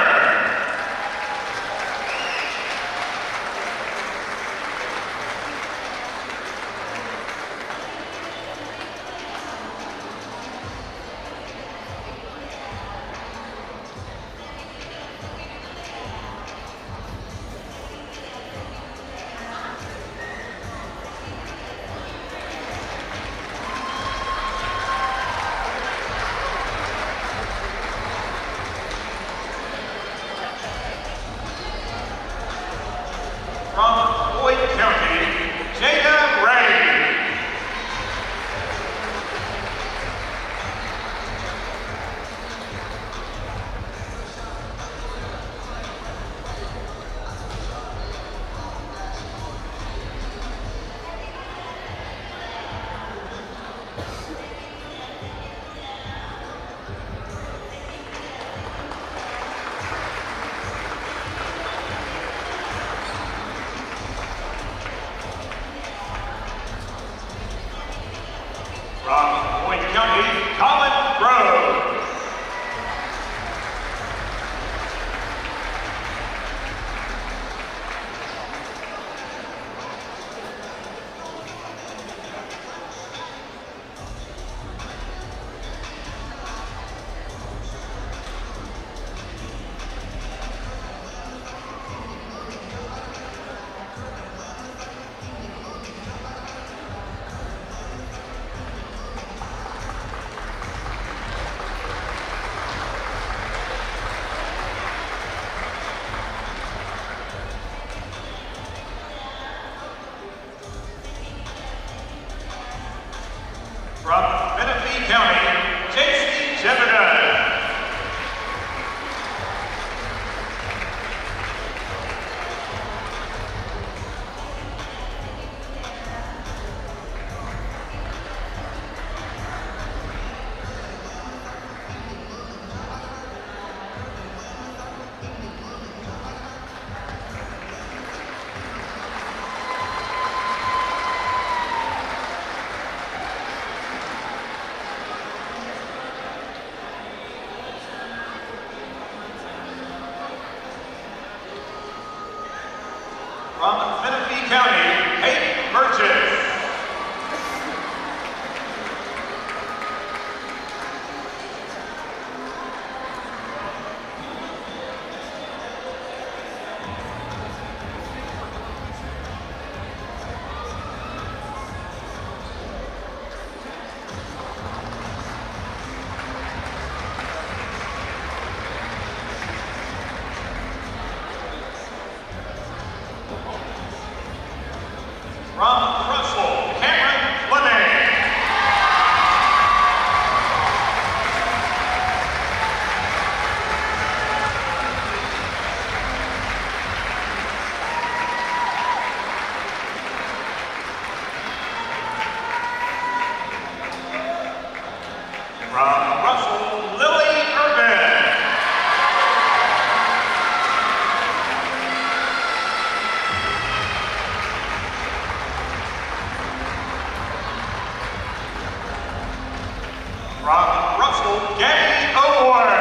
S14: From Floyd County, Jada Ray. From Floyd County, Colin Grove. From Menifee County, J.C. Jebediah. From Menifee County, Hayden Burgess. From Russell, Cameron Fleming. From Russell, Lily Urban. From Russell, Gabby O'Ward.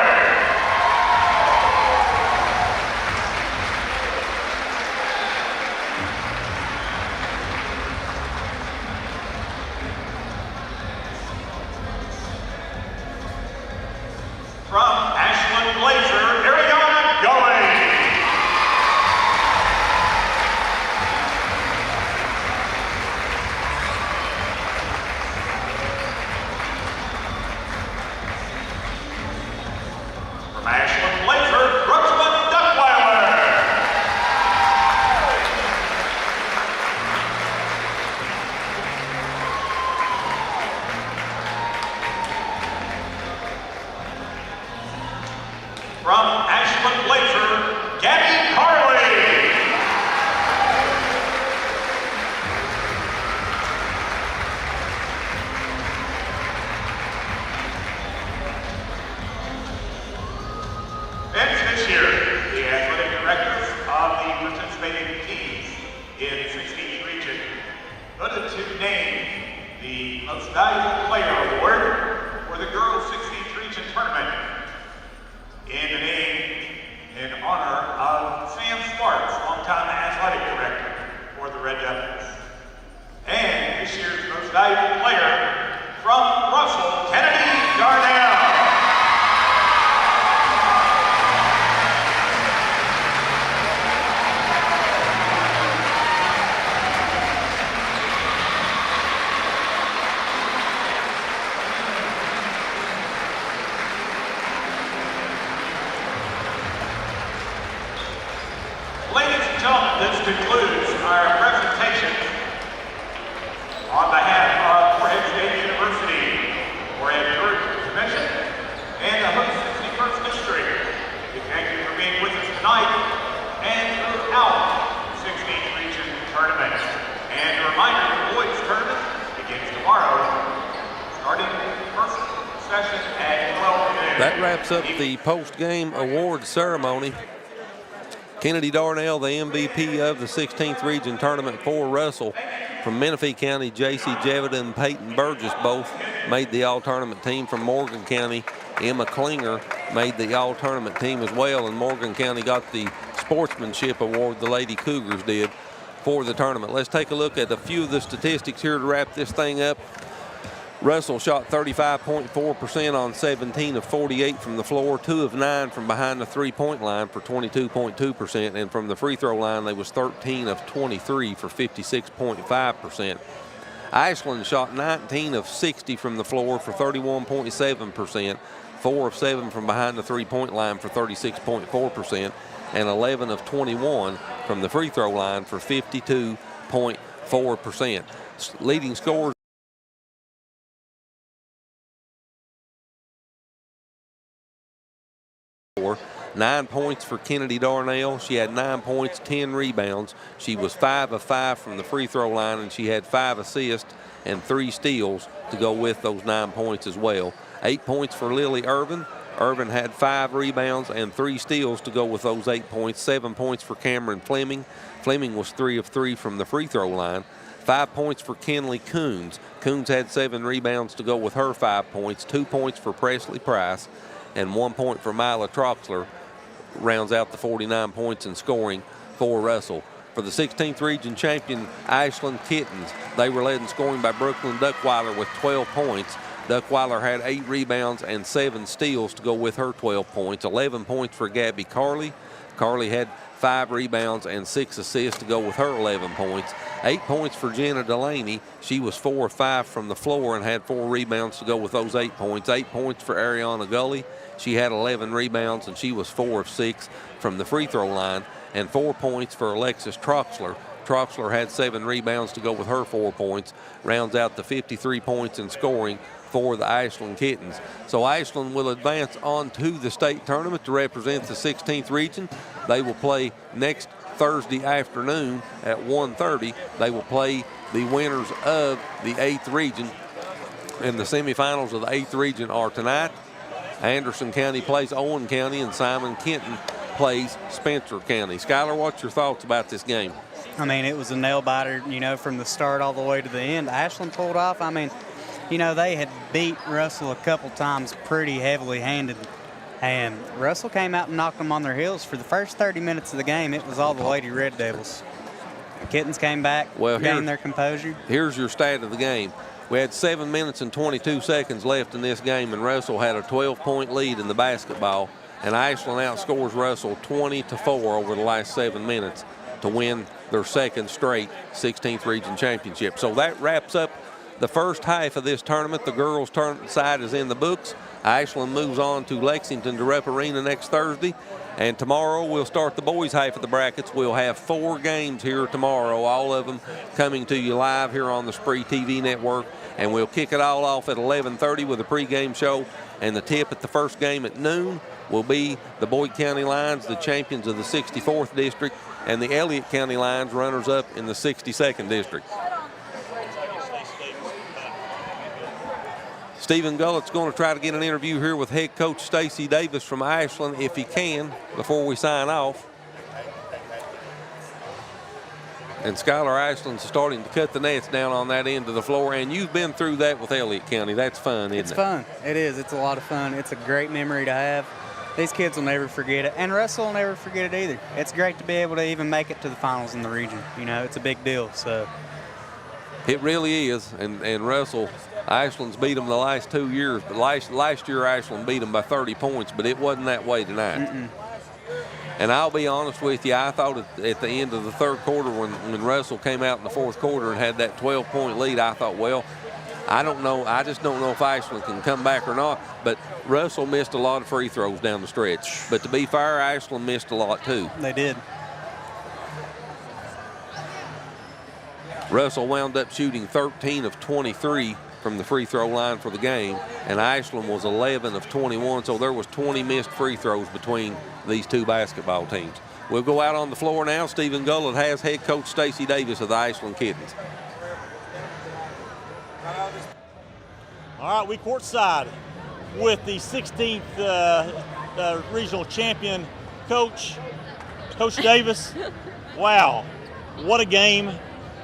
S14: From Ashland Glacier, Ariana Gully. From Ashland Glacier, Brooksman Duckweiler. From Ashland Glacier, Gabby Carley. And this year, the athletic directors of the participating teams in 16th region voted to name the Most Valuable Player Award for the girls 16 tournament. In the name and honor of Sam Sparks, longtime athletic director for the Red Devils. And this year's most valuable player from Russell, Kennedy Darnell. Ladies and gentlemen, this concludes our presentation on behalf of Fort State University, Morehead Tourism Commission, and the Hood 61st District. We thank you for being with us tonight and throughout the 16th Region Tournament. And a reminder, the boys tournament begins tomorrow, starting the first session at 12 noon.
S2: That wraps up the post-game award ceremony. Kennedy Darnell, the MVP of the 16th Region Tournament for Russell. From Menifee County, J.C. Jevett and Peyton Burgess both made the all-tournament team. From Morgan County, Emma Klinger made the all-tournament team as well, and Morgan County got the sportsmanship award, the Lady Cougars did, for the tournament. Let's take a look at a few of the statistics here to wrap this thing up. Russell shot 35.4% on 17 of 48 from the floor, 2 of 9 from behind the three-point line for 22.2%, and from the free throw line, they was 13 of 23 for 56.5%. Ashland shot 19 of 60 from the floor for 31.7%, 4 of 7 from behind the three-point line for 36.4%, and 11 of 21 from the free throw line for 52.4%. Leading scorers 9 points for Kennedy Darnell. She had 9 points, 10 rebounds. She was 5 of 5 from the free throw line, and she had 5 assists and 3 steals to go with those 9 points as well. 8 points for Lily Irvin. Irvin had 5 rebounds and 3 steals to go with those 8 points. 7 points for Cameron Fleming. Fleming was 3 of 3 from the free throw line. 5 points for Kenley Coons. Coons had 7 rebounds to go with her 5 points. 2 points for Presley Price, and 1 point for Mila Troxler rounds out the 49 points in scoring for Russell. For the 16th Region champion Ashland Kittens, they were led in scoring by Brooklyn Duckweiler with 12 points. Duckweiler had 8 rebounds and 7 steals to go with her 12 points. 11 points for Gabby Carley. Carley had 5 rebounds and 6 assists to go with her 11 points. 8 points for Jenna Delaney. She was 4 of 5 from the floor and had 4 rebounds to go with those 8 points. 8 points for Ariana Gully. She had 11 rebounds and she was 4 of 6 from the free throw line. And 4 points for Alexis Troxler. Troxler had 7 rebounds to go with her 4 points. Rounds out the 53 points in scoring for the Ashland Kittens. So Ashland will advance on to the state tournament to represent the 16th Region. They will play next Thursday afternoon at 1:30. They will play the winners of the 8th Region. And the semifinals of the 8th Region are tonight. Anderson County plays Owen County, and Simon Kenton plays Spencer County. Skylar, what's your thoughts about this game?
S3: I mean, it was a nail-biter, from the start all the way to the end. Ashland pulled off. I mean, they had beat Russell a couple times pretty heavily handed, and Russell came out and knocked them on their heels. For the first 30 minutes of the game, it was all the Lady Red Devils. The Kittens came back, gained their composure.
S2: Here's your stat of the game. We had 7 minutes and 22 seconds left in this game, and Russell had a 12-point lead in the basketball, and Ashland outscores Russell 20-4 over the last 7 minutes to win their second straight 16th Region Championship. So that wraps up the first half of this tournament. The girls' side is in the books. Ashland moves on to Lexington to Rupp Arena next Thursday. And tomorrow we'll start the boys' half of the brackets. We'll have 4 games here tomorrow, all of them coming to you live here on the SpreeTV network. And we'll kick it all off at 11:30 with a pregame show. And the tip at the first game at noon will be the Boyd County Lions, the champions of the 64th District, and the Elliott County Lions, runners-up in the 62nd District. Stephen Gullett's going to try to get an interview here with head coach Stacy Davis from Ashland if he can before we sign off. And Skylar Ashland's starting to cut the nets down on that end of the floor, and you've been through that with Elliott County. That's fun, isn't it?
S3: It's fun. It is. It's a lot of fun. It's a great memory to have. These kids will never forget it, and Russell will never forget it either. It's great to be able to even make it to the finals in the region. You know, it's a big deal. So
S2: it really is, and Russell, Ashland's beat them the last 2 years, but last year Ashland beat them by 30 points, but it wasn't that way tonight. And I'll be honest with you, I thought at the end of the third quarter when Russell came out in the fourth quarter and had that 12-point lead, I thought, well, I don't know. I just don't know if Ashland can come back or not. But Russell missed a lot of free throws down the stretch. But to be fair, Ashland missed a lot too.
S3: They did.
S2: Russell wound up shooting 13 of 23 from the free throw line for the game, and Ashland was 11 of 21, so there was 20 missed free throws between these two basketball teams. We'll go out on the floor now. Stephen Gullett has head coach Stacy Davis of the Ashland Kittens.
S11: All right, we courtside with the 16th regional champion, Coach Davis. Wow, what a game.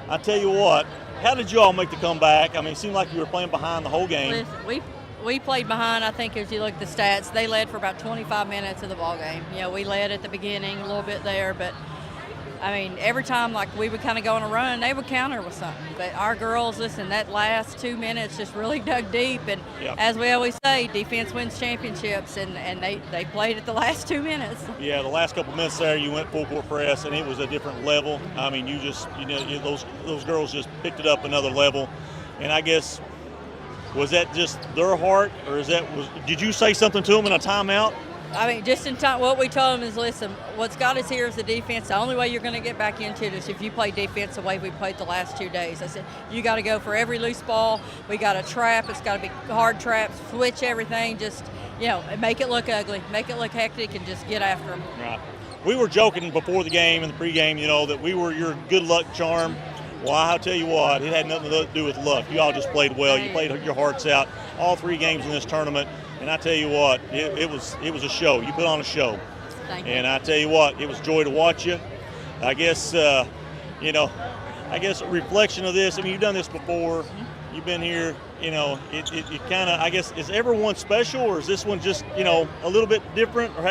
S11: I tell you what, how did you all make the comeback? I mean, it seemed like you were playing behind the whole game.
S12: Listen, we played behind. I think as you look at the stats, they led for about 25 minutes of the ball game. You know, we led at the beginning a little bit there, but I mean, every time like we would kind of go on a run, they would counter with something. But our girls, listen, that last 2 minutes just really dug deep. And as we always say, defense wins championships, and they played at the last 2 minutes.
S11: Yeah, the last couple minutes there, you went full court press, and it was a different level. I mean, those girls just picked it up another level. And I guess, was that just their heart, or did you say something to them in a timeout?
S12: I mean, just in time, what we told them is, listen, what's got us here is the defense. The only way you're going to get back into it is if you play defense the way we played the last 2 days. I said, you got to go for every loose ball. We got to trap. It's got to be hard traps, switch everything, just, you know, make it look ugly, make it look hectic, and just get after them.
S11: Right. We were joking before the game and the pregame, you know, that we were your good luck charm. Well, I'll tell you what, it had nothing to do with luck. You all just played well. You played your hearts out all 3 games in this tournament. And I tell you what, it was a show. You put on a show.
S12: Thank you.
S11: And I tell you what, it was joy to watch you. I guess, a reflection of this. I mean, you've done this before. You've been here. You know, it kind of, I guess, is everyone special, or is this one just, you know, a little bit different? Or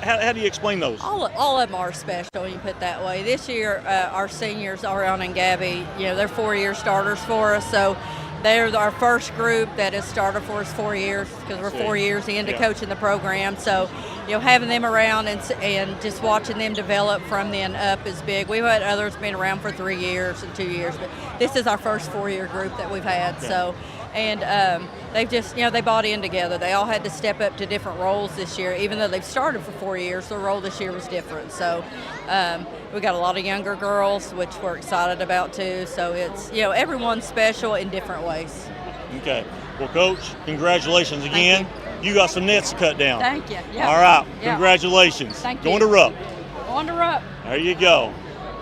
S11: how do you explain those?
S12: All of them are special when you put it that way. This year, our seniors, Ariana and Gabby, you know, they're 4-year starters for us. So they're our first group that has started for us 4 years, because we're 4 years into coaching the program. So, you know, having them around and just watching them develop from then up is big. We've had others been around for 3 years and 2 years, but this is our first 4-year group that we've had. Okay. So, and they've just, you know, they bought in together. They all had to step up to different roles this year. Even though they've started for 4 years, their role this year was different. So we got a lot of younger girls, which we're excited about too. So it's, you know, everyone's special in different ways.
S11: Okay. Well, Coach, congratulations again. You got some nets to cut down.
S12: Thank you. Yep.
S11: All right.
S12: Yep.
S11: Congratulations.
S12: Thank you.
S11: Going to Rupp.
S12: Going to Rupp.
S11: There you go.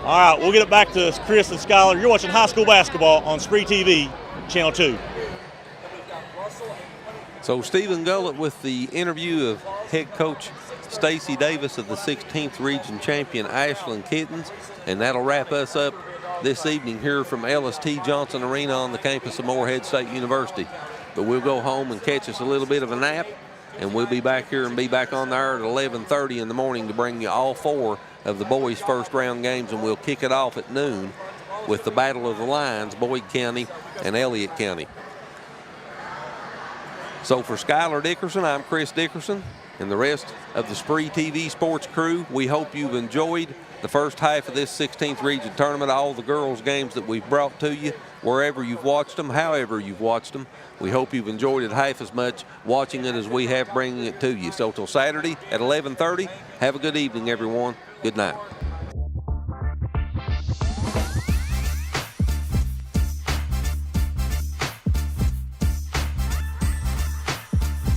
S11: All right. We'll get it back to Chris and Skylar. You're watching high school basketball on SpreeTV, Channel 2.
S2: So Stephen Gullett with the interview of head coach Stacy Davis of the 16th region champion Ashland Kittens. And that'll wrap us up this evening here from LST Johnson Arena on the campus of Morehead State University. But we'll go home and catch us a little bit of a nap, and we'll be back here and be back on the air at 11:30 in the morning to bring you all 4 of the boys' first round games, and we'll kick it off at noon with the Battle of the Lions, Boyd County and Elliott County. So for Skylar Dickerson, I'm Chris Dickerson, and the rest of the SpreeTV sports crew, we hope you've enjoyed the first half of this 16th region tournament, all the girls' games that we've brought to you, wherever you've watched them, however you've watched them. We hope you've enjoyed it half as much watching it as we have bringing it to you. So till Saturday at 11:30, have a good evening, everyone. Good night.